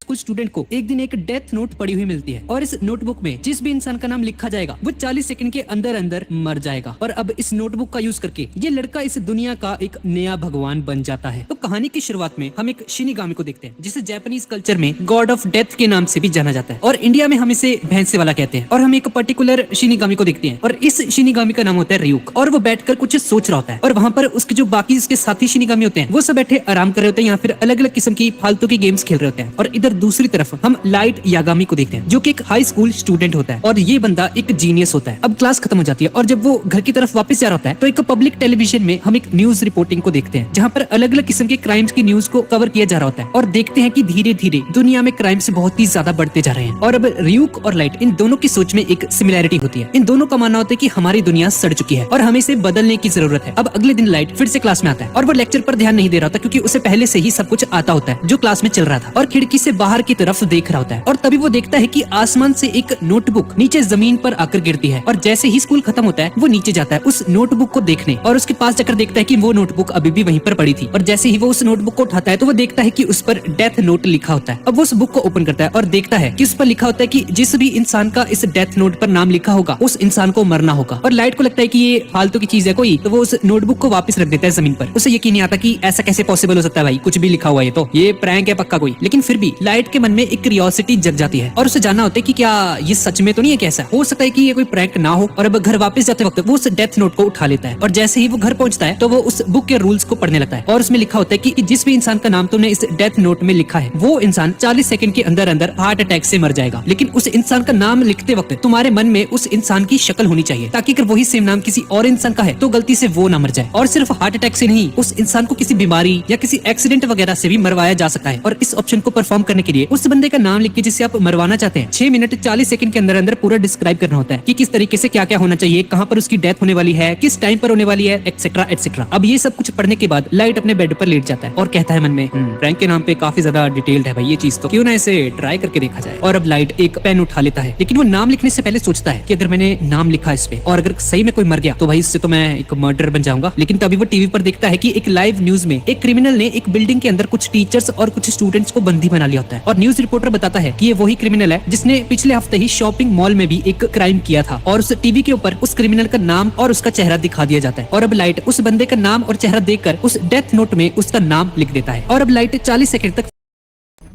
School student को एक दिन एक डेथ नोट पड़ी हुई मिलती है और इस नोटबुक में जिस भी इंसान का नाम लिखा जाएगा वो 40 सेकंड के अंदर अंदर मर जाएगा। और अब इस नोटबुक का यूज करके ये लड़का इस दुनिया का एक नया भगवान बन जाता है। तो कहानी की शुरुआत में हम एक शिनिगामी को देखते हैं जिसे जापानीज कल्चर में गॉड ऑफ डेथ के नाम से भी जाना जाता है और इंडिया में हम इसे भैंसे वाला कहते हैं। और हम एक पर्टिकुलर शिनिगामी को देखते हैं और इस शिनिगामी का नाम होता है रियुक और वो बैठकर कुछ सोच रहा होता है और वहाँ पर उसके जो बाकी उसके साथी शिनिगामी होते हैं वो सब बैठे आराम कर रहे होते हैं या फिर अलग अलग किस्म की फालतू की गेम्स खेल रहे होते हैं। और इधर दूसरी तरफ हम लाइट यागामी को देखते हैं जो कि एक हाई स्कूल स्टूडेंट होता है और ये बंदा एक जीनियस होता है। अब क्लास खत्म हो जाती है और जब वो घर की तरफ वापस जा रहा होता है तो एक पब्लिक टेलीविजन में हम एक न्यूज रिपोर्टिंग को देखते हैं जहाँ पर अलग अलग किस्म के क्राइम्स की न्यूज को कवर किया जा रहा होता है और देखते हैं कि धीरे धीरे दुनिया में क्राइम्स बहुत ही ज्यादा बढ़ते जा रहे हैं। और अब रियुक और लाइट इन दोनों की सोच में एक सिमिलैरिटी होती है। इन दोनों का मानना होता है कि हमारी दुनिया सड़ चुकी है और हमें इसे बदलने की जरूरत है। अब अगले दिन लाइट फिर से क्लास में आता है और वो लेक्चर पर ध्यान नहीं दे रहा होता क्योंकि उसे पहले से ही सब कुछ आता होता है जो क्लास में चल रहा था और खिड़की से बाहर की तरफ देख रहा होता है। और तभी वो देखता है कि आसमान से एक नोटबुक नीचे जमीन पर आकर गिरती है और जैसे ही स्कूल खत्म होता है वो नीचे जाता है उस नोटबुक को देखने और उसके पास जाकर देखता है कि वो नोटबुक अभी भी वहीं पर पड़ी थी। और जैसे ही वो उस नोटबुक को उठाता है तो वो देखता है कि उस पर डेथ नोट लिखा होता है। अब वो उस बुक को ओपन करता है और देखता है कि उस पर लिखा होता है कि जिस भी इंसान का इस डेथ नोट पर नाम लिखा होगा उस इंसान को मरना होगा। और लाइट को लगता है कि ये फालतू की चीज है कोई, तो वो उस नोटबुक को वापस रख देता है जमीन पर। उसे यकीन नहीं आता कि ऐसा कैसे पॉसिबल हो सकता है, भाई कुछ भी लिखा हुआ है तो ये प्रैंक है पक्का कोई। लेकिन फिर भी लाइट के मन में एक क्यूरियोसिटी जग जाती है और उसे जानना होता है कि क्या ये सच में तो नहीं है, कैसा हो सकता है कि ये कोई प्रैंक ना हो। और अब घर वापस जाते वक्त वो उस डेथ नोट को उठा लेता है और जैसे ही वो घर पहुंचता है तो वो उस बुक के रूल्स को पढ़ने लगता है और उसमें लिखा होता है कि जिस भी इंसान का नाम तुमने इस डेथ नोट में लिखा है वो इंसान 40 सेकंड के अंदर अंदर हार्ट अटैक से मर जाएगा। लेकिन उस इंसान का नाम लिखते वक्त तुम्हारे मन में उस इंसान की शक्ल होनी चाहिए ताकि अगर वही सेम नाम किसी और इंसान का है तो गलती से वो ना मर जाए। और सिर्फ हार्ट अटैक से नहीं, उस इंसान को किसी बीमारी या किसी एक्सीडेंट वगैरह से भी मरवाया जा सकता है। और इस ऑप्शन को परफॉर्म करने के लिए उस बंदे का नाम लिख के जिसे आप मरवाना चाहते हैं 6 मिनट 40 सेकंड के अंदर अंदर पूरा डिस्क्राइब करना होता है कि किस तरीके से क्या क्या होना चाहिए, कहाँ पर उसकी डेथ होने वाली है, किस टाइम पर होने वाली है, एक्सेट्रा एक्सेट्रा। अब ये सब कुछ पढ़ने के बाद लाइट अपने बेड पर लेट जाता है और कहता है मन में प्रैंक के नाम पे काफी ज्यादा डिटेल्ड है भाई ये चीज, तो क्यों ना इसे ट्राई करके देखा जाए। और अब लाइट एक पेन उठा लेता है लेकिन वो नाम लिखने से पहले सोचता है कि अगर मैंने नाम लिखा इस पे और अगर सही में कोई मर गया तो भाई इससे तो मैं एक मर्डर बन जाऊंगा। लेकिन तभी वो टीवी पर देखता है कि एक लाइव न्यूज में एक क्रिमिनल ने एक बिल्डिंग के अंदर कुछ टीचर्स और कुछ स्टूडेंट्स को बंदी बना लिया होता है और न्यूज रिपोर्टर बताता है कि ये वही क्रिमिनल है जिसने पिछले हफ्ते ही शॉपिंग मॉल में भी एक क्राइम किया था और उस टीवी के ऊपर उस क्रिमिनल का नाम और उसका चेहरा दिखा दिया जाता है। और अब लाइट उस बंदे का नाम और चेहरा देखकर उस डेथ नोट में उसका नाम लिख देता है। और अब लाइट 40 सेकंड तक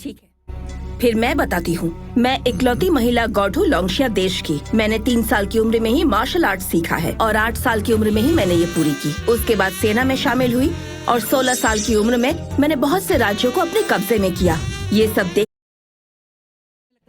ठीक है, फिर मैं बताती हूँ। मैं इकलौती महिला गॉड हूँ लोंगशिया देश की। मैंने 3 साल की उम्र में ही मार्शल आर्ट सीखा है और 8 साल की उम्र में ही मैंने ये पूरी की। उसके बाद सेना में शामिल हुई और 16 साल की उम्र में मैंने बहुत से राज्यों को अपने कब्जे में किया। ये सब देख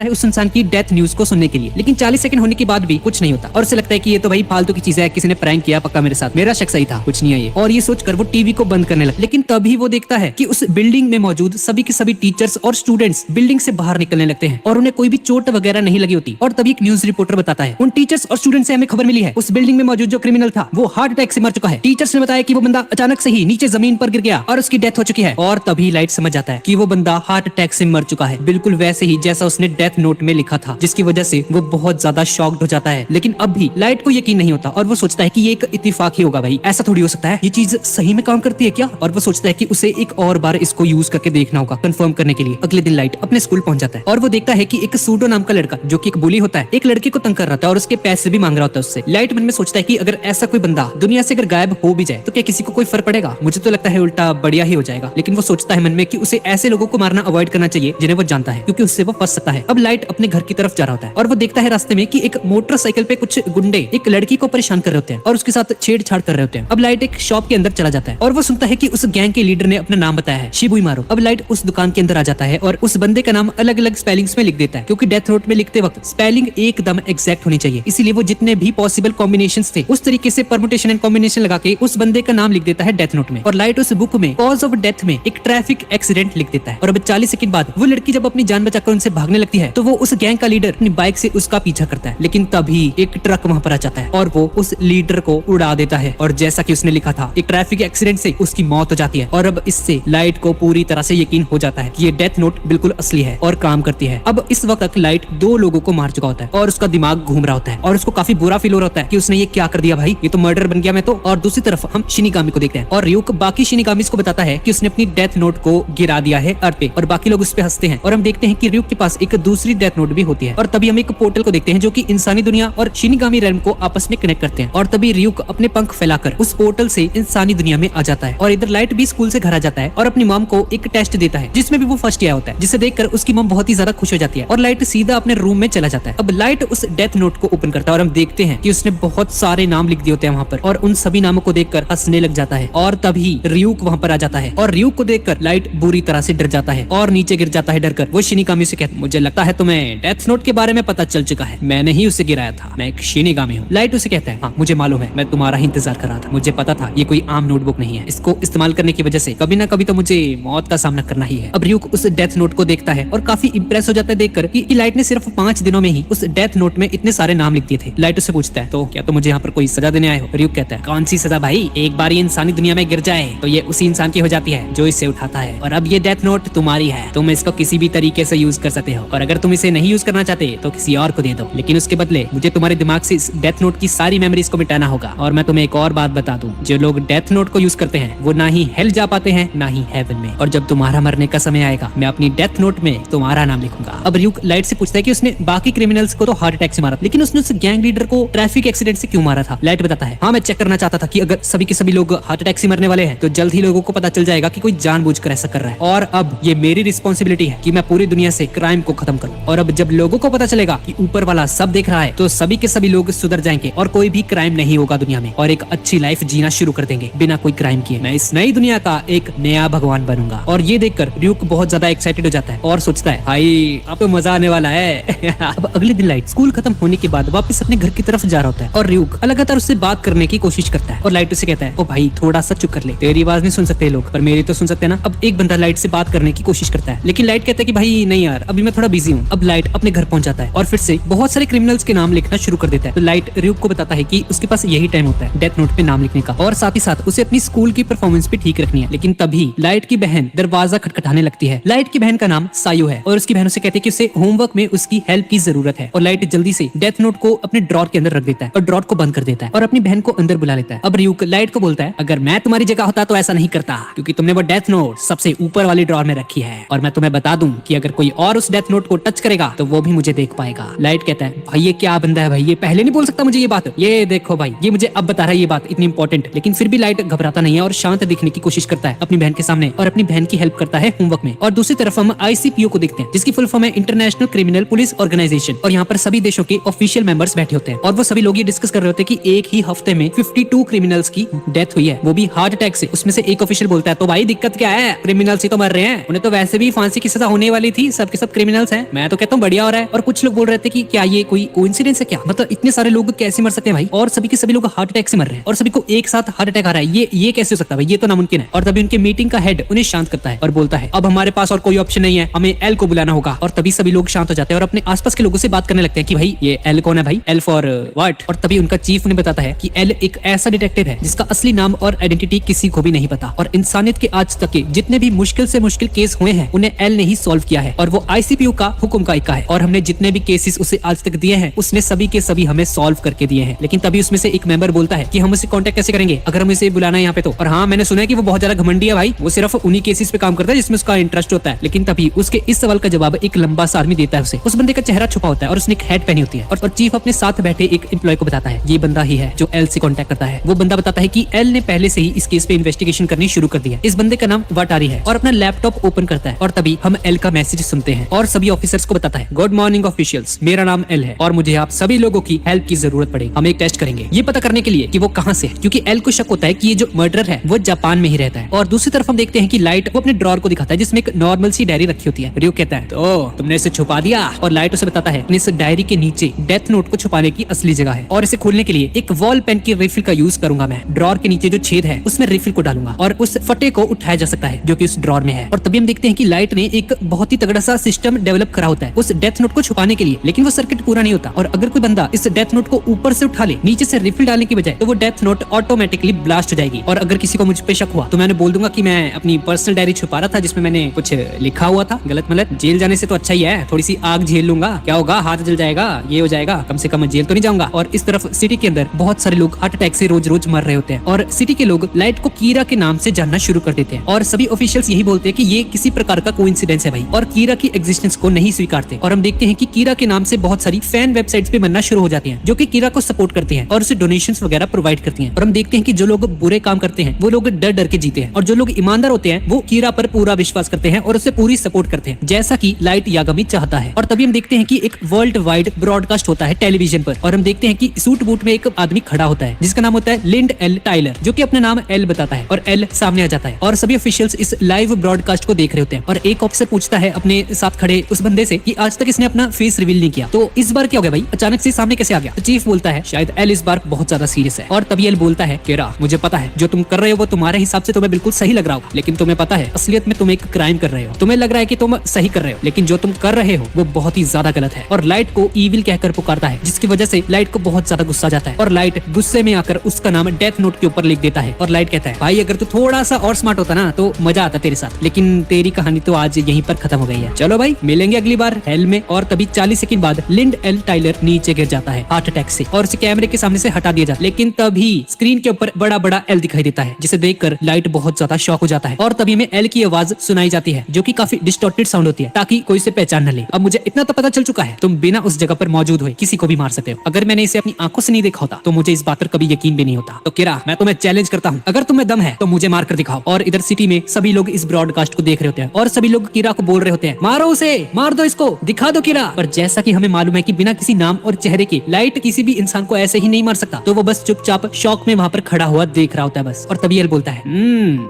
है उस इंसान की डेथ न्यूज को सुनने के लिए। लेकिन 40 सेकंड होने के बाद भी कुछ नहीं होता और उसे लगता है कि ये तो भाई फालतू की चीज है, किसी ने प्रैंक किया पक्का मेरे साथ, मेरा शक सही था, कुछ नहीं है ये। और ये सोचकर वो टीवी को बंद करने लगा। लेकिन तभी वो देखता है कि उस बिल्डिंग में मौजूद सभी के सभी टीचर्स और स्टूडेंट्स बिल्डिंग से बाहर निकलने लगते हैं और उन्हें कोई भी चोट वगैरह नहीं लगी होती। और तभी एक न्यूज रिपोर्टर बताता है उन टीचर्स और स्टूडेंट से हमें खबर मिली है उस बिल्डिंग में मौजूद जो क्रिमिनल था वो हार्ट अटैक से मर चुका है। टीचर्स ने बताया कि वो बंदा अचानक से ही नीचे जमीन पर गिर गया और उसकी डेथ हो चुकी है। और तभी लाइट समझ जाता है कि वो बंदा हार्ट अटैक से मर चुका है, बिल्कुल वैसे ही जैसा उसने डेथ नोट में लिखा था, जिसकी वजह से वो बहुत ज्यादा शॉक्ड हो जाता है। लेकिन अब भी लाइट को यकीन नहीं होता और वो सोचता है कि ये एक इत्तेफाक ही होगा, भाई ऐसा थोड़ी हो सकता है, ये चीज सही में काम करती है क्या। और वो सोचता है कि उसे एक और बार इसको यूज करके देखना होगा कंफर्म करने के लिए। अगले दिन लाइट अपने स्कूल पहुंच जाता है और वो देखता है कि एक सूडो नाम का लड़का जो कि एक बुली होता है एक लड़के को तंग कर रहा था और उसके पैसे भी मांग रहा होता है उससे। लाइट मन में सोचता है कि अगर ऐसा कोई बंदा दुनिया से अगर गायब हो भी जाए तो क्या किसी को कोई फर्क पड़ेगा, मुझे तो लगता है उल्टा बढ़िया ही हो जाएगा। लेकिन वो सोचता है मन में कि उसे ऐसे लोगों को मारना अवॉइड करना चाहिए जिन्हें वो जानता है क्योंकि उससे वो फंस सकता है। अब लाइट अपने घर की तरफ जा रहा होता है और वो देखता है रास्ते में कि एक मोटरसाइकिल पे कुछ गुंडे एक लड़की को परेशान कर रहे होते हैं और उसके साथ छेड़छाड़ कर रहे होते हैं। अब लाइट एक शॉप के अंदर चला जाता है और वो सुनता है कि उस गैंग के लीडर ने अपना नाम बताया है, शिबुइमारू। अब लाइट उस दुकान के अंदर आ जाता है और उस बंदे का नाम अलग अलग स्पेलिंग्स में लिख देता है क्योंकि डेथ नोट में लिखते वक्त स्पेलिंग एकदम एग्जैक्ट होनी चाहिए, इसीलिए वो जितने भी पॉसिबल कॉम्बिनेशंस थे उस तरीके से परमुटेशन एंड कॉम्बिनेशन लगा के उस बंदे का नाम लिख देता है डेथ नोट में। और लाइट उस बुक में कॉज ऑफ डेथ में एक ट्रैफिक एक्सीडेंट लिख देता है। और अब 40 सेकंड बाद वो लड़की जब अपनी जान बचाकर उनसे भागने लगती है तो वो उस गैंग का लीडर अपनी बाइक से उसका पीछा करता है, लेकिन तभी एक ट्रक वहाँ पर आ जाता है और वो उस लीडर को उड़ा देता है। और जैसा कि उसने लिखा था, एक ट्रैफिक एक्सीडेंट से उसकी मौत हो जाती है। और अब इससे लाइट को पूरी तरह से यकीन हो जाता है कि ये डेथ नोट बिल्कुल असली है और काम करती है। अब इस वक्त तक लाइट 2 लोगों को मार चुका होता है और उसका दिमाग घूम रहा होता है और उसको काफी बुरा फील हो रहा होता है कि उसने ये क्या कर दिया भाई, ये तो मर्डर बन गया मैं तो। और दूसरी तरफ हम शिनिगामी को देखते हैं और ryuk बाकी शिनिगामीज को बताता है कि उसने अपनी डेथ नोट को गिरा दिया है अर्थ पे, और बाकी लोग उस पे हंसते हैं। और हम देखते हैं कि ryuk के पास एक दूसरी डेथ नोट भी होती है। और तभी हम एक पोर्टल को देखते हैं जो कि इंसानी दुनिया और शिनिगामी रेल्म को आपस में कनेक्ट करते हैं। और तभी ryuk अपने पंख फैलाकर उस पोर्टल से इंसानी दुनिया में आ जाता है। और इधर लाइट भी स्कूल से घर आ जाता है और अपनी मॉम को एक टेस्ट देता है जिसमें भी वो फर्स्ट आया होता है, जिसे देखकर उसकी मॉम बहुत ही ज्यादा खुश हो जाती है और लाइट सीधा अपने रूम में चला जाता है। अब लाइट उस डेथ नोट को ओपन करता है और हम देखते हैं कि उसने बहुत सारे नाम लिख दिए होते हैं वहाँ पर, और उन सभी नामों को देखकर हंसने लग जाता है। और तभी ryuk वहाँ पर आ जाता है और ryuk को देखकर लाइट बुरी तरह से डर जाता है और नीचे गिर जाता है डरकर। वो शिनिगामी से कहता है, मुझे लगता है तुम्हें डेथ नोट के बारे में पता चल चुका है, मैंने ही उसे गिराया था, मैं एक शिनिगामी हूँ। लाइट उसे कहता है, हाँ मुझे मालूम है, मैं तुम्हारा ही इंतजार कर रहा था, मुझे पता था ये कोई आम नोटबुक नहीं है, इसको इस्तेमाल करने की वजह से कभी ना कभी तो मुझे मौत का सामना करना ही है। अब ryuk उस डेथ नोट को देखता है और काफी इंप्रेस हो जाता है देखकर कि लाइट ने सिर्फ 5 दिनों में ही उस डेथ नोट में इतने सारे नाम लिख दिए थे। लाइट उससे पूछता है, तो क्या तुम मुझे यहाँ पर कोई सजा देने आए हो? ryuk कहता है, कौन सी सजा भाई, एक बार ये इंसानी दुनिया में गिर जाए तो ये उसी इंसान की हो जाती है जो इसे उठाता है, और अब ये डेथ नोट तुम्हारी है, तुम इसको किसी भी तरीके से यूज कर सकते हो, और अगर तुम इसे नहीं यूज करना चाहते तो किसी और को दे दो, लेकिन उसके बदले मुझे तुम्हारे दिमाग से इस डेथ नोट की सारी मेमोरीज को मिटाना होगा। और मैं तुम्हें एक और बात बता दूं, जो लोग डेथ नोट को यूज करते हैं वो ना ही हेल जा पाते हैं ना ही हेवन में, और जब तुम्हारा मरने का समय आएगा मैं अपनी डेथ नोट में तुम्हारा नाम लिखूंगा। अब ryuk लाइट से पूछता है कि उसने बाकी क्रिमिनल्स को तो हार्ट अटैक से मारा, लेकिन उसने उस गैंग लीडर को ट्रैफिक एक्सीडेंट से क्यों मारा था? लाइट बताता है, हाँ मैं चेक करना चाहता था कि अगर सभी के सभी लोग हार्ट अटैक से मरने वाले हैं तो जल्द ही लोगों को पता चल जाएगा कि कोई जानबूझकर ऐसा कर रहा है, और अब ये मेरी रिस्पॉन्सिबिलिटी है कि मैं पूरी दुनिया से क्राइम को खत्म करूं। और अब जब लोगों को पता चलेगा कि ऊपर वाला सब देख रहा है तो सभी के सभी लोग सुधर जाएंगे और कोई भी क्राइम नहीं होगा दुनिया में, और एक अच्छी लाइफ जीना शुरू कर देंगे बिना कोई क्राइम किए। मैं इस नई दुनिया का एक नया भगवान बनूंगा। और ये देखकर ryuk बहुत ज्यादा एक्साइटेड हो जाता है और सोचता है, भाई अब तो मजा आने वाला है। अब अगले दिन लाइट स्कूल खत्म होने के बाद वापस अपने घर की तरफ जा रहा होता है और ryuk लगातार उससे बात करने की कोशिश करता है। और लाइट उसे कहता है, ओ भाई थोड़ा सा चुप कर ले, तेरी आवाज नहीं सुन सकते लोग पर मेरी तो सुन सकते हैं ना। अब एक बंदा लाइट से बात करने की कोशिश करता है, लेकिन लाइट कहता है कि भाई नहीं यार अभी मैं थोड़ा बिजी हूँ। अब लाइट अपने घर पहुंच जाता है और फिर से बहुत सारे क्रिमिनल्स के नाम लिखना शुरू कर देता है। तो लाइट ryuk को बताता है कि उसके पास यही टाइम होता है डेथ नोट पे नाम लिखने का, और साथ ही साथ उसे अपनी स्कूल की परफॉर्मेंस भी ठीक रखनी है। लेकिन तभी लाइट की बहन दरवाजा खटखटाने लगती है। लाइट की बहन का नाम सायु है और उसकी बहन उसे कहती है कि उसे होमवर्क में उसकी हेल्प की जरूरत है। और लाइट जल्दी से डेथ नोट को अपने ड्रॉर के अंदर रख देता है और ड्रॉर को बंद कर देता है और अपनी बहन को अंदर बुला लेता है। अब ryuk लाइट को बोलता है, अगर मैं तुम्हारी जगह होता तो ऐसा नहीं करता, क्योंकि तुमने वो डेथ नोट सबसे ऊपर वाली ड्रॉर में रखी है, और मैं तुम्हें बता दूं कि अगर कोई और उस डेथ नोट को टच करेगा तो वो भी मुझे देख पाएगा। लाइट कहता है, भाई ये क्या बंदा है भाई, ये पहले नहीं बोल सकता मुझे ये बात, ये देखो भाई ये मुझे अब बता रहा है ये बात इतनी इंपॉर्टेंट। लेकिन फिर भी लाइट घबराता नहीं है और शांत दिखने की कोशिश करता है अपनी बहन के सामने और अपनी बहन की हेल्प करता है होमवर्क में। और दूसरी तरफ हम ICPO को देखते हैं जिसकी फुल फॉर्म है इंटरनेशनल क्रिमिनल पुलिस ऑर्गेनाइजेशन, और यहाँ पर सभी देशों के ऑफिशियल मेंबर्स बैठे होते हैं और वो सभी लोग ये डिस्कस कर रहे होते हैं कि एक ही हफ्ते में 52 क्रिमिनल्स की डेथ हुई है, वो भी हार्ट अटैक से। उसमें से एक ऑफिशियल बोलता है, तो भाई दिक्कत क्या है, क्रिमिनल्स ही तो मर रहे हैं, उन्हें तो वैसे भी फांसी की सजा होने वाली थी, सबके सब क्रिमिनल्स हैं। मैं तो कहता हूँ बढ़िया हो रहा है। और कुछ लोग बोल रहे थे कि क्या ये कोई कोइंसिडेंस है क्या, मतलब इतने सारे लोग कैसे मर सकते हैं भाई, और सभी के सभी लोग हार्ट अटैक से मर रहे हैं और सभी को एक साथ हार्ट अटैक आ रहा है, ये कैसे हो सकता है भाई, ये तो नामुमकिन है। और तभी उनके मीटिंग का हेड उन्हें शांत करता है और बोलता है, अब हमारे पास और कोई ऑप्शन नहीं है, हमें एल को बुलाना होगा। और तभी सभी लोग शांत हो जाते हैं और अपने आसपास के लोगों से बात करने लगते हैं कि भाई ये एल कौन है भाई, एल फॉर व्हाट। और तभी उनका चीफ उन्हें बताता है कि एल एक ऐसा डिटेक्टिव है जिसका असली नाम और आइडेंटिटी किसी को भी नहीं पता, और इंसानियत के आज तक के जितने भी मुश्किल से मुश्किल केस हुए हैं उन्हें एल ने ही सॉल्व किया है, और वो ICPO का हुक्म का इक्का है, और हमने जितने भी केसेस उसे आज तक दिए हैं उसने सभी के सभी हमें सॉल्व करके दिए हैं। लेकिन तभी उसमें से एक मेंबर बोलता है कि हम उसे कांटेक्ट कैसे करेंगे अगर हम इसे बुलाना है यहाँ पे तो। और हाँ मैंने सुना है कि वो बहुत ज्यादा घमंडी है भाई, वो सिर्फ उन्हीं केसेस पे काम करता है जिसमें उसका इंटरेस्ट होता है। लेकिन तभी उसके इस सवाल का जवाब एक लंबा सा आदमी देता है उसे। उस बंदे का चेहरा छुपा होता है और उसने एक हैट पहनी होती है, और चीफ अपने साथ बैठे एक एम्प्लॉय को बताता है ये बंदा ही है जो एल से कांटेक्ट करता है। वो बंदा बताता है कि एल ने पहले से ही इस केस पे इन्वेस्टिगेशन करनी शुरू कर दी है। इस बंदे का नाम वाटारी है और अपना लैपटॉप ओपन करता है, और तभी हम एल का मैसेज सुनते हैं और सभी ऑफिसर्स को बताता है, गुड मॉर्निंग ऑफिशियल्स, मेरा नाम एल है और मुझे आप सभी लोगों की हेल्प की जरूरत पड़ेगी। हम एक टेस्ट करेंगे ये पता करने के लिए कि वो कहाँ से है, क्योंकि एल को शक होता है कि ये जो मर्डरर है वो जापान में ही रहता है। और दूसरी तरफ हम देखते हैं कि लाइट वो अपने ड्रॉर को दिखाता है जिसमें एक नॉर्मल सी डायरी रखी होती है। ryuk कहता है, तो तुमने इसे छुपा दिया, और लाइट उसे बताता है इस डायरी के नीचे डेथ नोट को छुपाने की असली जगह है, और इसे खोलने के लिए एक वॉल पेन की रिफिल का यूज करूंगा मैं। ड्रॉर के नीचे जो छेद है उसमें रिफिल को डालूंगा और उस फटे को उठाया जा सकता है जो कि उस ड्रॉर में है। और तभी हम देखते हैं कि लाइट ने एक बहुत ही तगड़ा सा सिस्टम डेवलप रख रहा होता है उस डेथ नोट को छुपाने के लिए, लेकिन वो सर्किट पूरा नहीं होता। और अगर कोई बंदा इस डेथ नोट को ऊपर से उठा ले नीचे से रिफिल डालने की बजाय, तो वो डेथ नोट ऑटोमेटिकली ब्लास्ट हो जाएगी। और अगर किसी को मुझ पे शक हुआ तो मैंने बोल दूंगा कि मैं अपनी पर्सनल डायरी छुपा रहा था जिसमें मैंने कुछ लिखा हुआ था गलत मलत। जेल जाने से तो अच्छा ही है, थोड़ी सी आग झेल लूंगा, क्या होगा, हाथ जल जाएगा, ये हो जाएगा, कम से कम जेल तो नहीं जाऊंगा। और इस तरफ सिटी के अंदर बहुत सारे लोग हार्ट अटैक से रोज रोज मर रहे होते हैं और सिटी के लोग लाइट को कीरा के नाम से जानना शुरू कर देते हैं। और सभी ऑफिशियल्स यही बोलते हैं कि ये किसी प्रकार का कोइंसिडेंस है भाई, और कीरा की एग्जिस्टेंस को नहीं स्वीकारते। और हम देखते हैं कि कीरा के नाम से बहुत सारी फैन वेबसाइट्स पे बनना शुरू हो जाती हैं जो कि कीरा को सपोर्ट करती हैं और उसे डोनेशंस वगैरह प्रोवाइड करती हैं। और हम देखते हैं कि जो लोग बुरे काम करते हैं वो लोग डर डर के जीते हैं, और जो लोग ईमानदार होते हैं वो कीरा पर पूरा विश्वास करते हैं और उसे पूरी सपोर्ट करते हैं, जैसा कि लाइट यागामी चाहता है। और तभी हम देखते हैं कि एक वर्ल्ड वाइड ब्रॉडकास्ट होता है टेलीविजन पर, और हम देखते हैं कि सूट बूट में एक आदमी खड़ा होता है जिसका नाम होता है लिंड एल टाइलर, जो कि अपना नाम एल बताता है और एल सामने आ जाता है। और सभी ऑफिशियल्स इस लाइव ब्रॉडकास्ट को देख रहे होते हैं और एक ऑफिसर पूछता है अपने साथ खड़े उस बंदे से कि आज तक इसने अपना फेस रिवील नहीं किया, तो इस बार क्या हो गया भाई, अचानक से सामने कैसे आ गया। तो चीफ बोलता है शायद एल इस बार बहुत ज्यादा सीरियस है। और तभी एल बोलता है केरा, मुझे पता है जो तुम कर रहे हो वो तुम्हारे हिसाब से तुम्हें बिल्कुल सही लग रहा होगा, लेकिन तुम्हें पता है असलियत में तुम एक क्राइम कर रहे हो। तुम्हें लग रहा है कि तुम सही कर रहे हो, लेकिन जो तुम कर रहे हो वो बहुत ही ज्यादा गलत है। और लाइट को ईविल कहकर पुकारता है, जिसकी वजह से लाइट को बहुत ज्यादा गुस्सा जाता है और लाइट गुस्से में आकर उसका नाम डेथ नोट के ऊपर लिख देता है। और लाइट कहता है भाई अगर तू थोड़ा सा और स्मार्ट होता ना तो मजा आता तेरे साथ, लेकिन तेरी कहानी तो आज यहीं पर खत्म हो गई है। चलो भाई मिलेंगे अगली बार हेल में। और तभी 40 सेकंड बाद लिंड एल टाइलर नीचे गिर जाता है हार्ट अटैक से और उसे कैमरे के सामने से हटा दिया जाता है। लेकिन तभी स्क्रीन के ऊपर बड़ा बड़ा एल दिखाई देता है, जिसे देखकर लाइट बहुत ज्यादा शॉक हो जाता है। और तभी हमें एल की आवाज सुनाई जाती है जो कि काफी डिस्टॉर्टेड साउंड होती है ताकि कोई इसे पहचान न ले। अब मुझे इतना तो पता चल चुका है तुम बिना उस जगह पर मौजूद हुए किसी को भी मार सकते हो। अगर मैंने इसे अपनी आंखों से नहीं देखा होता तो मुझे इस बात पर कभी यकीन भी नहीं होता। तो किरा मैं तुम्हें चैलेंज करता हूँ, अगर तुम्हें दम है तो मुझे मार कर दिखाओ। और इधर सिटी में सभी लोग इस ब्रॉडकास्ट को देख रहे होते हैं और सभी लोग किरा को बोल रहे होते हैं मारो उसे, मार दो इसको, दिखा दो किरा। पर जैसा कि हमें मालूम है कि बिना किसी नाम और चेहरे के लाइट किसी भी इंसान को ऐसे ही नहीं मार सकता, तो वो बस चुपचाप शॉक में वहाँ पर खड़ा हुआ देख रहा होता है बस। और तभी एल बोलता है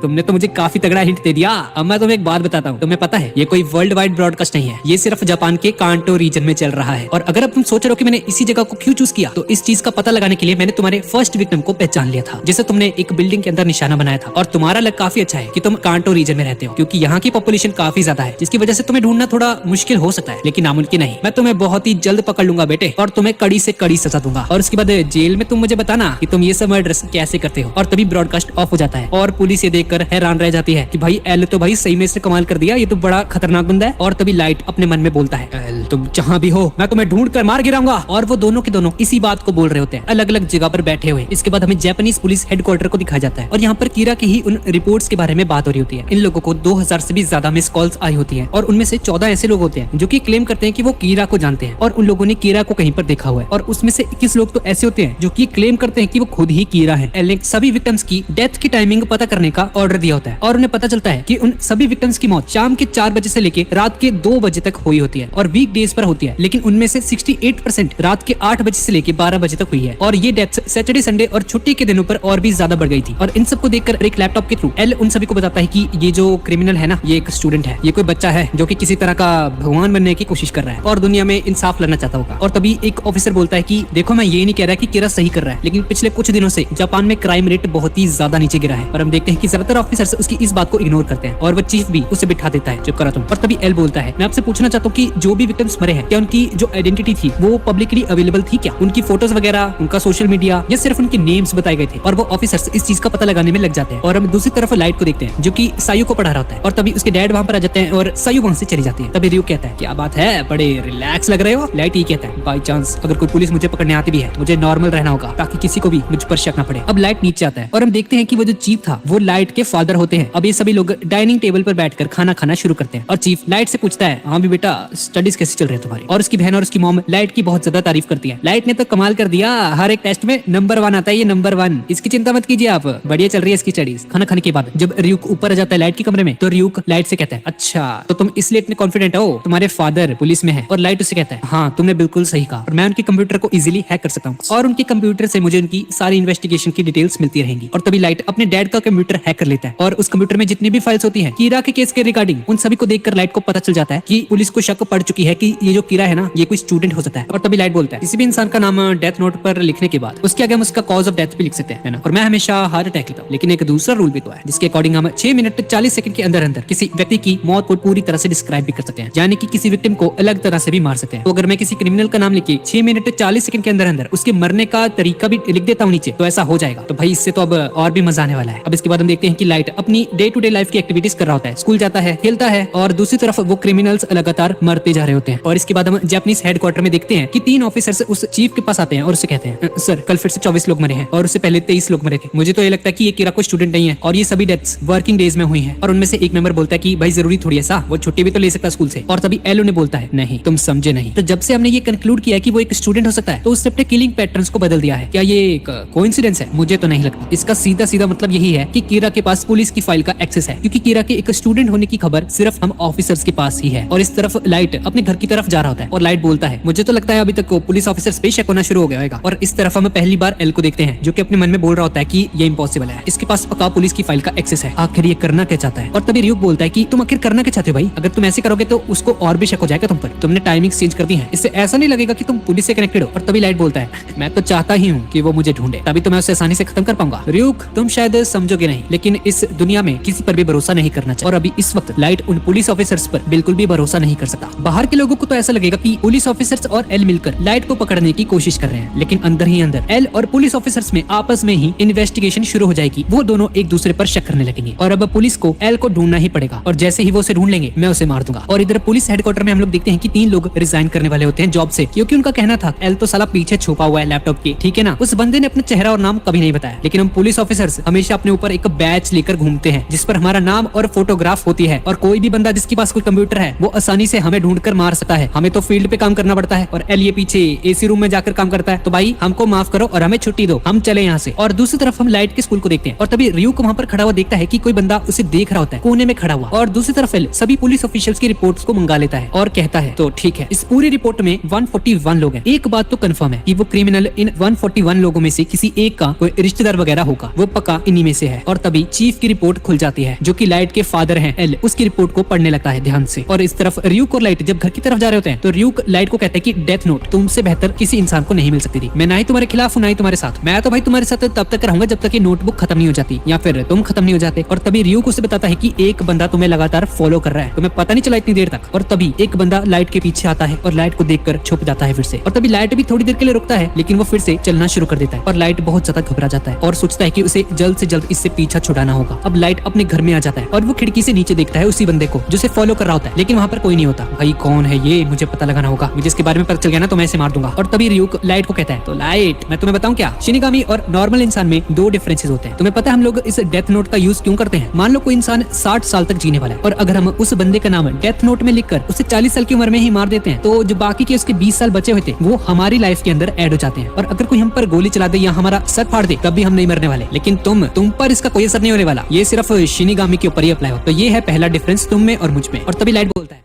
तुमने तो मुझे काफी तगड़ा हिंट दे दिया। अब मैं तुम्हें एक बात बताता हूँ, तुम्हें पता है ये कोई वर्ल्ड वाइड ब्रॉडकास्ट नहीं है, ये सिर्फ जापान के कांटो रीजन में चल रहा है। और अगर अब तुम सोच रहे हो कि मैंने इसी जगह को क्यों चूज किया, तो इस चीज का पता लगाने के लिए मैंने तुम्हारे फर्स्ट विक्टिम को पहचान लिया था, जिसे तुमने एक बिल्डिंग के अंदर निशाना बनाया था। और तुम्हारा लक काफी अच्छा है कि तुम कांटो रीजन में रहते हो, क्योंकि यहाँ की पॉपुलेशन काफी ज्यादा है, जिसकी वजह से तुम्हें ढूंढना थोड़ा मुश्किल हो सकता है, लेकिन नामुमकिन नहीं। मैं तुम्हें बहुत ही जल्द पकड़ लूंगा बेटे और तुम्हें कड़ी से कड़ी सजा दूंगा। और उसके बाद जेल में तुम मुझे बताना कि तुम ये सब मर्डर्स कैसे करते हो। और तभी ब्रॉडकास्ट ऑफ हो जाता है और पुलिस ये देखकर हैरान रह जाती है कि भाई एल तो भाई सही में इसने कमाल कर दिया, ये तो बड़ा खतरनाक बंदा है। और तभी लाइट अपने मन में बोलता है एल तुम जहाँ भी हो मैं तुम्हें ढूंढ कर मार गिराऊंगा। और वो दोनों के दोनों इसी बात को बोल रहे होते हैं अलग अलग जगह पर बैठे हुए। इसके बाद हमें जापानीज पुलिस हेडक्वार्टर को दिखाया जाता है और यहाँ पर कीरा की ही उन रिपोर्ट्स के बारे में बात हो रही होती है। इन लोगों को 2000 से भी ज्यादा मिस कॉल्स आई होती है और उनमें से 14 ऐसे लोग होते हैं जो कि क्लेम करते हैं कि वो कीरा को जानते हैं और उन लोगों ने कीरा को कहीं पर देखा हुआ है। और उसमें से 21 लोग तो ऐसे होते हैं जो कि क्लेम करते हैं कि वो खुद ही कीरा है। एल ने सभी विक्टिम्स की डेथ की टाइमिंग पता करने का ऑर्डर दिया होता है और उन्हें पता चलता है कि उन सभी विक्टिम्स की मौत शाम के 4 बजे से लेकर रात के 2 बजे तक हुई होती है और वीक डेज पर होती है, लेकिन उनमें से 68% रात के 8 बजे से लेकर 12 बजे तक हुई है। और ये डेथ सैटरडे संडे और छुट्टी के दिनों पर और भी ज्यादा बढ़ गई थी। और इन सबको देखकर एक लैपटॉप के थ्रू एल उन सभी को बताता है कि ये जो क्रिमिनल है ना, ये एक स्टूडेंट है, ये कोई बच्चा है जो कि किसी तरह का भगवान बनने की कोशिश कर रहा है और दुनिया में इंसाफ लाना चाहता होगा। और तभी एक ऑफिसर बोलता है कि देखो मैं ये नहीं कह रहा कि कीरा सही कर रहा है, लेकिन पिछले कुछ दिनों से जापान में क्राइम रेट बहुत ही ज्यादा नीचे गिरा है। और हम देखते हैं कि ज्यादातर ऑफिसर्स उसकी इस बात को इग्नोर करते हैं और वो चीफ भी उसे बिठा देता है, चुप करो तुम। और तभी एल बोलता है मैं आपसे पूछना चाहता हूँ कि जो भी विक्टिम्स मरे हैं क्या उनकी जो आइडेंटिटी थी वो पब्लिकली अवेलेबल थी क्या, उनकी फोटोज वगैरह, उनका सोशल मीडिया, या सिर्फ उनके नेम्स बताए गए थे। और वो ऑफिसर्स इस चीज का पता लगाने में लग जाते हैं। और हम दूसरी तरफ लाइट को देखते हैं जो कि सायु को पढ़ा रहा होता है और तभी उसके डैड वहाँ पर आ जाते हैं और सायु वहाँ से चली जाती है। तभी रियू कहता है क्या बात है, बड़े रिलैक्स लग रहे हो। लाइट ये कहता है बाई चांस अगर कोई पुलिस मुझे पकड़ने आती भी है मुझे नॉर्मल रहना होगा ताकि किसी को भी मुझ पर शक न पड़े। अब लाइट नीचे आता है और हम देखते हैं कि वो जो चीफ था वो लाइट के फादर होते हैं। अब ये सभी लोग डाइनिंग टेबल पर बैठकर खाना खाना शुरू करते हैं और चीफ लाइट से पूछता है हाँ भी बेटा स्टडीज कैसे चल रही है तुम्हारी। और उसकी बहन और उसकी मॉम लाइट की बहुत ज्यादा तारीफ करती है। लाइट ने तो कमाल कर दिया, हर एक टेस्ट में नंबर 1 आता है, ये नंबर 1, इसकी चिंता मत कीजिए आप, बढ़िया चल रही है इसकी स्टडीज। खाना खाने के बाद जब रियूक ऊपर आ जाता है लाइट के कमरे में तो रियूक लाइट से कहता है अच्छा तो तुम इसलिए इतने कॉन्फिडेंट हो, तुम्हारे फादर पुलिस में है। और लाइट उसे कहता है हाँ तुमने बिल्कुल सही कहा, मैं उनके कंप्यूटर को इजीली हैक कर सकता हूँ और उनके कंप्यूटर से मुझे उनकी सारी इन्वेस्टिगेशन की डिटेल्स मिलती रहेंगी। और तभी लाइट अपने डैड का कंप्यूटर हैक कर लेता है और उस कंप्यूटर में जितनी भी फाइल्स होती है कीरा के केस के रिगार्डिंग उन सभी को देखकर लाइट को पता चल जाता है कि पुलिस को शक पड़ चुकी है कि ये जो कीरा है ना ये कोई स्टूडेंट हो सकता है। और तभी लाइट बोलता है किसी भी इंसान का नाम डेथ नोट पर लिखने के बाद उसके आगे हम उसका कॉज ऑफ डेथ भी लिख सकते हैं ना। और मैं हमेशा हार्ट अटैक लिखता हूँ, लेकिन एक दूसरा रूल भी तो है जिसके अकॉर्डिंग हम 6 मिनट 40 सेकंड के अंदर अंदर किसी व्यक्ति की मौत को पूरी तरह से डिस्क्राइब भी कर सकते हैं। यानी कि किसी विक्टिम को अलग तरह से भी मार सकते हैं। तो अगर मैं किसी क्रिमिनल का नाम लिख के 6 मिनट 40 सेकंड के अंदर अंदर उसके मरने का तरीका भी लिख देता हूँ नीचे, तो ऐसा हो जाएगा। तो भाई इससे तो अब और भी मजा आने वाला है। अब इसके बाद हम देखते हैं कि लाइट अपनी डे टू डे लाइफ की एक्टिविटीज कर रहा होता है, स्कूल जाता है, खेलता है, और दूसरी तरफ वो क्रिमिनल्स लगातार मरते जा रहे होते हैं। और इसके बाद हम जापानीज हेडक्वार्टर में देखते हैं कि 3 ऑफिसर्स उस चीफ के पास आते हैं और उससे कहते हैं, सर कल फिर से 24 लोग मरे हैं और उससे पहले 23 लोग मरे थे। मुझे तो ये लगता है कि ये कीरा कोई स्टूडेंट नहीं है और ये सभी डेथ्स वर्किंग डेज में हुई हैं। और उनमें से एक मेंबर बोलता है कि भाई जरूरी थोड़ी ऐसा, वो छुट्टी भी तो ले सकता है स्कूल से। और तभी एलो ने बोलता है, नहीं तुम समझे नहीं। तो जब से हमने ये कंक्लूड किया कि वो एक स्टूडेंट हो सकता है, तो उसने अपने किलिंग पैटर्न्स को बदल दिया है। क्या ये एक कोइंसिडेंस है? मुझे तो नहीं लगता। इसका सीधा सीधा मतलब यही है कि कीरा के पास पुलिस की फाइल का एक्सेस है, क्योंकि कीरा के एक स्टूडेंट होने की खबर सिर्फ हम ऑफिसर्स के पास ही है। और इस तरफ लाइट अपने घर की तरफ जा रहा होता है और लाइट बोलता है, मुझे तो लगता है अभी तक पुलिस ऑफिसर्स पे शक होना शुरू हो गया होगा। और इस तरफ हम पहली बार एल को देखते हैं, जो कि अपने मन में बोल रहा होता है कि ये इम्पॉसिबल है, इसके पास पक्का पुलिस की फाइल का एक्सेस है, आखिर ये करना क्या चाहता है। और तभी रियुक बोलता है कि तुम आखिर करना क्या चाहते हो भाई, अगर तुम ऐसे करोगे तो उसको और भी शक हो जाएगा तुम पर, तुमने टाइमिंग चेंज कर दी है, इससे ऐसा नहीं लगेगा कि तुम पुलिस से कनेक्टेड हो। और तभी लाइट बोलता है, मैं तो चाहता ही हूँ कि वो मुझे ढूंढे, तभी तो मैं उसे आसानी से खत्म कर पाऊंगा। रियुक तुम शायद समझोगे नहीं, लेकिन इस दुनिया में किसी पर भी भरोसा नहीं करना चाहिए। और अभी इस वक्त लाइट उन पुलिस ऑफिसर्स पर बिल्कुल भी भरोसा नहीं कर सकता। बाहर के लोगों को तो ऐसा लगेगा कि पुलिस ऑफिसर्स और एल मिलकर लाइट को पकड़ने की कोशिश कर रहे हैं, लेकिन अंदर ही अंदर एल और पुलिस ऑफिसर्स में आपस में ही इन्वेस्टिगेशन शुरू हो जाएगी। वो दोनों एक दूसरे पर शक करने लगेंगे और अब पुलिस को एल को ढूंढना ही पड़ेगा। और जैसे ही वो उसे ढूंढ लेंगे, मैं उसे मार दूंगा। और इधर पुलिस हेडक्वार्टर में हम लोग देखते हैं कि 3 लोग रिजाइन करने वाले होते हैं जॉब से, क्योंकि उनका कहना था एल तो साला पीछे छुपा हुआ है लैपटॉप के, ठीक है ना। उस बंदे ने अपना चेहरा और नाम कभी नहीं बताया, लेकिन हम पुलिस ऑफिसर्स हमेशा अपने ऊपर एक बैच लेकर घूमते हैं जिस पर हमारा नाम और फोटोग्राफ होती है। और कोई भी बंदा जिसके पास कोई कंप्यूटर है वो आसानी से हमें ढूंढ कर मार सकता है। हमें तो फील्ड पे काम करना पड़ता है और एल ये पीछे एसी रूम में जाकर काम करता है। तो भाई हमको माफ करो और हमें छुट्टी दो, हम चले यहाँ से। और दूसरी तरफ हम लाइट के स्कूल को देखते हैं और तभी रियू को वहाँ पर खड़ा हुआ देखता है कि कोई बंदा उसे देख रहा होता है, कोने में खड़ा हुआ। और दूसरी तरफ एल सभी पुलिस ऑफिशियल्स की रिपोर्ट्स को मंगा लेता है और कहता है, तो ठीक है, इस पूरी रिपोर्ट में 141 लोग हैं। एक बात तो कंफर्म है कि वो क्रिमिनल इन 141 लोगों में से किसी एक का कोई रिश्तेदार वगैरह होगा, वो पक्का इन्हीं में से है। और तभी चीफ की रिपोर्ट खुल जाती है, जो कि लाइट के फादर हैं एल, उसकी रिपोर्ट को पढ़ने लगता है ध्यान से। और इस तरफ रियूक और लाइट जब घर की तरफ जा रहे होते हैं तो रियूक लाइट को कहता है कि डेथ नोट तुमसे बेहतर किसी इंसान को नहीं मिल सकती थी। मैं ना ही तुम्हारे खिलाफ हूं ना ही तुम्हारे साथ, मैं तो भाई तुम्हारे साथ तब तक रहूंगा जब तक ये नोटबुक खत्म नहीं हो जाती या फिर तुम खत्म नहीं हो जाते। और तभी रियूक उसे बताता है कि एक बंदा तुम्हें लगातार फॉलो कर रहा है, तुम्हें पता नहीं चला इतनी देर तक। और तभी एक बंदा लाइट के पीछे आता है और लाइट को देखकर छुप जाता है फिर से। और तभी लाइट भी थोड़ी देर के लिए रुकता है, लेकिन वो फिर से चलना शुरू कर देता है और लाइट बहुत ज्यादा घबरा जाता है और सोचता है कि उसे जल्द से जल्द इससे पीछा छुड़ाना होगा। अब लाइट अपने घर में आ जाता है और वो खिड़की से नीचे देखता है उसी बंदे को जो उसे फॉलो कर रहा होता है, लेकिन वहाँ पर कोई नहीं होता। भाई कौन है ये, मुझे पता लगाना होगा, मुझे इसके बारे में पता चल गया ना तो मैं इसे मार दूंगा। और तभी रियूक लाइट को कहता है, तो लाइट मैं तुम्हें बताऊं क्या, शिनिगामी और नॉर्मल इंसान में 2 डिफरेंसेस होते हैं। तुम्हें पता है हम लोग इस डेथ नोट का यूज क्यों करते हैं? मान लो कोई इंसान 60 साल तक जीने वाला है और अगर हम उस बंदे का नाम डेथ नोट में लिखकर उसे 40 साल की उम्र में ही मार देते हैं, तो जो बाकी के उसके 20 साल बचे हुए थे वो हमारी लाइफ के अंदर ऐड हो जाते हैं। और अगर कोई हम पर गोली चला दे या हमारा सर फाड़ दे तब भी हम नहीं मरने वाले, लेकिन तुम पर इसका कोई असर नहीं होने वाला, ये सिर्फ शिनिगामी के ऊपर ही अप्लाई हो। तो ये है पहला डिफरेंस तुम में और मुझ में। और तभी लाइट बोलता है,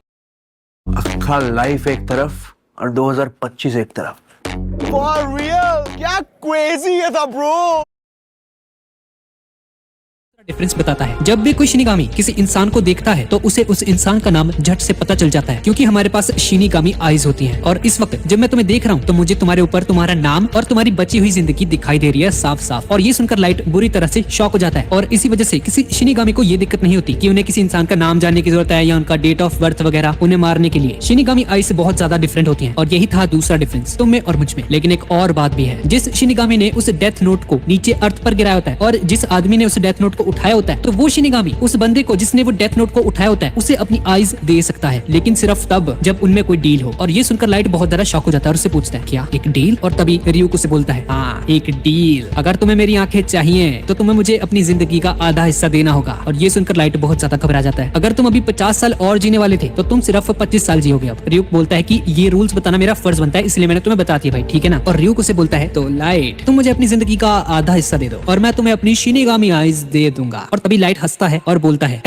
अक्खा लाइफ एक तरफ और 2025 एक तरफ। For real? क्या crazy है था bro? डिफरेंस बताता है। जब भी कोई शिनिगामी किसी इंसान को देखता है तो उसे उस इंसान का नाम झट से पता चल जाता है, क्योंकि हमारे पास शिनिगामी आईज होती हैं। और इस वक्त जब मैं तुम्हें देख रहा हूँ तो मुझे तुम्हारे ऊपर तुम्हारा नाम और तुम्हारी बची हुई जिंदगी दिखाई दे रही है साफ साफ। और ये सुनकर लाइट बुरी तरह से शॉक हो जाता है और इसी वजह से किसी शिनिगामी को ये दिक्कत नहीं होती कि उन्हें किसी इंसान का नाम जानने की जरूरत है या उनका डेट ऑफ बर्थ वगैरह उन्हें मारने के लिए। शिनिगामी आई से बहुत ज्यादा डिफरेंट होती है और यही था दूसरा डिफरेंस तुम में और मुझ में। लेकिन एक और बात भी है, जिस शिनिगामी ने उस डेथ नोट को नीचे अर्थ पर गिराया होता है और जिस आदमी ने उस डेथ नोट को उठाया होता है, तो वो शिनिगामी उस बंदे को जिसने वो डेथ नोट को उठाया होता है उसे अपनी आईज दे सकता है, लेकिन सिर्फ तब जब उनमें कोई डील हो। और ये सुनकर लाइट बहुत ज्यादा शॉक हो जाता है और उससे पूछता है, क्या एक डील? और तभी रियूक उसे बोलता है, हाँ एक डील, अगर तुम्हें मेरी आंखें चाहिए तो तुम्हें मुझे अपनी जिंदगी का आधा हिस्सा देना होगा। और ये सुनकर लाइट बहुत ज्यादा घबरा जाता है। अगर तुम अभी 50 साल और जीने वाले थे तो तुम सिर्फ 25 साल जियोगे। अब रियूक बोलता है कि ये रूल्स बताना मेरा फर्ज बनता है, इसलिए मैंने तुम्हें बता दिया भाई, ठीक है ना। और रियूक उसे बोलता है, तो लाइट तुम मुझे अपनी जिंदगी का आधा हिस्सा दे दो और मैं तुम्हें अपनी शिनिगामी आईज दे दूंगा। और तभी लाइट हंसता है और बोलता है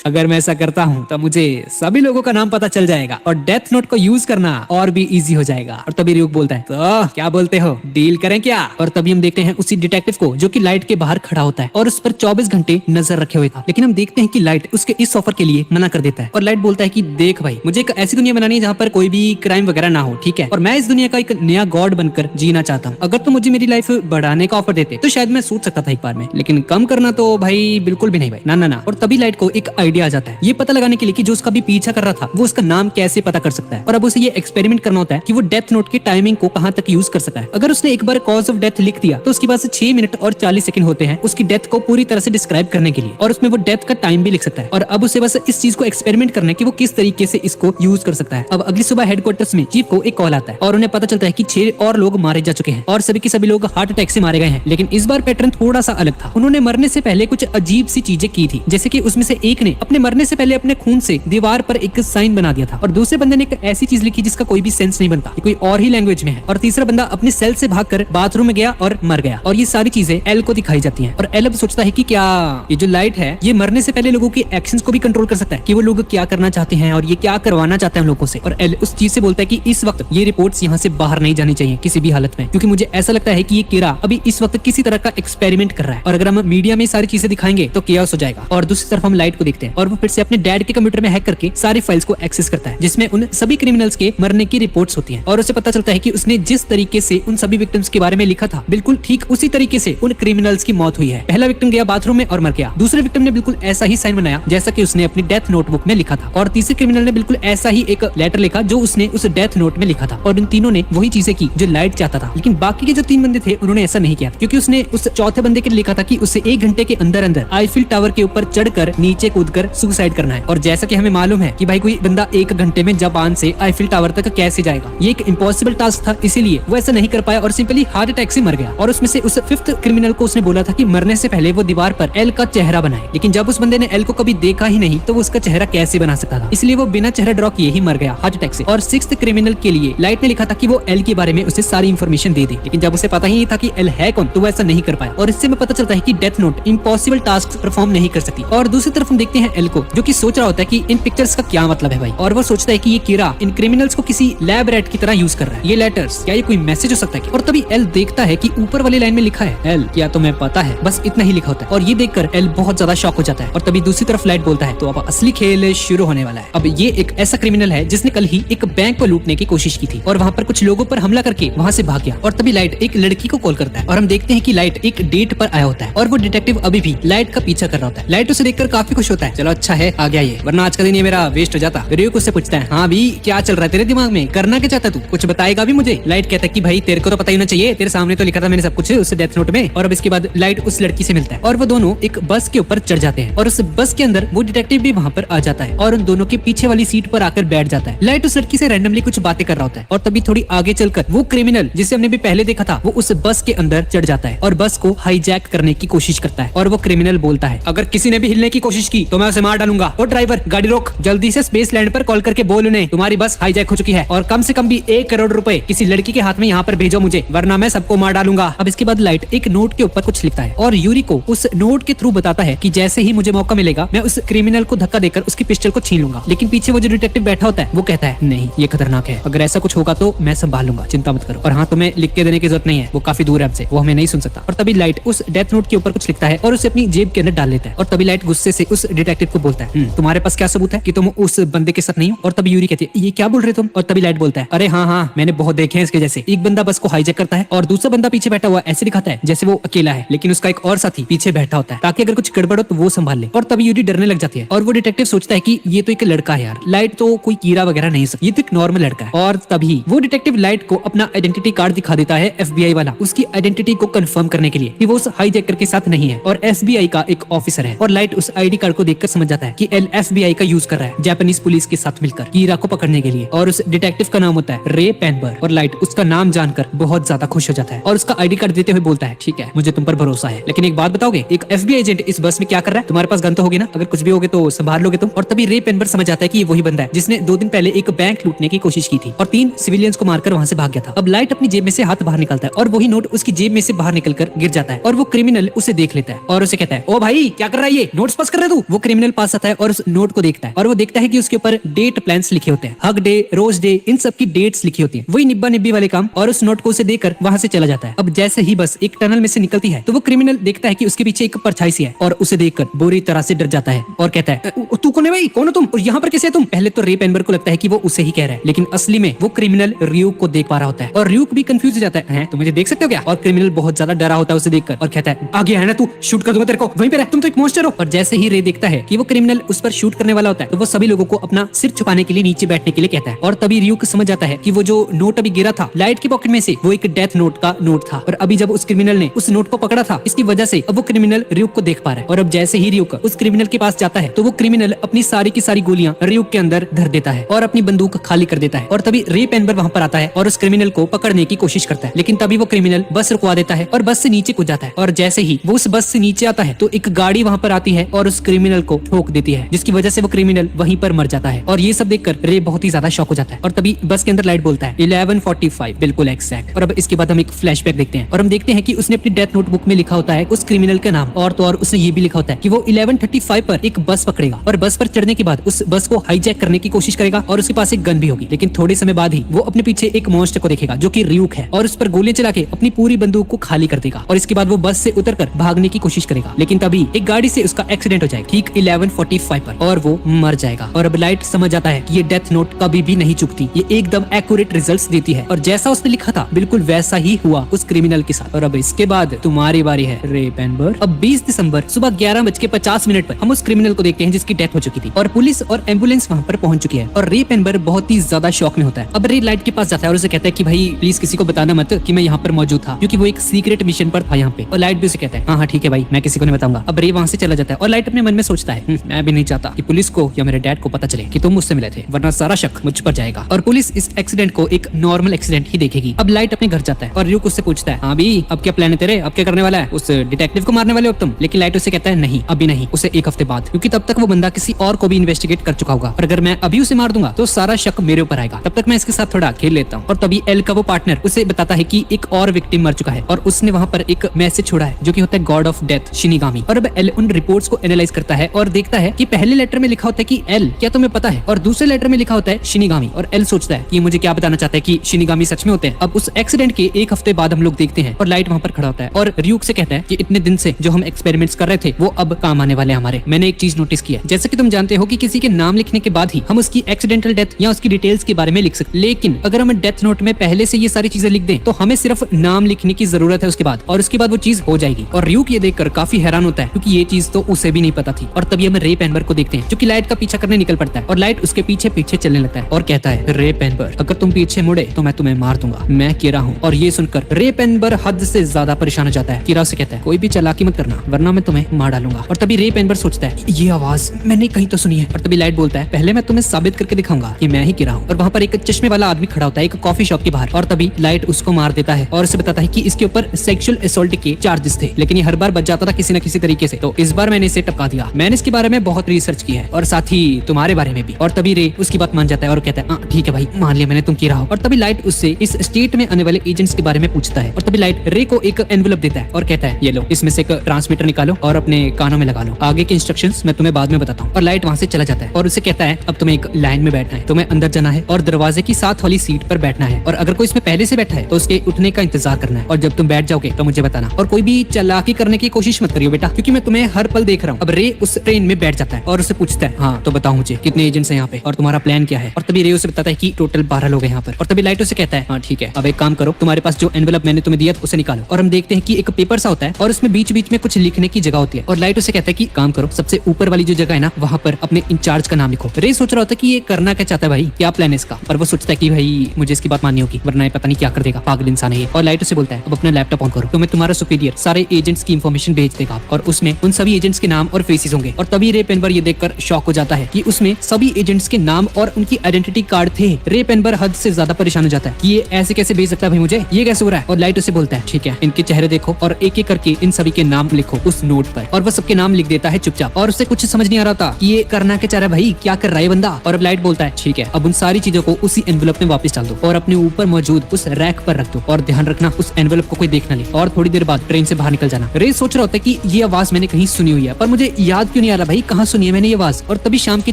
अगर मैं ऐसा करता हूँ तो मुझे सभी लोगों का नाम पता चल जाएगा और डेथ नोट को यूज करना और भी इजी हो जाएगा। और तभी रियूक बोलता है, तो क्या बोलते हो, डील करें क्या? और तभी हम देखते हैं उसी डिटेक्टिव को जो कि लाइट के बाहर खड़ा होता है और उस पर 24 घंटे नजर रखे हुए था, लेकिन हम देखते हैं कि लाइट उसके इस ऑफर के लिए मना कर देता है। और लाइट बोलता है कि देख भाई, मुझे एक ऐसी दुनिया बनानी है जहाँ पर कोई भी क्राइम वगैरह ना हो, ठीक है, और मैं इस दुनिया का एक नया गॉड बनकर जीना चाहता हूँ। अगर तुम मुझे मेरी लाइफ बढ़ाने का ऑफर देते तो शायद मैं सोच सकता था एक बार में, लेकिन कम करना तो भाई बिल्कुल भी नहीं भाई, ना ना ना। और तभी लाइट को एक आइडिया आ जाता है ये पता लगाने के लिए कि जो उसका भी पीछा कर रहा था वो उसका नाम कैसे पता कर सकता है। और अब उसे ये एक्सपेरिमेंट करना होता है कि वो डेथ नोट की टाइमिंग को कहां तक यूज कर सकता है। अगर उसने एक बार कॉज ऑफ डेथ लिख दिया तो उसके पास 6 मिनट और 40 सेकंड होते हैं उसकी डेथ को पूरी तरह से डिस्क्राइब करने के लिए, और उसमें वो डेथ का टाइम भी लिख सकता है। और अब उसे बस इस चीज को एक्सपेरिमेंट करना है कि वो किस तरीके से इसको यूज कर सकता है। अब अगली सुबह हेडक्वार्टर्स में चीफ को एक कॉल आता है और उन्हें पता चलता है कि 6 और लोग मारे जा चुके हैं और सभी के सभी लोग हार्ट अटैक से मारे गए हैं। लेकिन इस बार पैटर्न थोड़ा सा अलग था। उन्होंने मरने से पहले कुछ अजीब सी चीजें की थी, जैसे कि उसमें से एक ने अपने मरने से पहले अपने खून से दीवार पर एक साइन बना दिया था, और दूसरे बंदे ने एक ऐसी चीज लिखी जिसका कोई भी सेंस नहीं बनता, ये कोई और ही लैंग्वेज में है, और तीसरा बंदा अपने सेल से भागकर बाथरूम में गया और मर गया। और ये सारी चीजें एल को दिखाई जाती हैं। और एल अब सोचता है कि क्या ये जो लाइट है ये मरने से पहले लोगों के एक्शंस को भी कंट्रोल कर सकता है, कि वो लोग क्या करना चाहते हैं और ये क्या करवाना चाहते हैं लोगों से। और एल उस चीज से बोलता है कि इस वक्त ये रिपोर्ट्स यहाँ से बाहर नहीं जानी चाहिए किसी भी हालत में, क्योंकि मुझे ऐसा लगता है कि ये कीड़ा अभी इस वक्त किसी तरह का एक्सपेरिमेंट कर रहा है, और अगर हम मीडिया में सारी चीजें दिखाएंगे तो केओस हो जाएगा। और दूसरी तरफ हम लाइट को देखते हैं और वो फिर से अपने डैड के कंप्यूटर में हैक करके सारी फाइल्स को एक्सेस करता है जिसमें उन सभी क्रिमिनल्स के मरने की रिपोर्ट्स होती हैं। और उसे पता चलता है कि उसने जिस तरीके से उन सभी विक्टिम्स के बारे में लिखा था बिल्कुल ठीक उसी तरीके से उन क्रिमिनल्स की मौत हुई है। पहला विक्टिम गया बाथरूम में और मर गया, दूसरे विक्टिम ने बिल्कुल ऐसा ही साइन बनाया जैसा कि उसने अपनी डेथ नोटबुक में लिखा था, और तीसरे क्रिमिनल ने बिल्कुल ऐसा ही एक लेटर लिखा जो उसने उस डेथ नोट में लिखा था। और इन तीनों ने वही चीजें की जो लाइट चाहता था। लेकिन बाकी के जो 3 बंदे थे उन्होंने ऐसा नहीं किया, क्योंकि उसने उस चौथे बंदे के लिए लिखा था कि उसे 1 घंटे के अंदर अंदर आईफिल टावर के ऊपर चढ़कर नीचे कूदकर सुसाइड करना है। और जैसा कि हमें मालूम है कि भाई कोई बंदा 1 घंटे में जापान से आईफिल टावर तक कैसे जाएगा, ये एक इम्पॉसिबल टास्क था, इसीलिए वो ऐसा नहीं कर पाया और सिंपली हार्ट अटैक से मर गया। और उसमें से उस 5th क्रिमिनल को उसने बोला था कि मरने से पहले वो दीवार पर एल का चेहरा बनाए, लेकिन जब उस बंदे ने एल को कभी देखा ही नहीं तो वो उसका चेहरा कैसे बना सकता था, इसलिए वो बिना चेहरा ड्रॉ किए ही मर गया हार्ट अटैक से। और 6th क्रिमिनल के लिए लाइट ने लिखा था कि वो एल के बारे में उसे सारी इन्फॉर्मेशन दे दी, लेकिन जब उसे पता ही नहीं था कि एल है कौन तो वो ऐसा नहीं कर पाया। और इससे हमें पता चलता है कि death note impossible task perform नहीं कर सकती। और दूसरी तरफ हम देखते हैं एल को, जो कि सोच रहा होता है कि इन पिक्चर्स का क्या मतलब है भाई, और वो सोचता है कि ये कीड़ा इन क्रिमिनल्स को किसी लैब रैट की तरह यूज कर रहा है। ये लेटर्स क्या ये कोई मैसेज हो सकता है? और तभी एल देखता है कि ऊपर वाली लाइन में लिखा है एल क्या तुम्हें पता है, बस इतना ही लिखा होता है। और ये देखकर एल बहुत ज्यादा शॉक हो जाता है। और तभी दूसरी तरफ लाइट बोलता है तो अब असली खेल शुरू होने वाला है। अब ये एक ऐसा क्रिमिनल है जिसने कल ही एक बैंक को लूटने की कोशिश की थी और वहाँ पर कुछ लोगों पर हमला करके वहाँ से भाग गया। और तभी लाइट एक लड़की को कॉल करता है और हम देखते हैं कि लाइट एक डेट पर आया होता है और वो डिटेक्टिव अभी भी लाइट का पीछा कर रहा होता है। लाइट उसे देखकर काफी खुश होता है, चलो अच्छा है आ गया ये, वरना आज का दिन ये मेरा वेस्ट हो जाता। रियो उससे पूछता है हाँ भी क्या चल रहा है तेरे दिमाग में, करना क्या चाहता तू, कुछ बताएगा भी मुझे? लाइट कहता है कि भाई तेरे को तो पता ही ना चाहिए, तेरे सामने तो लिखा था मैंने सब कुछ उस डेथ नोट में। और अब इसके बाद लाइट उस लड़की से मिलता है और वो दोनों एक बस के ऊपर चढ़ जाते हैं और उस बस के अंदर वो डिटेक्टिव भी वहाँ पर आ जाता है और उन दोनों के पीछे वाली सीट पर आकर बैठ जाता है। लाइट उस लड़की से रैंडमली कुछ बातें कर रहा होता है और तभी थोड़ी आगे चलकर वो क्रिमिनल जिसे हमने भी पहले देखा था वो उस बस के अंदर चढ़ जाता है और बस को हाईजैक करने की कोशिश करता है। और वो क्रिमिनल बोलता है अगर किसी ने भी हिलने की कोशिश की तो मैं उसे मार डालूंगा। और ड्राइवर गाड़ी रोक, जल्दी से स्पेस लैंड पर कॉल करके बोल उन्हें तुम्हारी बस हाईजैक हो चुकी है और कम से कम भी 1 करोड़ रुपए किसी लड़की के हाथ में यहाँ पर भेजो मुझे, वरना मैं सबको मार डालूंगा। अब इसके बाद लाइट एक नोट के ऊपर कुछ लिखता है और यूरी को उस नोट के थ्रू बताता है कि जैसे ही मुझे मौका मिलेगा मैं उस क्रिमिनल को धक्का देकर उसकी पिस्टल को छीन लूंगा। लेकिन पीछे वो जो डिटेक्टिव बैठा होता है वो कहता है नहीं ये खतरनाक है, अगर ऐसा कुछ होगा तो मैं संभाल लूंगा, चिंता मत करो। और हाँ तुम्हें लिख के देने की जरूरत नहीं है, वो काफी दूर है हमसे, वो हमें नहीं सुन सकता। और तभी लाइट उस डेथ नोट के ऊपर कुछ लिखता है और उसे अपनी जेब के अंदर डाल लेता है। और तभी लाइट गुस्से से उस डिटेक्टिव को बोलता है तुम्हारे पास क्या सबूत है कि तुम उस बंदे के साथ नहीं हो? और तभी यूरी कहती है ये क्या बोल रहे तुम? और तभी लाइट बोलता है अरे हाँ मैंने बहुत देखे हैं इसके जैसे, एक बंदा बस को हाईजैक करता है और दूसरा बंदा पीछे बैठा हुआ ऐसे दिखाता है जैसे वो अकेला है, लेकिन उसका एक और साथी पीछे बैठा होता है ताकि अगर कुछ गड़बड़ हो तो वो संभाल ले। और तभी यूरी डरने लग जाती है और वो डिटेक्टिव सोचता है कि ये तो एक लड़का है यार, लाइट तो कोई कीड़ा वगैरह नहीं सकता, ये तो एक नॉर्मल लड़का है। और तभी वो डिटेक्टिव लाइट को अपना आइडेंटिटी कार्ड दिखा देता है FBI वाला, उसकी आइडेंटिटी को कंफर्म करने के लिए कि वो उस हाईजैकर के साथ नहीं है और SBI का एक ऑफिसर है। और लाइट उस ID कार्ड को देखकर समझ जाता है कि एल FBI का यूज कर रहा है जापानीज पुलिस के साथ मिलकर कीड़ा को पकड़ने के लिए। और उस डिटेक्टिव का नाम होता है रे पेनबर्ग और लाइट उसका नाम जानकर बहुत ज्यादा खुश हो जाता है और उसका ID कार्ड देते हुए बोलता है ठीक है मुझे तुम पर भरोसा है, लेकिन एक बात बताओगे एक FBI एजेंट इस बस में क्या कर रहा है? तुम्हारे पास गन तो होगी ना, अगर कुछ भी होगे तो संभाल लोगे तुम। और तभी रे पेनबर्ग समझ जाता है कि ये वही बंदा है जिसने 2 दिन पहले एक बैंक लूटने की कोशिश की थी और 3 सिविलियंस को मारकर वहां से भाग गया था। अब लाइट अपनी जेब में से हाथ बाहर निकालता है और वही नोट उसकी जेब में से बाहर निकलकर गिर जाता है और वो क्रिमिनल उसे देख लेता है और उसे कहता है ओ भाई क्या कर रहा है, ये नोट्स पास कर रहा है तू? वो क्रिमिनल पास आता है और उस नोट को देखता है और वो देखता है कि उसके ऊपर डेट प्लान्स लिखे होते हैं, हग डे, रोज डे, इन सब की डेट्स लिखी होती है, वही निब्बा निब्बी वाले काम। और उस नोट को उसे देकर वहां से चला जाता है। अब जैसे ही बस एक टनल में से निकलती है तो वो क्रिमिनल देखता है कि उसके पीछे एक परछाई सी है और उसे देखकर बुरी तरह से डर जाता है और कहता है तू कौन है भाई, कौन हो तुम और यहाँ पर कैसे तुम? पहले तो रे पेनबर्ग को लगता है कि वो उसे ही कह रहा है, लेकिन असली में वो क्रिमिनल रियूक को देख पा रहा होता है और रियूक भी कंफ्यूज हो जाता है तुम मुझे देख सकते हो क्या? और क्रिमिनल बहुत ज्यादा डरा होता है उसे देखकर और कहता है आ गया है ना तू, शूट शूट कर दूंगा तेरे को, वहीं पे रह, तुम तो एक मॉन्स्टर हो। और जैसे ही रे देखता है कि वो क्रिमिनल उस पर शूट करने वाला होता है तो वो सभी लोगों को अपना सिर छुपाने के लिए नीचे बैठने के लिए कहता है। और तभी रियुक समझ जाता है कि वो जो नोट अभी गिरा था लाइट की पॉकेट में से वो एक डेथ नोट का नोट था। और अभी जब उस क्रिमिनल ने उस नोट को पकड़ा था इसकी वजह से अब वो क्रिमिनल रियुक को देख पा रहा है। और अब जैसे ही रियुक उस क्रिमिनल के पास जाता है तो वो क्रिमिनल अपनी सारी की सारी गोलियां रियुक के अंदर धर देता है और अपनी बंदूक खाली कर देता है। और तभी रे पेनबर वहां पर आता है और उस क्रिमिनल को पकड़ने की कोशिश करता है, लेकिन तभी वो क्रिमिनल बस रुकवा देता है और बस से नीचे कूद जाता है। और जैसे ही वो उस बस से नीचे आता है तो एक गाड़ी वहां पर आती है और उस क्रिमिनल को ठोक देती है, जिसकी वजह से वो क्रिमिनल वहीं पर मर जाता है। और ये सब देखकर रे बहुत ही ज्यादा शॉक हो जाता है। और तभी बस के अंदर लाइट बोलता है 11:45 बिल्कुल एग्जैक्ट। और अब इसके बाद हम एक फ्लैशबैक देखते हैं और हम देखते हैं कि उसने अपनी डेथ नोटबुक में लिखा होता है उस क्रिमिनल का नाम, और तो और उसने ये भी लिखा होता है कि वो 11:35 पर एक बस पकड़ेगा और बस पर चढ़ने के बाद उस बस को हाईजैक करने की कोशिश करेगा और उसके पास एक गन भी होगी। लेकिन थोड़े समय बाद ही वो अपने पीछे एक मॉन्स्टर को देखेगा जो कि रियुक है और उस पर गोलियां चला के अपनी पूरी बंदूक को खाली कर देगा। और इसके बाद वो बस से उतरकर भागने की कोशिश करेगा, लेकिन तभी एक गाड़ी से उसका एक्सीडेंट हो जाएगा ठीक 11:45 पर और वो मर जाएगा। और अब लाइट समझ जाता है कि ये डेथ नोट कभी भी नहीं चुकती, ये एकदम एक्यूरेट रिजल्ट्स देती है और जैसा उसने लिखा था बिल्कुल वैसा ही हुआ उस क्रिमिनल के साथ। और अब इसके बाद तुम्हारी बारी है रे पेनबर। अब 20 दिसंबर सुबह 11:50 पर हम उस क्रिमिनल को देखते हैं जिसकी डेथ हो चुकी थी और पुलिस और एम्बुलेंस वहाँ पर पहुंच चुकी है। और रे पेनबर बहुत ही ज्यादा शॉक में होता है। अब रे लाइट के पास जाता है और उसे कहता है कि भाई प्लीज किसी को बताना मत कि मैं यहाँ पर मौजूद था, क्योंकि वो एक सीक्रेट मिशन पर था यहाँ पे। और लाइट भी उसे कहता है हाँ ठीक है भाई, मैं किसी को नहीं बताऊंगा। अब रे वहाँ से चला जाता है और लाइट अपने मन में सोचता है मैं भी नहीं चाहता कि पुलिस को या मेरे डैड को पता चले कि तुम मुझसे मिले थे, वरना सारा शक मुझ पर जाएगा और पुलिस इस एक्सीडेंट को एक नॉर्मल एक्सीडेंट ही देखेगी। अब लाइट अपने घर जाता है और रियुक उससे पूछता है हाँ भी अब क्या प्लान है तेरे, अब क्या करने वाला है, उस डिटेक्टिव को मारने वाले हो तुम? लेकिन लाइट उससे कहता है नहीं अभी नहीं, उसे एक हफ्ते बाद, क्योंकि तब तक वो बंदा किसी और को भी इन्वेस्टिगेट कर चुका होगा और अगर मैं अभी उसे मार दूंगा तो सारा शक मेरे ऊपर आएगा, तब तक मैं इसके साथ थोड़ा खेल लेता हूँ। और तभी एल का वो पार्टनर उसे बताता है कि एक और विक्टिम मर चुका है और उसने वहाँ पर एक मैसेज छोड़ा है जो कि होता है गॉड ऑफ डेथ शिनिगामी। और अब एल उन रिपोर्ट्स को एनालाइज करता है और देखता है कि पहले लेटर में लिखा होता है कि एल क्या तुम्हें पता है, और दूसरे लेटर में लिखा होता है शिनिगामी। और एल सोचता है कि मुझे क्या बताना चाहता है कि शिनिगामी सच में होते हैं। अब उस एक्सीडेंट के एक हफ्ते बाद हम लोग देखते हैं और लाइट वहाँ पर खड़ा होता है और रियुक से कहता है कि इतने दिन से जो हम एक्सपेरिमेंट्स कर रहे थे वो अब काम आने वाले हमारे। मैंने एक चीज नोटिस की है, जैसे कि तुम जानते हो कि किसी के नाम लिखने के बाद ही हम उसकी एक्सीडेंटल डेथ या उसकी डिटेल्स के बारे में लिख सकते, लेकिन अगर हम डेथ नोट में पहले से ये सारी चीजें लिख दें तो हमें सिर्फ नाम लिखने की जरूरत है उसके बाद, और उसके बाद वो चीज हो जाएगी। और रियुक ये देखकर काफी हैरान होता है क्योंकि ये चीज तो उसे भी नहीं पता थी। और तभी हम रे पेनबर को देखते हैं जो कि लाइट का पीछा करने निकल पड़ता है और लाइट उसके पीछे पीछे चलने लगता है और कहता है रे पेनबर अगर तुम पीछे मुड़े तो मैं तुम्हें मार दूंगा, मैं किरा हूँ। और ये सुनकर रे पेनबर हद से ज्यादा परेशान हो जाता है। किरा से कहता है कोई भी चालाकी मत करना वरना मैं तुम्हें मार डालूंगा। और तभी रे पेनबर सोचता है ये आवाज मैंने कहीं तो सुनी है। और तभी लाइट बोलता है पहले मैं तुम्हें साबित करके दिखाऊंगा कि मैं ही किरा हूँ। और वहाँ पर एक चश्मे वाला आदमी खड़ा होता है एक कॉफी शॉप के बाहर और तभी लाइट उसको मार देता है और उसे बताता है कि इसके ऊपर सेक्सुअल असॉल्ट के चार्जेस थे, लेकिन ये हर बार बच जाता था किसी न किसी तरीके से, तो इस बार मैंने इसे टपका दिया। मैंने इसके बारे में बहुत रिसर्च की है और साथ ही तुम्हारे बारे में भी। और तभी रे उसकी बात मान जाता है और कहता है ठीक है भाई मान लिया मैंने, तुम किरा हो। और तभी लाइट उससे इस स्टेट में आने वाले एजेंट्स के बारे में पूछता है और तभी लाइट रे को एक एनवेलप देता है और कहता है ये लो इसमें से एक ट्रांसमीटर निकालो और अपने कानों में लगा लो, आगे के इंस्ट्रक्शंस मैं तुम्हें बाद में बताता हूँ। और लाइट वहाँ से चला जाता है और उसे कहता है अब तुम्हें एक लाइन में बैठना है, तुम्हें अंदर जाना है और दरवाजे की साथ वाली सीट पर बैठना है और अगर कोई इसमें पहले से बैठा है तो उसके उठने का इंतजार करना है और जब तुम बैठ जाओगे तो मुझे बताना और कोई भी चालाकी करने की कोशिश मत करियो बेटा, क्योंकि मैं तुम्हें हर पल देख रहा हूँ। अब रे उस ट्रेन में बैठ जाता है और उसे पूछता है हाँ तो बताओ मुझे कितने एजेंट्स हैं यहाँ पे और तुम्हारा प्लान क्या है। और तभी रे उसे बताता है कि टोटल 12 लोग हैं यहाँ पर। और तभी लाइट उसे कहता है हाँ ठीक है अब एक काम करो, तुम्हारे पास जो एनवेलप मैंने तुम्हें दिया उसे निकालो। और हम देखते हैं कि एक पेपर सा होता है और उसमें बीच बीच में कुछ लिखने की जगह होती है और लाइट उसे कहता है कि काम करो सबसे ऊपर वाली जो जगह है ना वहाँ पर अपने इंचार्ज का नाम लिखो। रे सोच रहा होता है कि ये करना क्या चाहता है भाई, क्या प्लान है इसका, पर वो सोचता है कि भाई मुझे इसकी बात माननी होगी वरना ये पता नहीं क्या कर देगा, पागल इंसान है ये। और लाइट उसे बोलता है अब अपना लैपटॉप ऑन करो, तुम्हें तुम्हारा सुपीरियर सारे एजेंट्स की इंफॉर्मेशन भेज देगा और उसमें उन सभी एजेंट्स के नाम और फेसेस होंगे। और तभी रे पेनबर ये देखकर शॉक हो जाता है कि उसमें सभी एजेंट्स के नाम और उनकी आइडेंटिटी कार्ड थे। रे पेनबर हद से ज्यादा परेशान हो जाता है कि ये ऐसे कैसे भेज सकता है भाई मुझे, ये कैसे हो रहा है। और लाइट उसे बोलता है ठीक है इनके चेहरे देखो और एक एक करके इन सभी के नाम लिखो उस नोट पर। और वो सबके नाम लिख देता है चुपचाप और उसे कुछ समझ नहीं आ रहा था कि ये करना क्या चाह रहा है भाई, क्या कर रहा है बंदा। और अब लाइट बोलता है ठीक है अब उन सारी चीजों को उसी एनवेलप में वापस डाल दो और अपने ऊपर मौजूद उस रैक पर रख दो और ध्यान रखना उस एनवेलप को कोई देख न ले और थोड़ी देर बाद ट्रेन से बाहर निकल जाना। रे सोच रहा होता है कि ये आवाज मैंने कहीं सुनी हुई है पर मुझे याद क्यों नहीं आ रहा भाई कहाँ सुनी है मैंने ये आवाज। और तभी शाम के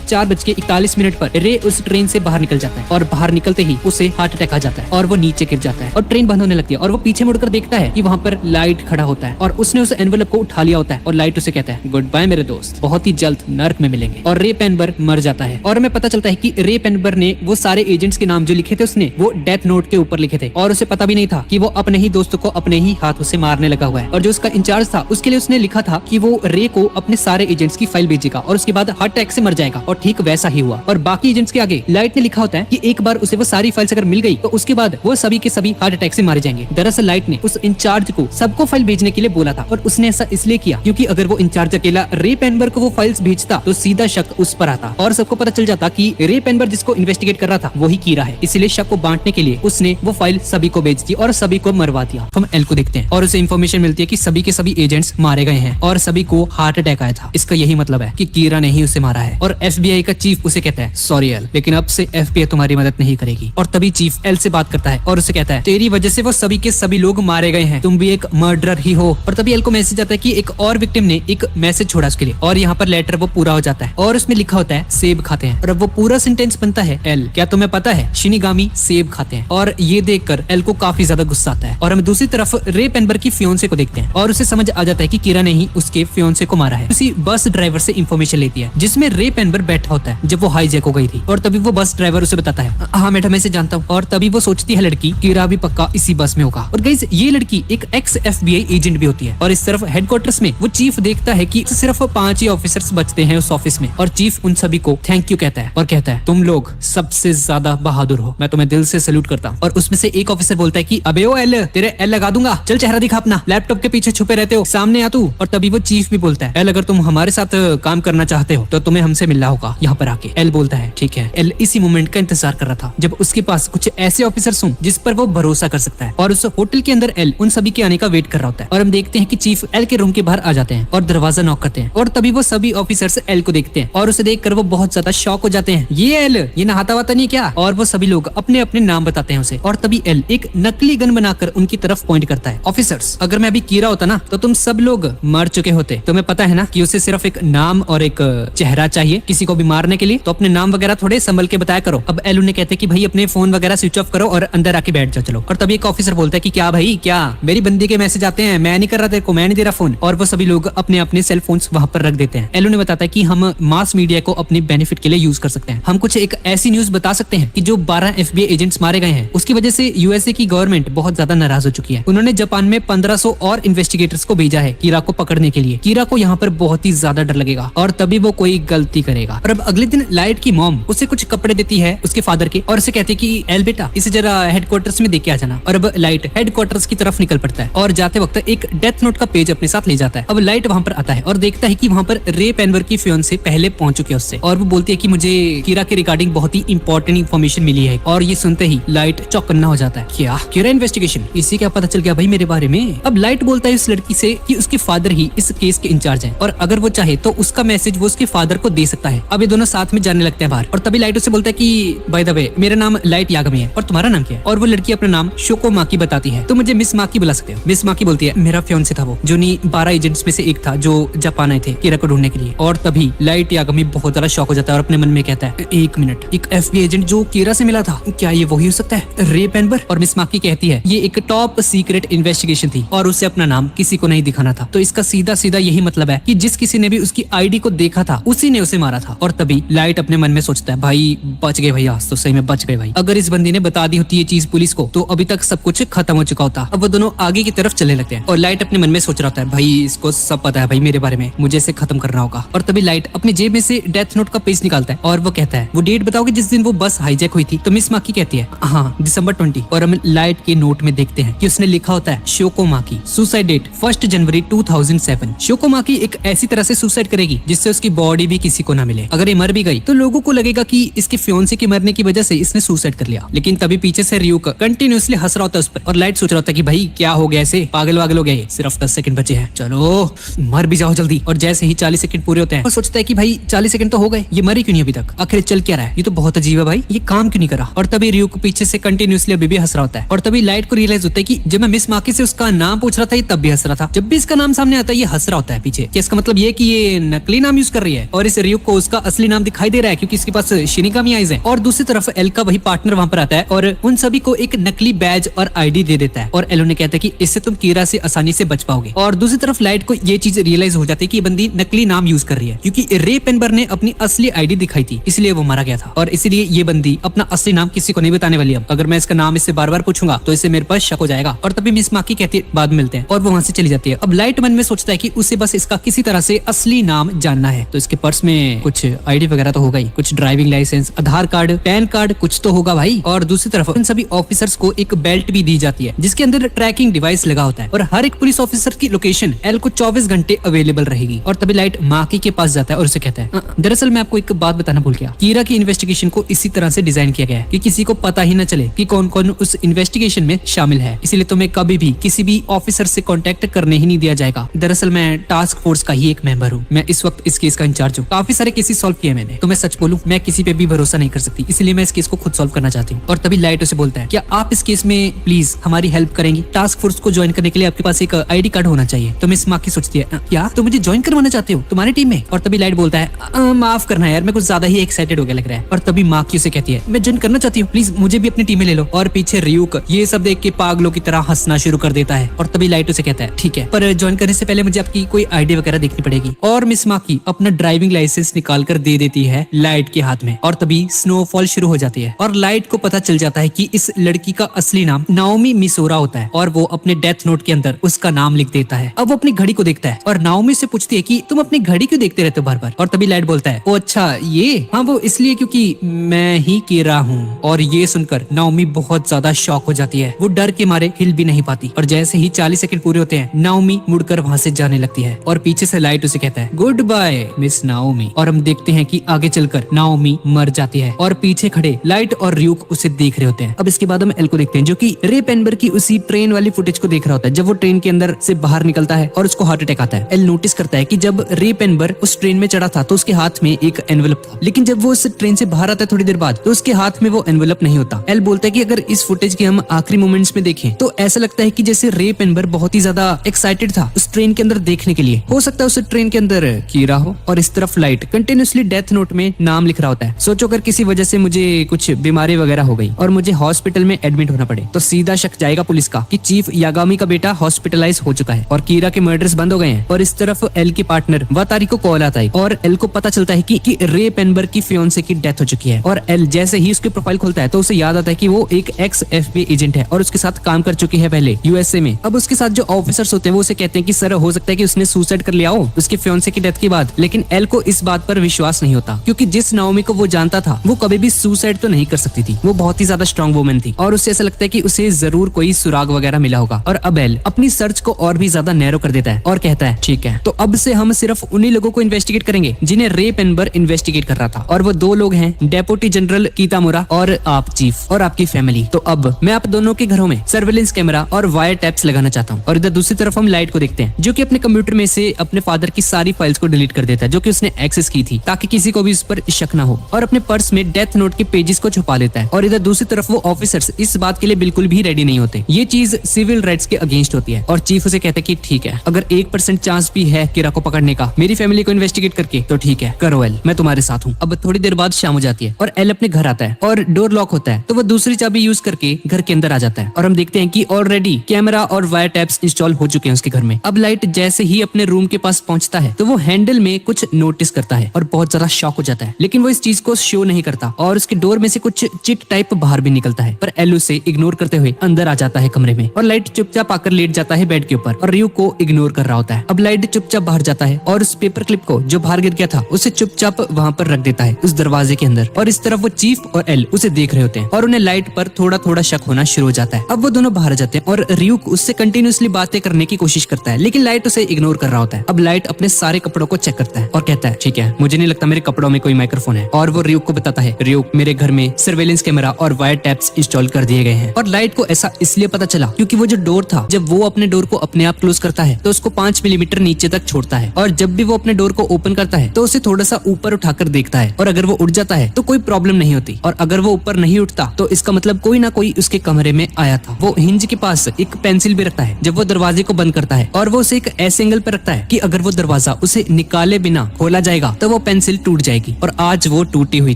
4:41 पर रे उस ट्रेन से बाहर निकल जाता है और बाहर निकलते ही उसे हार्ट अटैक आ जाता है और वो नीचे गिर जाता है और ट्रेन बंद होने लगती है और वो पीछे मुड़कर देखता है कि वहाँ पर लाइट खड़ा होता है और उसने उस एनवेलप को उठा लिया होता है और लाइट उसे कहता है गुड बाय मेरे दोस्त, बहुत ही जल्द नर्क में मिलेंगे। और रे पेनबर मर जाता है और हमें पता चलता है कि रे पेनबर ने वो सारे एजेंट्स के नाम जो लिखे थे उसने वो डेथ नोट के ऊपर लिखे थे और उसे पता भी नहीं था कि वो अपने ही दोस्तों को अपने ही हाथों से मारने लगा हुआ है। और जो उसका इंचार्ज था उसके लिए उसने लिखा था कि वो रे को अपने सारे एजेंट्स की फाइल भेजेगा और उसके बाद हार्ट अटैक से मर जाएगा, और ठीक वैसा ही हुआ। और बाकी एजेंट्स के आगे लाइट ने लिखा होता है कि एक बार उसे वो सारी फाइल्स अगर मिल गई तो उसके बाद वो सभी के सभी हार्ट अटैक से मारे जाएंगे। दरअसल लाइट ने उस इंचार्ज को सबको फाइल भेजने के लिए बोला था, और उसने ऐसा इसलिए किया क्योंकि अगर वो इंचार्ज अकेला रे पेनबर्ग को वो फाइल्स भेजता तो सीधा शक उस पर आता और सबको पता चल जाता कि रे पेनबर्ग जिसको इन्वेस्टिगेट कर रहा था वही कीरा है। इसलिए शक को बांटने के लिए उसने वो फाइल सभी को भेज दी और सभी को मरवा दिया। हम एल को देखते हैं और उसे इन्फॉर्मेशन मिलती है कि सभी के सभी एजेंट्स मारे गए हैं और सभी को हार्ट अटैक आया था। इसका यही मतलब है कि कीरा ने ही उसे मारा है। और FBI का चीफ उसे कहता है सॉरी एल, लेकिन अब से FBI तुम्हारी मदद नहीं करेगी। और तभी चीफ एल से बात करता है और उसे कहता है तेरी वजह से वो सभी के सभी लोग मारे गए हैं, तुम भी एक मर्डरर ही हो। और तभी एल को मैसेज आता है कि एक और विक्टिम ने एक मैसेज छोड़ा उसके लिए, और यहाँ पर लेटर वो पूरा हो जाता है और उसमें लिखा होता है सेब खाते हैं। और अब वो पूरा सेंटेंस बनता है एल, क्या तुम्हें पता है शिनिगामी सेब खाते हैं। और ये देखकर एल को काफी ज्यादा गुस्सा आता है। और हम दूसरी तरफ रे पेनबर्ग की फियोंसे को देखते हैं और उसे समझ आ जाता है कि कीरा ने ही उसके फियोंसे को मारा है। उसी बस ड्राइवर से इंफॉर्मेशन लेती है जिसमें रे पेनबर्ग बैठा होता है जब वो हाईजैक हो गई थी। और तभी वो बस ड्राइवर उसे बताता है हाँ मैडम मैं इसे जानता हूँ। और तभी वो सोचती है लड़की कीरा भी पक्का इसी बस में होगा। और गाइस ये लड़की एक एक्स FBI एजेंट भी होती है। और इस तरफ हेडक्वार्टर्स में वो चीफ देखता है कि सिर्फ 5 ही ऑफिसर्स बचते हैं उस ऑफिस में, और चीफ उन सभी को थैंक यू कहता है और कहता है तुम लोग सबसे ज्यादा बहादुर हो, मैं तुम्हें दिल से सैल्यूट करता हूँ। और उसमें से एक ऑफिसर बोलता है कि अबे ओ एल, तेरे एल लगा दूंगा, चल चेहरा दिखा अपना, लैपटॉप के पीछे छुपे रहते हो, सामने आ तू। और तभी वो चीफ भी बोलता है एल अगर तुम हमारे साथ काम करना चाहते हो तो तुम्हें हमसे मिलना होगा यहाँ पर आके। एल बोलता है ठीक है। एल इसी मोमेंट का इंतजार कर रहा था जब उसके पास कुछ ऐसे ऑफिसर्स हों जिस पर वो भरोसा कर सकता है। और उस होटल के अंदर एल उन सभी के आने का वेट कर रहा होता है। और हम देखते हैं कि चीफ एल के रूम के बाहर आ जाते हैं और दरवाजा नॉक करते हैं। और तभी वो सभी ऑफिसर्स एल को देखते हैं और उसे देखकर वो बहुत ज्यादा शॉक हो जाते हैं, ये एल ये नहाता वाता नहीं क्या। और वो सभी लोग अपने अपने नाम बताते हैं उसे। और तभी एल एक नकली गन बनाकर उनकी तरफ पॉइंट करता है, ऑफिसर्स अगर मैं अभी कीरा होता ना तो तुम सब लोग मर चुके होते। तुम्हें पता है ना कि उसे सिर्फ एक नाम और एक चेहरा चाहिए किसी को भी मारने के लिए, तो अपने नाम वगैरह थोड़े संभल के बताया करो। अब एल उन्हें कहते हैं कि भाई अपने फोन वगैरह स्विच ऑफ करो और अंदर आके बैठ जाओ चलो। और तभी एक ऑफिसर बोलता है कि क्या भाई क्या मेरी बंदी के मैसेज आते हैं, मैं नहीं कर रहा तेरे को, मैं नहीं दे रहा फोन। और वो सभी लोग अपने अपने सेल फोन्स वहां पर रख देते हैं। एल उन्हें बताता है कि हम मास मीडिया को अपने बेनिफिट के लिए यूज कर सकते हैं। हम कुछ एक ऐसी न्यूज बता सकते हैं कि जो 12 FBI एजेंट्स मारे गए हैं उसकी वजह से USA की गवर्नमेंट बहुत ज्यादा नाराज हो चुकी है। उन्होंने जापान में 1500 और इन्वेस्टिगेटर्स को भेजा है कीरा को पकड़ने के लिए। कीरा को यहाँ पर बहुत ही ज्यादा डर लगेगा और तभी वो कोई गलती करेगा। और अब अगले दिन लाइट की मॉम उसे कुछ कपड़े देती है उसके फादर के और उसे कहती है कि एल बेटा इसे जरा हेडक्वार्टर्स में देके आ जाना। और अब लाइट हेडक्वार्टर्स की तरफ निकल पड़ता है और जाते वक्त एक डेथ नोट का पेज अपने साथ ले जाता है। अब लाइट वहां पर आता है और देखता है कि वहां पर रे पेनबर्ग की फियोंसे पहले पहुंच चुके हैं उससे, और वो बोलती है कि मुझे कीरा के रिगार्डिंग बहुत ही इंपॉर्टेंट इन्फॉर्मेशन मिली है। और ये सुनते ही लाइट चौकन्ना हो जाता है, क्या कीरा इन्वेस्टिगेशन, इसे क्या पता चल गया भाई मेरे बारे में। अब लाइट बोलता है उस लड़की से कि उसके फादर ही इस केस के इंचार्ज हैं और अगर वो चाहे तो उसका मैसेज वो उसके फादर को दे सकता है। अब ये दोनों साथ में जाने लगते हैं बाहर। और तभी लाइट उसे बोलता है कि बाय द वे मेरा नाम लाइट यागमी है और तुम्हारा नाम क्या है। और वो लड़की अपना नाम शोको माकी बताती है, तो मुझे मिस माकी बुला सकते हो। मिस माकी बोलती है मेरा फियोंसे था वो, जो 12 एजेंट्स में से एक था जो जापान आए थे कीरा को ढूंढने के लिए। और तभी लाइट यागमी बहुत ज्यादा शॉक हो जाता है और अपने मन में कहता है एक मिनट, एक FBI एजेंट जो कीरा से मिला था, क्या ये वही हो सकता है रे पेनबर्ग। और मिस माकी कहती है ये एक टॉप सीक्रेट इन्वेस्टिगेशन थी और उसे अपना नाम किसी को नहीं दिखाना था। तो इसका सीधा सीधा यही मतलब है कि जिस किसी ने भी उसकी ID को देखा था उसी ने उसे मारा था। और तभी लाइट अपने मन में सोचता है भाई बच गए भाई, आज तो सही में बच गए भाई। अगर इस बंदी ने बता दी होती ये चीज पुलिस को तो अभी तक सब कुछ खत्म हो चुका होता। अब वो दोनों आगे की तरफ चलने लगते हैं और लाइट अपने मन में सोच रहा होता है भाई इसको सब पता है भाई मेरे बारे में, मुझे इसे खत्म करना होगा। और तभी लाइट अपनी जेब में से डेथ नोट का पेज निकालता है और वो कहता है वो डेट बताओगे जिस दिन वो बस हाईजैक हुई थी। तो मिस माकी कहती है हाँ December 20। और हम लाइट के नोट में देखते हैं कि उसने लिखा होता है शोको माकी, सुसाइड डेट 1 जनवरी 2007। शोको माकी एक ऐसी तरह से सुसाइड करेगी जिससे उसकी बॉडी भी किसी को ना मिले। अगर ये मर भी गई तो लोगों को लगेगा कि इसके फियोंसे के मरने की वजह से इसने सुसाइड कर लिया। लेकिन तभी पीछे से रियूक कंटिन्यूअसली हंस रहा होता है उस पर और लाइट सोच रहा होता है कि भाई क्या हो गया ऐसे, पागल वागल हो गया ये, सिर्फ 10 सेकंड बचे हैं, चलो मर भी जाओ जल्दी। और जैसे ही 40 सेकंड पूरे होते हैं वो सोचता है कि भाई 40 सेकंड तो हो गए, ये मरी क्यों नहीं अभी तक, आखिर चल क्या रहा है, ये तो बहुत अजीब है भाई, ये काम क्यों नहीं करा। और तभी रियूक पीछे से कंटिन्यूअसली अभी भी हंस रहा होता है। और तभी लाइट को रियलाइज होता है कि जब मैं मिस माकी से उसका नाम पूछ रहा था ये तब भी हंस रहा था, जब भी इसका नाम सामने आता है ये हंस रहा होता है पीछे। क्या इसका मतलब ये कि ये नकली नाम यूज कर रही है और इस रियूक को उसका असली नाम दिखाई दे रहा है क्योंकि इसके पास शिनिगामी आईज है। और दूसरी तरफ एल का वही पार्टनर वहां पर आता है और उन सभी को एक नकली बैज और ID दे देता है और एल उन्हें कहता है कि इससे तुम कीरा से आसानी से बच पाओगे। और दूसरी तरफ लाइट को ये चीज रियलाइज हो जाती है कि ये बंदी नकली नाम यूज कर रही है क्योंकि रे पेनबर्ग ने अपनी असली ID दिखाई थी इसलिए वो मारा गया था और इसीलिए ये बंदी अपना असली नाम किसी को नहीं बताने वाली। अब अगर मैं इसका नाम इससे बार बार पूछूंगा तो इससे मेरे पास शक हो जाएगा। और तभी मिस माकी कहती है बाद में मिलते हैं और वो वहां से चली जाती है है। अब लाइट मन में सोचता है कि उसे बस इसका किसी तरह से असली नाम जानना है। तो इसके पर्स में कुछ आईडी वगैरह तो होगा ही, कुछ ड्राइविंग लाइसेंस, आधार कार्ड, पैन कार्ड, कुछ तो होगा भाई। और दूसरी तरफ इन सभी ऑफिसर्स को एक बेल्ट भी दी जाती है जिसके अंदर ट्रैकिंग डिवाइस लगा होता है और हर एक पुलिस ऑफिसर की लोकेशन एल को 24 घंटे अवेलेबल रहेगी। और तभी लाइट माकी के पास जाता है और उसे कहता है दरअसल मैं आपको एक बात बताना भूल गया, कीरा की इन्वेस्टिगेशन को इसी तरह से डिजाइन किया गया है कि किसी को पता ही न चले कि कौन कौन उस इन्वेस्टिगेशन में शामिल है, इसीलिए तुम्हें कभी भी किसी भी ऑफिसर से कांटेक्ट करने ही नहीं दिया जाएगा। दरअसल मैं टास्क फोर्स का ही एक मेंबर हूँ, मैं इस वक्त इस केस का इंचार्ज हूँ, काफी सारे केसेस सॉल्व किए मैंने, तो मैं सच बोलूं मैं किसी पे भी भरोसा नहीं कर सकती, इसलिए मैं इस केस को खुद सॉल्व करना चाहती हूँ। और तभी लाइट उसे बोलता है क्या आप इस केस में प्लीज हमारी हेल्प करेंगी? टास्क फोर्स को ज्वाइन करने के लिए आपके पास एक आईडी कार्ड होना चाहिए। तो मिस माकी सोचती है क्या तुम मुझे ज्वाइन करवाना चाहते हो तुम्हारी टीम में? और तभी लाइट बोलता है माफ करना यार, मैं कुछ ज्यादा ही एक्साइटेड हो गया लग रहा है। और तभी माकी उसे कहती है मैं ज्वाइन करना चाहती हूँ, प्लीज मुझे भी अपनी टीम में ले लो। और पीछे रियूक ये सब देख के पागलों की तरह हंसना शुरू कर देता है। और तभी लाइट उसे कहता है ठीक है, पर ज्वाइन करने से पहले मुझे आपकी कोई आईडी वगैरह देखनी पड़ेगी। और मिस माकी अपना ड्राइविंग लाइसेंस निकाल कर दे देती है लाइट के हाथ में। और तभी स्नोफॉल शुरू हो जाती है और लाइट को पता चल जाता है कि इस लड़की का असली नाम नाओमी मिसोरा होता है और वो अपने डेथ नोट के अंदर उसका नाम लिख देता है। अब वो अपनी घड़ी को देखता है और नाओमी से पूछती है कि तुम अपनी घड़ी क्यों देखते रहते हो बार बार? और तभी लाइट बोलता है ओ अच्छा ये, हाँ वो इसलिए क्योंकि मैं ही कीरा हूँ। और ये सुनकर नाओमी बहुत ज्यादा शॉक हो जाती है, वो डर के मारे हिल भी नहीं पाती। और जैसे ही 40 सेकंड पूरे होते हैं नाओमी मुड़कर वहाँ से जाने लगती है और पीछे से लाइट उसे कहता है गुड बाय मिस नाओमी। और हम देखते हैं कि आगे चलकर नाओमी मर जाती है और पीछे खड़े लाइट और रियूक उसे देख रहे होते हैं। अब इसके बाद हम एल को देखते हैं जो कि रे पेनबर की उसी ट्रेन वाली फुटेज को देख रहा होता है जब वो ट्रेन के अंदर से बाहर निकलता है और उसको हार्ट अटैक आता है। एल नोटिस करता है कि जब रे पेनबर उस ट्रेन में चढ़ा था तो उसके हाथ में एक एनवेलप था, लेकिन जब वो उस ट्रेन से बाहर आता है थोड़ी देर बाद तो उसके हाथ में वो एनवेलप नहीं होता। एल बोलता है कि अगर इस फुटेज के हम आखिरी मोमेंट्स में देखें तो ऐसा लगता है कि जैसे रे पेनबर बहुत ही ज्यादा एक्साइटेड था उस ट्रेन के अंदर देखने के लिए, हो सकता है उस ट्रेन के अंदर कीरा हो। और इस तरफ लाइट कंटिन्यूसली डेथ नोट में नाम लिख रहा होता है, सोचो अगर किसी वजह से मुझे कुछ बीमारी वगैरह हो गई और मुझे हॉस्पिटल में एडमिट होना पड़े तो सीधा शक जाएगा पुलिस का कि चीफ यागामी का बेटा हॉस्पिटलाइज हो चुका है और कीरा के मर्डर्स बंद हो गए हैं। और इस तरफ एल के पार्टनर वातारी को कॉल आता है और एल को पता चलता है कि रे पेनबर की फियोंसे की डेथ हो चुकी है। और एल जैसे ही उसकी प्रोफाइल खोलता है तो उसे याद आता है कि वो एक एक्स FBI एजेंट है और उसके साथ काम कर चुकी है पहले USA में। अब उसके साथ जो ऑफिसर्स होते हैं वो उसे कहते हैं कि सर हो सकता है कि उसने सुसाइड कर लिया हो उसके फियोंसे की डेथ के बाद, लेकिन एल को इस बात पर विश्वास नहीं होता क्योंकि जिस नाओमी को वो जानता था वो कभी भी सुसाइड तो नहीं कर सकती थी, वो बहुत ही ज्यादा स्ट्रॉन्ग वुमन थी और उससे ऐसा लगता है कि उसे जरूर कोई सुराग वगैरह मिला होगा। और अब एल अपनी सर्च को और भी ज्यादा नैरो कर देता है और कहता है ठीक है तो अब से हम सिर्फ उन्हीं लोगों को इन्वेस्टिगेट करेंगे जिन्हें रे पेनबर इन्वेस्टिगेट कर रहा था और वो दो लोग हैं डेप्यूटी जनरल कीतामुरा और आप चीफ और आपकी फैमिली। तो अब मैं आप दोनों के घरों में सर्वेलेंस कैमरा और वायर टैप्स लगाना चाहता हूँ। और इधर दूसरी तरफ हम लाइट को देखते हैं जो कि अपने कंप्यूटर में से अपने फादर की सारी फाइल्स को डिलीट कर देता है जो कि उसने एक्सेस की थी ताकि किसी को भी उस पर शक ना हो, और अपने पर्स में डेथ नोट के पेजेस को छुपा लेता है। और इधर दूसरी तरफ वो ऑफिसर्स इस बात के लिए बिल्कुल भी रेडी नहीं होते, ये चीज सिविल राइट्स के अगेंस्ट होती है। और चीफ उसे कहता है कि ठीक है अगर 1% चांस भी है कीरा को पकड़ने का मेरी फैमिली को इन्वेस्टिगेट करके तो ठीक है करो एल, मैं तुम्हारे साथ हूँ। अब थोड़ी देर बाद शाम हो जाती है और एल अपने घर आता है और डोर लॉक होता है तो वो दूसरी चाबी यूज करके घर के अंदर आ जाता है और हम देखते हैं कि ऑलरेडी कैमरा और वायर टैप्स इंस्टॉल हो चुके हैं उसके घर में। अब लाइट जैसे ही अपने रूम के पास पहुंचता है तो वो हैंडल में कुछ नोटिस करता है और बहुत ज्यादा शॉक हो जाता है, लेकिन वो इस चीज को शो नहीं करता और उसके डोर में से कुछ चिट टाइप बाहर भी निकलता है। पर एल उसे इग्नोर करते हुए अंदर आ जाता है कमरे में और लाइट चुपचाप आकर लेट जाता है बेड के ऊपर और रियू को इग्नोर कर रहा होता है। अब लाइट चुपचाप बाहर जाता है और उस पेपर क्लिप को जो बाहर गिर गया था उसे चुपचाप वहाँ पर रख देता है उस दरवाजे के अंदर। और इस तरफ वो चीफ और एल उसे देख रहे होते हैं और उन्हें लाइट पर थोड़ा थोड़ा शक होना शुरू हो जाता है। अब वो दोनों बाहर जाते हैं और रियूक उससे कंटिन्यूअसली बातें करने की कोशिश करता है लेकिन लाइट उसे इग्नोर कर रहा होता है। अब लाइट अपने सारे कपड़ों को चेक करता है और कहता है ठीक है मुझे नहीं लगता मेरे कपड़ों में कोई माइक्रोफोन है। और वो रियूक को बताता है रियूक मेरे घर में सर्वेलेंस कैमरा और वायर टैप्स इंस्टॉल कर दिए गए हैं। और लाइट को ऐसा इसलिए पता चला क्योंकि वो जो डोर था जब वो अपने डोर को अपने आप क्लोज करता है तो उसको 5 मिलीमीटर नीचे तक छोड़ता है और जब भी वो अपने डोर को ओपन करता है तो उसे थोड़ा सा ऊपर उठाकर देखता है और अगर वो उठ जाता है तो कोई प्रॉब्लम नहीं होती और अगर वो ऊपर नहीं उठता तो इसका मतलब कोई ना कोई उसके कमरे में आया था। वो हिंज के पास एक पेंसिल भी रखता है जब वो दरवाजे को बंद करता है और वो उसे एक ऐसे एंगल पर रखता है कि अगर वो दरवाजा उसे निकाले बिना खोला जाएगा तो वो पेंसिल टूट जाएगी और आज वो टूटी हुई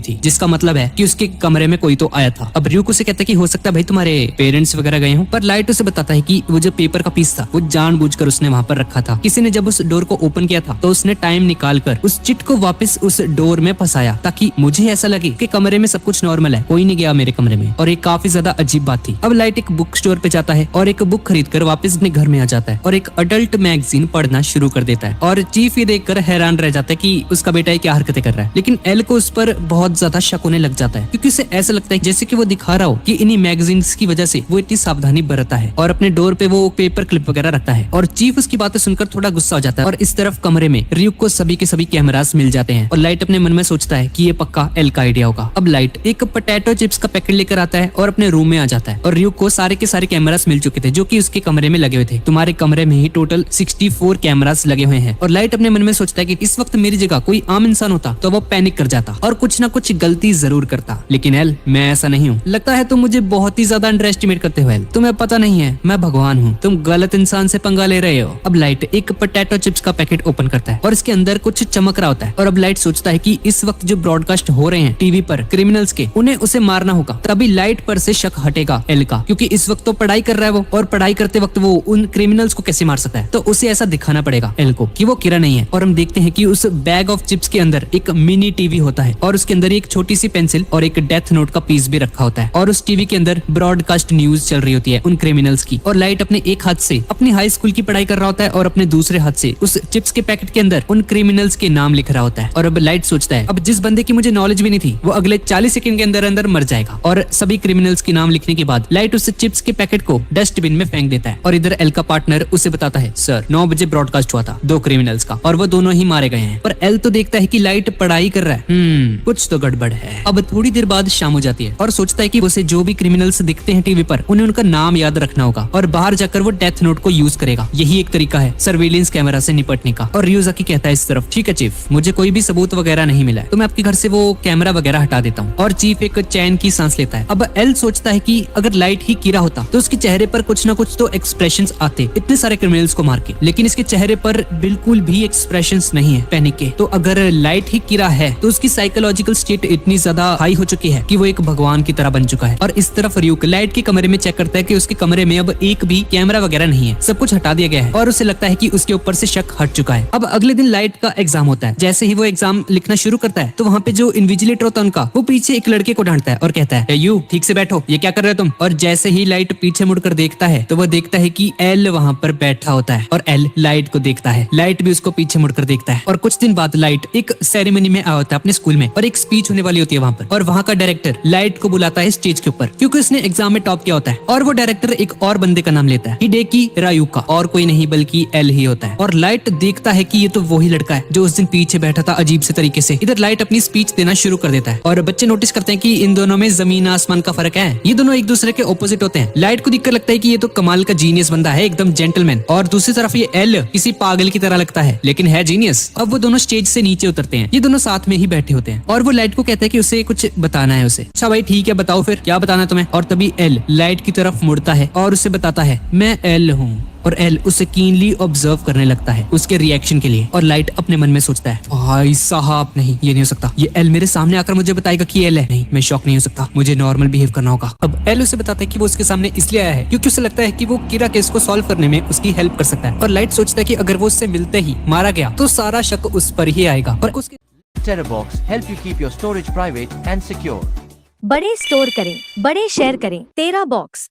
थी जिसका मतलब है कि उसके कमरे में कोई तो आया था। अब रियूक उसे कहता है कि हो सकता है भाई तुम्हारे पेरेंट्स वगैरह गए हो, पर लाइट उसे बताता है कि वो जो पेपर का पीस था वो जानबूझकर उसने वहाँ पर रखा था। किसी ने जब उस डोर को ओपन किया था तो उसने टाइम निकालकर उस चिट को वापस उस डोर में फंसाया ताकि मुझे ऐसा लगे कि कमरे में सब कुछ नॉर्मल है, कोई नहीं गया मेरे कमरे में। और ये काफी ज्यादा अजीब बात थी। अब लाइट एक बुक स्टोर पे जाता है और एक बुक खरीद कर वापस अपने घर में आ जाता है और और एक अडल्ट मैगजीन पढ़ना शुरू कर देता है। और चीफ ये देखकर हैरान रह जाता है कि उसका बेटा ये क्या हरकतें कर रहा है। लेकिन एल को उस पर बहुत ज्यादा शक होने लग जाता है, क्योंकि उसे ऐसा लगता है जैसे कि वो दिखा रहा हो कि इन्हीं मैगजीन्स की वजह से वो इतनी सावधानी बरतता है और अपने डोर पे वो पेपर क्लिप वगैरह रखता है। और चीफ उसकी बातें सुनकर थोड़ा गुस्सा हो जाता है। और इस तरफ कमरे में रियुक को सभी के सभी कैमरास मिल जाते हैं और लाइट अपने मन में सोचता है कि ये पक्का एल का आइडिया होगा। अब लाइट एक पोटैटो चिप्स का पैकेट लेकर आता है और अपने रूम में आ जाता है। और रियुक को सारे के सारे कैमरास मिल चुके थे जो कि उसके कमरे में लगे हुए थे। तुम्हारे कमरे में ही टोटल 64 कैमरास लगे हुए हैं। और लाइट अपने मन में सोचता है कि इस वक्त मेरी जगह कोई आम इंसान होता तो वो पैनिक कर जाता और कुछ ना कुछ गलती जरूर करता। लेकिन एल, मैं ऐसा नहीं हूँ। लगता है तुम मुझे बहुत ही ज्यादा अंडर एस्टिमेट करते हो एल। तुम्हें पता नहीं है मैं भगवान हूँ। तुम गलत इंसान से पंगा ले रहे हो। अब लाइट एक पोटैटो चिप्स का पैकेट ओपन करता है और इसके अंदर कुछ चमक रहा होता है। और अब लाइट सोचता है कि इस वक्त जो ब्रॉडकास्ट हो रहे हैं टीवी पर क्रिमिनल्स के, उन्हें उसे मारना होगा, तभी लाइट पर से शक हटेगा एल का, क्योंकि इस वक्त तो पढ़ाई कर रहा है वो, और पढ़ाई करते वक्त वो उन क्रिमिनल्स को कैसे मार सकता है। तो उसे ऐसा दिखाना पड़ेगा एल को कि वो किरा नहीं है। और हम देखते हैं कि उस बैग ऑफ चिप्स के अंदर एक मिनी टीवी होता है और उसके अंदर एक छोटी सी पेंसिल और एक डेथ नोट का पीस भी रखा होता है। और उस टीवी के अंदर ब्रॉडकास्ट न्यूज चल रही होती है उन क्रिमिनल्स की। और लाइट अपने एक हाथ से अपनी हाई स्कूल की पढ़ाई कर रहा होता है और अपने दूसरे हाथ से उस चिप्स के पैकेट के अंदर उन क्रिमिनल्स के नाम लिख रहा होता है। और अब लाइट सोचता है अब जिस बंदे की मुझे नॉलेज भी नहीं थी वो अगले 40 सेकंड के अंदर अंदर मर जाएगा। और सभी क्रिमिनल्स के नाम लिखने के बाद लाइट उस चिप्स के पैकेट को डस्टबिन में फेंक देता है। और इधर एल का पार्टनर उसे बताता है, सर 9 बजे ब्रॉडकास्ट हुआ था 2 क्रिमिनल्स का और वो दोनों ही मारे गए हैं। पर एल तो देखता है कि लाइट पढ़ाई कर रहा है, कुछ तो गड़बड़ है। अब थोड़ी देर बाद शाम हो जाती है और सोचता है कि उसे जो भी क्रिमिनल्स दिखते हैं टीवी पर उन्हें उनका नाम याद रखना होगा और बाहर जाकर वो डेथ नोट को यूज करेगा। यही एक तरीका है सर्विलेंस कैमरा से निपटने का। और रियोजाकी कहता है इस तरफ, ठीक है चीफ, मुझे कोई भी सबूत वगैरह नहीं मिला है तो मैं आपके घर से वो कैमरा वगैरह हटा देता हूँ। और चीफ एक चैन की सांस लेता है। अब एल सोचता है कि अगर लाइट ही कीरा होता तो उसके चेहरे पर कुछ ना कुछ तो एक्सप्रेशंस आते इतने सारे क्रिमिनल्स को मार के, लेकिन इसके चेहरे पर बिल्कुल भी एक्सप्रेशंस नहीं है पैनिक के। तो अगर लाइट ही कीरा है तो उसकी साइकोलॉजिकल स्टेट इतनी ज्यादा हाई हो चुकी है कि वो एक भगवान की तरह बन चुका है। और इस तरफ रियुक लाइट के कमरे में चेक करता है कि उसके कमरे में अब एक भी कैमरा वगैरह नहीं है, सब कुछ हटा दिया गया है और उसे लगता है कि उसके ऊपर से शक हट चुका है। अब अगले दिन लाइट का एग्जाम होता है। जैसे ही वो एग्जाम लिखना शुरू करता है तो वहाँ पे जो इन्विजिलेटर होता है उनका, वो पीछे एक लड़के को डांटता है और कहता है, यू ठीक से बैठो, ये क्या कर रहे हो तुम। और जैसे ही लाइट पीछे मुड़कर देखता है तो वो देखता है कि एल वहाँ पर बैठा होता है और एल लाइट को देखता है। लाइट भी उसको पीछे मुड़कर देखता है। और कुछ दिन बाद लाइट एक सेरेमनी में आया होता है अपने स्कूल में और एक स्पीच होने वाली होती है वहाँ पर। और वहाँ का डायरेक्टर लाइट को बुलाता है स्टेज के ऊपर क्योंकि उसने एग्जाम में टॉप किया होता है। और वो डायरेक्टर एक और बंदे का नाम लेता है, हिडेकी रायुका, और कोई नहीं बल्कि एल ही होता है। और लाइट देखता है कि ये तो वही लड़का है जो उस दिन पीछे बैठा था अजीब से तरीके से। इधर लाइट अपनी स्पीच देना शुरू कर देता है और बच्चे नोटिस करते हैं कि इन दोनों में जमीन आसमान का फर्क है। ये दोनों एक दूसरे के ऑपोजिट होते हैं। लाइट को देखकर लगता है कि ये तो कमाल का जीनियस बंदा है, एकदम जेंटलमैन। और दूसरी तरफ ये एल किसी पागल की तरह लगता है लेकिन है जीनियस। अब वो दोनों स्टेज से नीचे उतरते हैं। ये दोनों साथ में ही बैठे होते हैं और वो लाइट को कहता है कि उसे कुछ बताना है उसे। अच्छा भाई ठीक है, बताओ फिर क्या बताना है तुम्हें। और तभी एल लाइट की तरफ मुड़ता है और उसे बताता है, मैं एल हूँ। और एल उसे कीनली ऑब्जर्व करने लगता है उसके रिएक्शन के लिए। और लाइट अपने मन में सोचता है, भाई साहब नहीं, ये नहीं हो सकता, ये एल मेरे सामने आकर मुझे बताएगा कि एल है। नहीं, मैं शॉक नहीं हो सकता, मुझे नॉर्मल बिहेव करना होगा। अब एल उसे बताता है कि वो उसके सामने इसलिए आया है क्योंकि उसे लगता है कि वो कीरा केस को सॉल्व करने में उसकी हेल्प कर सकता है। और लाइट सोचता है कि अगर वो उससे मिलते ही मारा गया तो सारा शक उस पर ही आएगा। और उसके TerraBox help you keep your storage private and secure. बड़े स्टोर करें, बड़े शेयर करें, तेरा बॉक्स।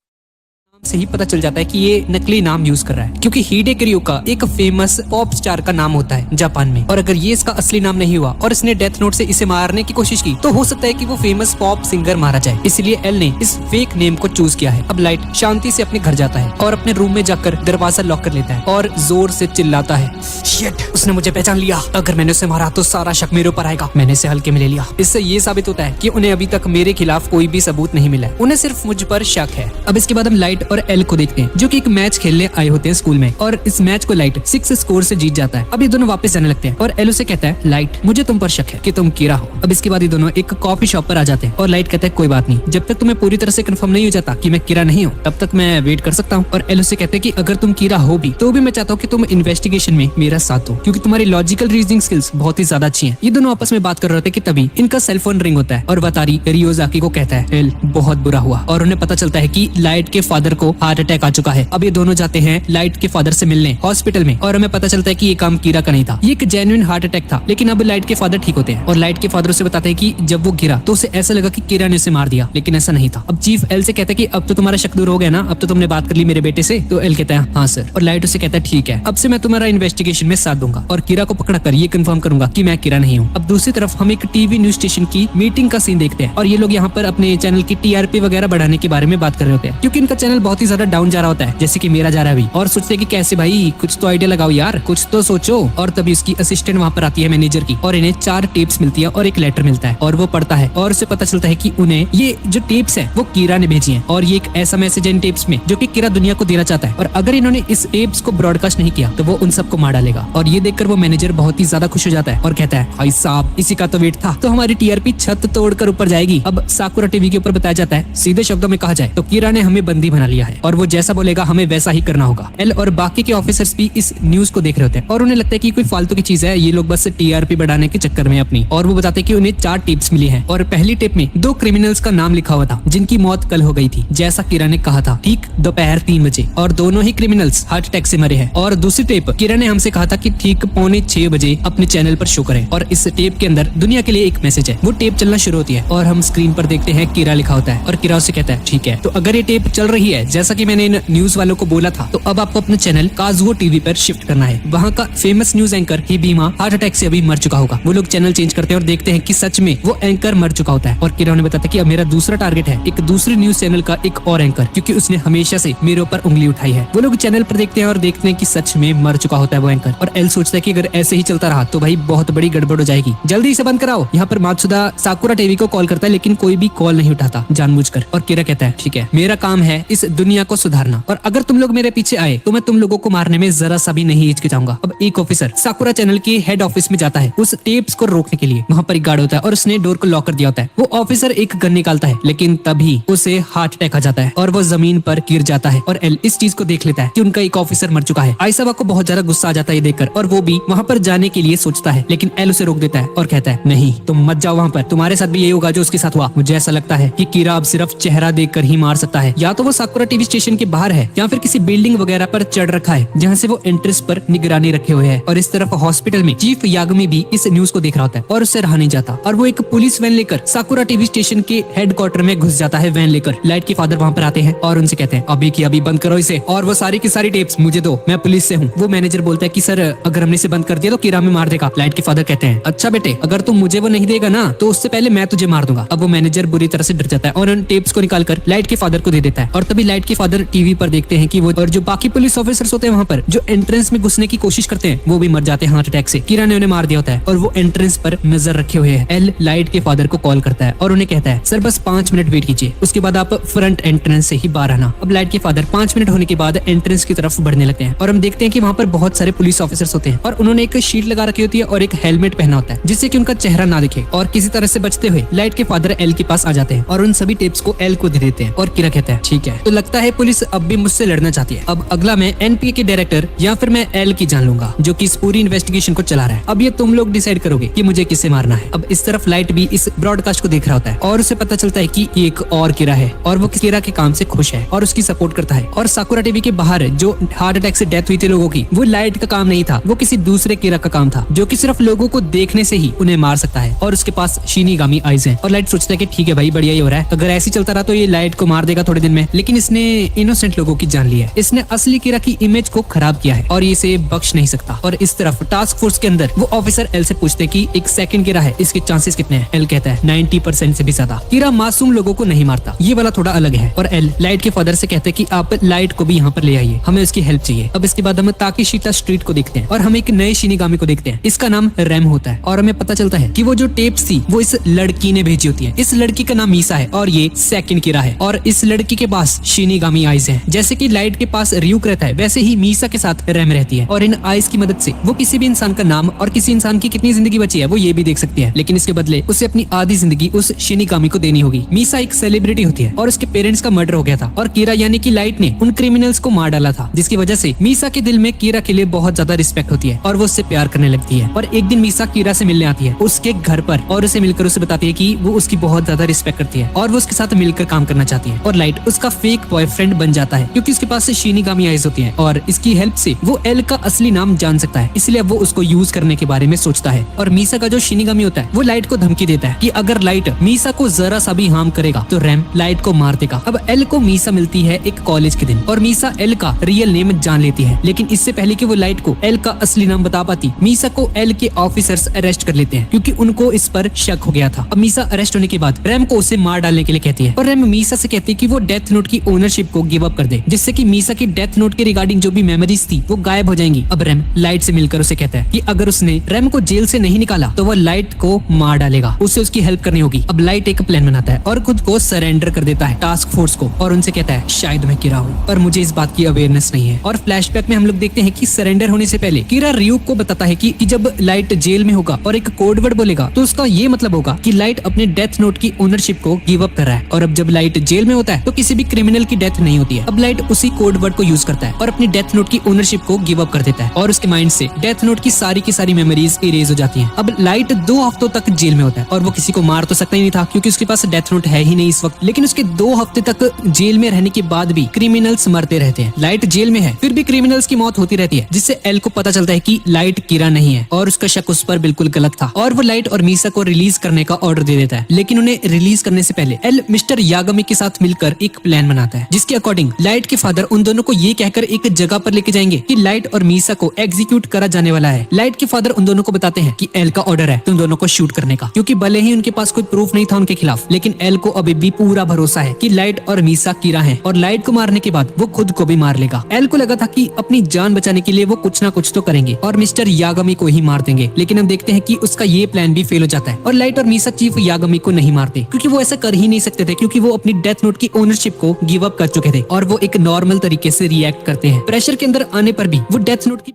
से ही पता चल जाता है कि ये नकली नाम यूज कर रहा है क्योंकि हिडेकी रायुका एक फेमस पॉप स्टार का नाम होता है जापान में। और अगर ये इसका असली नाम नहीं हुआ और इसने डेथ नोट से इसे मारने की कोशिश की तो हो सकता है कि वो फेमस पॉप सिंगर मारा जाए। इसलिए एल ने इस फेक नेम को चूज किया है। अब लाइट शांति से अपने घर जाता है और अपने रूम में जाकर दरवाजा लॉक कर लेता है और जोर से चिल्लाता है, शिट, उसने मुझे पहचान लिया। अगर मैंने उसे मारा तो सारा शक मेरे ऊपर आएगा। मैंने इसे हल्के में ले लिया। इससे ये साबित होता है कि उन्हें अभी तक मेरे खिलाफ कोई भी सबूत नहीं मिला, उन्हें सिर्फ मुझ पर शक है। अब इसके बाद हम लाइट और एल को देखते हैं जो कि एक मैच खेलने आए होते हैं स्कूल में। और इस मैच को लाइट 6 स्कोर से जीत जाता है। अब ये दोनों वापस जाने लगते हैं और एल उसे कहता है, लाइट मुझे तुम पर शक है कि तुम कीरा हो। अब इसके बाद ये दोनों एक कॉफी शॉप पर आ जाते हैं और लाइट कहता है, कोई बात नहीं, जब तक तुम्हें पूरी तरह से कंफर्म नहीं हो जाता कि मैं कीरा नहीं हूँ तब तक मैं वेट कर सकता हूँ। और एल उसे कहते हैं कि अगर तुम कीरा हो भी तो भी मैं चाहता हूँ कि तुम इन्वेस्टिगेशन में मेरा साथ दो क्योंकि तुम्हारी लॉजिकल रीजनिंग स्किल्स बहुत ही ज्यादा अच्छी हैं। ये दोनों आपस में बात कर रहे थे कि तभी इनका सेलफोन रिंग होता है और वतारी रियोजाकी को कहता है, एल बहुत बुरा हुआ। और उन्हें पता चलता है कि लाइट के फादर को हार्ट अटैक आ चुका है। अब ये दोनों जाते हैं लाइट के फादर से मिलने हॉस्पिटल में और हमें पता चलता है कि ये काम कीरा का नहीं था, ये एक जेन्युइन हार्ट अटैक था। लेकिन अब लाइट के फादर ठीक होते हैं और लाइट के फादर उसे बताते हैं कि जब वो गिरा तो उसे ऐसा लगा कि कीरा ने उसे मार दिया, लेकिन ऐसा नहीं था। अब चीफ एल से कहता है कि अब तो तुम्हारा शक दूर हो गया ना, अब तो तुमने बात कर ली मेरे बेटे से। तो एल कहता है हाँ सर, और लाइट उसे कहता है ठीक है, अब से मैं तुम्हारा इन्वेस्टिगेशन में साथ दूंगा और कीरा को पकड़ा कर ये कंफर्म करूंगा कि मैं कीरा नहीं हूँ। अब दूसरी तरफ हम एक टीवी न्यूज स्टेशन की मीटिंग का सीन देखते हैं और ये लोग यहाँ पर अपने चैनल की टीआरपी वगैरह बढ़ाने के बारे में बात कर रहे होते हैं, क्योंकि इनका चैनल बहुत ही ज्यादा डाउन जा रहा होता है, जैसे कि मेरा जा रहा है अभी। और सोचते हैं कि कैसे भाई, कुछ तो आइडिया लगाओ यार, कुछ तो सोचो। और तभी उसकी असिस्टेंट वहाँ पर आती है मैनेजर की, और इन्हें 4 टेप्स मिलती है और एक लेटर मिलता है और वो पढ़ता है और उसे पता चलता है कि उन्हें ये जो टेप्स है वो कीरा ने भेजी है और ये एक ऐसा मैसेज है इन टेप्स में जो कि कीरा दुनिया को देना चाहता है, और अगर इन्होंने इस टेप्स को ब्रॉडकास्ट नहीं किया तो वो उन सबको मार डालेगा। और ये देखकर वो मैनेजर बहुत ही ज्यादा खुश हो जाता है और कहता है भाई साहब, इसी का तो वेट था, तो हमारी टीआरपी छत तोड़कर ऊपर जाएगी। अब साकुरा टीवी के ऊपर बताया जाता है, सीधे शब्दों में कहा जाए तो कीरा ने हमें बंदी बना लिया है और वो जैसा बोलेगा हमें वैसा ही करना होगा। एल और बाकी के ऑफिसर्स भी इस न्यूज को देख रहे होते हैं और उन्हें लगता है कि कोई फालतू की चीज है, ये लोग बस टीआरपी बढ़ाने के चक्कर में अपनी। और वो बताते हैं कि उन्हें 4 टेप्स मिली हैं और पहली टेप में 2 क्रिमिनल्स का नाम लिखा हुआ था जिनकी मौत कल हो गई थी, जैसा कीरा ने कहा था, ठीक दोपहर 3 बजे, और दोनों ही क्रिमिनल्स हार्ट अटैक से मरे हैं। और दूसरी टेप कीरा ने हमसे कहा था कि ठीक 5:45 बजे अपने चैनल पर शो करें, और इस टेप के अंदर दुनिया के लिए एक मैसेज है। वो टेप चलना शुरू होती है और हम स्क्रीन पर देखते हैं कीरा लिखा होता है और कीरा उससे कहता है ठीक है, तो अगर ये टेप चल रही है जैसा कि मैंने इन न्यूज वालों को बोला था, तो अब आपको अपना चैनल काजुओ टीवी पर शिफ्ट करना है। वहाँ का फेमस न्यूज एंकर ही बीमा हार्ट अटैक से अभी मर चुका होगा। वो लोग चैनल चेंज करते हैं और देखते हैं कि सच में वो एंकर मर चुका होता है। और कीरा ने बताया कि अब मेरा दूसरा टारगेट है एक दूसरे न्यूज चैनल का एक और एंकर, क्योंकि उसने हमेशा से मेरे ऊपर उंगली उठाई है। वो लोग चैनल पर देखते हैं और देखते हैं कि सच में मर चुका होता है वो एंकर। और एल सोचता है कि अगर ऐसे ही चलता रहा तो भाई बहुत बड़ी गड़बड़ हो जाएगी, जल्दी से बंद कराओ। यहाँ पर मात्सुदा साकुरा टीवी को कॉल करता है लेकिन कोई भी कॉल नहीं उठाता जानबूझकर। और कीरा कहता है ठीक है, मेरा काम है इस दुनिया को सुधारना, और अगर तुम लोग मेरे पीछे आए तो मैं तुम लोगों को मारने में जरा सा भी नहीं हिचकिचाऊंगा। अब एक ऑफिसर साकुरा चैनल के हेड ऑफिस में जाता है उस टेप्स को रोकने के लिए। वहाँ पर एक गार्ड होता है और उसने डोर को लॉक कर दिया होता है। वो ऑफिसर एक गन निकालता है लेकिन तभी उसे हार्ट अटैक आ जाता है और वो जमीन पर गिर जाता है। और एल इस चीज को देख लेता है कि उनका एक ऑफिसर मर चुका है। आइसावा को बहुत ज्यादा गुस्सा आ जाता है ये देखकर और वो भी वहाँ पर जाने के लिए सोचता है, लेकिन एल उसे रोक देता है और कहता है नहीं, तुम मत जाओ वहाँ पर, तुम्हारे साथ भी यही होगा जो उसके साथ हुआ। मुझे ऐसा लगता है कि कीरा अब सिर्फ चेहरा देखकर ही मार सकता है, या तो वो साकुरा टीवी स्टेशन के बाहर है या फिर किसी बिल्डिंग वगैरह पर चढ़ रखा है जहाँ से वो एंट्रेंस पर निगरानी रखे हुए है। और इस तरफ हॉस्पिटल में चीफ यागमी भी इस न्यूज को देख रहा होता है और उससे रहा नहीं जाता और वो एक पुलिस वैन लेकर साकुरा टीवी स्टेशन के हेडक्वार्टर में घुस जाता है वैन लेकर। लाइट के फादर वहाँ पर आते हैं और उनसे कहते हैं अभी की अभी बंद करो इसे और वो सारी की सारी टेप्स मुझे दो, मैं पुलिस से हूँ। वो मैनेजर बोलता है कि सर अगर हमने इसे बंद कर दिया तो कीरा में मार देगा। लाइट के फादर कहते हैं अच्छा बेटे, अगर तुम मुझे वो नहीं देगा ना तो उससे पहले मैं तुझे मार दूंगा। अब वो मैनेजर बुरी तरह से डर जाता है और उन टेप्स को निकालकर लाइट के फादर को दे देता है। और तभी लाइट के फादर टीवी पर देखते हैं कि वो और जो बाकी पुलिस ऑफिसर्स होते हैं वहाँ पर जो एंट्रेंस में घुसने की कोशिश करते हैं वो भी मर जाते हैं हार्ट अटैक से। कीरा ने उन्हें मार दिया होता है और वो एंट्रेंस पर नजर रखे हुए है। एल लाइट के फादर को कॉल करता है और उन्हें कहता है सर बस 5 मिनट वेट कीजिए, उसके बाद आप फ्रंट एंट्रेंस से ही बाहर आना। अब लाइट के फादर 5 मिनट होने के बाद एंट्रेंस की तरफ बढ़ने लगते हैं और हम देखते हैं कि वहाँ पर बहुत सारे पुलिस ऑफिसर्स होते हैं और उन्होंने एक शीट लगा रखी होती है और एक हेलमेट पहना होता है जिससे कि उनका चेहरा ना दिखे। और किसी तरह से बचते हुए लाइट के फादर एल के पास आ जाते हैं और उन सभी टेप्स को एल को दे देते हैं। और कीरा कहता है ठीक है, तो लगता है पुलिस अब भी मुझसे लड़ना चाहती है। अब अगला मैं एनपीए के डायरेक्टर या फिर मैं एल की जान लूंगा जो कि इस पूरी इन्वेस्टिगेशन को चला रहा है। अब ये तुम लोग डिसाइड करोगे कि मुझे किसे मारना है। अब इस तरफ लाइट भी इस ब्रॉडकास्ट को देख रहा होता है और उसे पता चलता है कि ये एक और कीरा है और वो कीरा के काम से खुश है और उसकी सपोर्ट करता है। और साकुरा टीवी के बाहर जो हार्ट अटैक से डेथ हुई थी लोगों की, वो लाइट का काम नहीं था, वो किसी दूसरे कीरा का काम था जो कि सिर्फ लोगों को देखने से ही उन्हें मार सकता है और उसके पास शिनिगामी आइज है। और लाइट सोचता है कि ठीक है भाई बढ़िया ही हो रहा है, अगर ऐसे चलता रहा तो ये लाइट को मार देगा थोड़े दिन में, लेकिन इसने इनोसेंट लोगों की जान ली है, इसने असली कीरा की इमेज को खराब किया है और इसे बख्श नहीं सकता। और इस तरफ टास्क फोर्स के अंदर वो ऑफिसर एल से पूछते कि एक सेकंड कीरा है, इसके चांसेस कितने हैं? एल कहता है 90% से भी ज्यादा। कीरा मासूम लोगों को नहीं मारता, ये वाला थोड़ा अलग है। और एल लाइट के फादर से कहते हैं कि आप लाइट को भी यहाँ पर ले आइए, हमें उसकी हेल्प चाहिए। अब इसके बाद हम ताकीशीता स्ट्रीट को देखते हैं और हम एक नए शिनिगामी को देखते हैं, इसका नाम रैम होता है। और हमें पता चलता है कि वो जो टेप्स थी वो इस लड़की ने भेजी होती है। इस लड़की का नाम मीसा है और ये सेकंड कीरा है और इस लड़की के पास शिनिगामी आइज है। जैसे कि लाइट के पास रियूक रहता है वैसे ही मीसा के साथ रैम रहती है और इन आइज की मदद से वो किसी भी इंसान का नाम और किसी इंसान की कितनी जिंदगी बची है वो ये भी देख सकती है, लेकिन इसके बदले उसे अपनी आधी जिंदगी उस शिनिगामी को देनी होगी। मीसा एक सेलिब्रिटी होती है और उसके पेरेंट्स का मर्डर हो गया था और कीरा यानी कि लाइट ने उन क्रिमिनल्स को मार डाला था, जिसकी वजह से मीसा के दिल में कीरा के लिए बहुत ज्यादा रिस्पेक्ट होती है और वो उससे प्यार करने लगती है। और एक दिन मीसा कीरा से मिलने आती है उसके घर पर और उसे मिलकर उसे बताती है कि वो उसकी बहुत ज्यादा रिस्पेक्ट करती है और वो उसके साथ मिलकर काम करना चाहती है। और लाइट उसका फेक बॉयफ्रेंड बन जाता है क्योंकि उसके पास शिनिगामी आइज होती हैं और इसकी हेल्प से वो एल का असली नाम जान सकता है, इसलिए वो उसको यूज करने के बारे में सोचता है। और मीसा का जो शिनिगामी होता है वो लाइट को धमकी देता है कि अगर लाइट मीसा को जरा सा भी हार्म करेगा तो रैम लाइट को मार देगा। अब एल को मीसा मिलती है एक कॉलेज के दिन और मीसा एल का रियल नेम जान लेती है, लेकिन इससे पहले कि वो लाइट को एल का असली नाम बता पाती, मीसा को एल के ऑफिसर्स अरेस्ट कर लेते हैं क्योंकि उनको इस पर शक हो गया था। अब मीसा अरेस्ट होने के बाद रैम को उसे मार डालने के लिए कहती है और रैम मीसा से कहती है कि वो डेथ नोट की ओनरशिप को गिव अप कर दे, जिससे कि मीसा की डेथ नोट के रिगार्डिंग जो भी मेमोरीज थी वो गायब हो जाएंगी। अब रैम लाइट से मिलकर उसे कहता है कि अगर उसने रैम को जेल से नहीं निकाला तो वो लाइट को मार डालेगा, उसे उसकी हेल्प करनी होगी। अब लाइट एक प्लान बनाता है और खुद को सरेंडर कर देता है टास्क फोर्स को और उनसे कहता है शायद मैं किरा हूँ पर मुझे इस बात की अवेयरनेस नहीं है। और फ्लैशबैक में हम लोग देखते हैं कि सरेंडर होने से पहले किरा रियूक को बताता है कि जब लाइट जेल में होगा और एक कोड वर्ड बोलेगा तो उसका ये मतलब होगा कि लाइट अपने डेथ नोट की ओनरशिप को गिव अप कर रहा है। और अब जब लाइट जेल में होता है तो किसी भी क्रिमिनल की डेथ नहीं होती है। अब लाइट उसी कोड वर्ड को यूज करता है और अपनी डेथ नोट की ओनरशिप को गिव अप कर देता है और उसके माइंड से डेथ नोट की सारी मेमोरीज इरेज हो जाती हैं। अब लाइट 2 हफ्तों तक जेल में होता है और वो किसी को मार तो सकता ही नहीं था क्योंकि उसके पास डेथ नोट है ही नहीं इस वक्त, लेकिन उसके 2 हफ्ते तक जेल में रहने के बाद भी क्रिमिनल्स मरते रहते हैं। लाइट जेल में है फिर भी क्रिमिनल्स की मौत होती रहती है, जिससे एल को पता चलता है कि लाइट किरा नहीं है और उसका शक उस पर बिल्कुल गलत था और वो लाइट और मीसा को रिलीज करने का ऑर्डर दे देता है। लेकिन उन्हें रिलीज करने से पहले एल मिस्टर यागामी के साथ मिलकर एक प्लान बनाता है जिसके अकॉर्डिंग लाइट के फादर उन दोनों को ये कहकर एक जगह पर लेके जाएंगे कि लाइट और मीसा को एग्जीक्यूट करा जाने वाला है। लाइट के फादर उन दोनों को बताते हैं कि एल का ऑर्डर है तुम दोनों को शूट करने का, क्योंकि भले ही उनके पास कोई प्रूफ नहीं था उनके खिलाफ, लेकिन एल को अभी भी पूरा भरोसा है कि लाइट और मीसा किरा हैं और लाइट को मारने के बाद वो खुद को भी मार लेगा। एल को लगा था कि अपनी जान बचाने के लिए वो कुछ ना कुछ तो करेंगे और मिस्टर यागामी को ही मार देंगे, लेकिन हम देखते हैं कि उसका ये प्लान भी फेल हो जाता है और लाइट और मीसा चीफ यागामी को नहीं मारते क्योंकि वो ऐसा कर ही नहीं सकते थे, क्योंकि वो अपनी डेथ नोट की ओनरशिप को गिव अप कर चुके थे और वो एक नॉर्मल तरीके से रिएक्ट करते हैं। प्रेशर के अंदर आने पर भी वो डेथ नोट की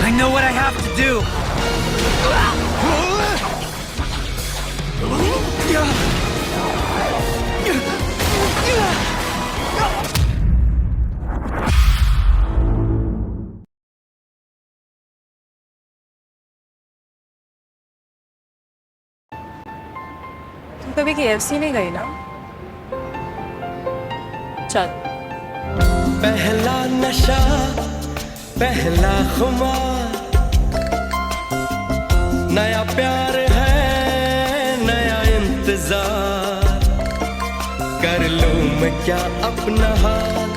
I know what I have to do. तुम कभी KFC नहीं गई ना? चल। पहला नशा पहला खुमार, नया प्यार है नया इंतजार, कर लूं मैं क्या अपना हाल,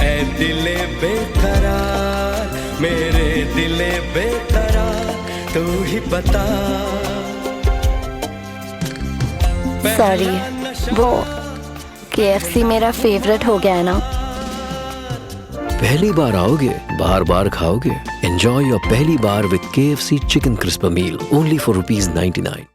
ऐ दिले बेकरार मेरे दिले बेकरार तू ही बता। सॉरी, वो KFC मेरा फेवरेट हो गया है ना। पहली बार आओगे बार बार खाओगे। एंजॉय योर पहली बार with KFC chicken crisp meal only for ₹99।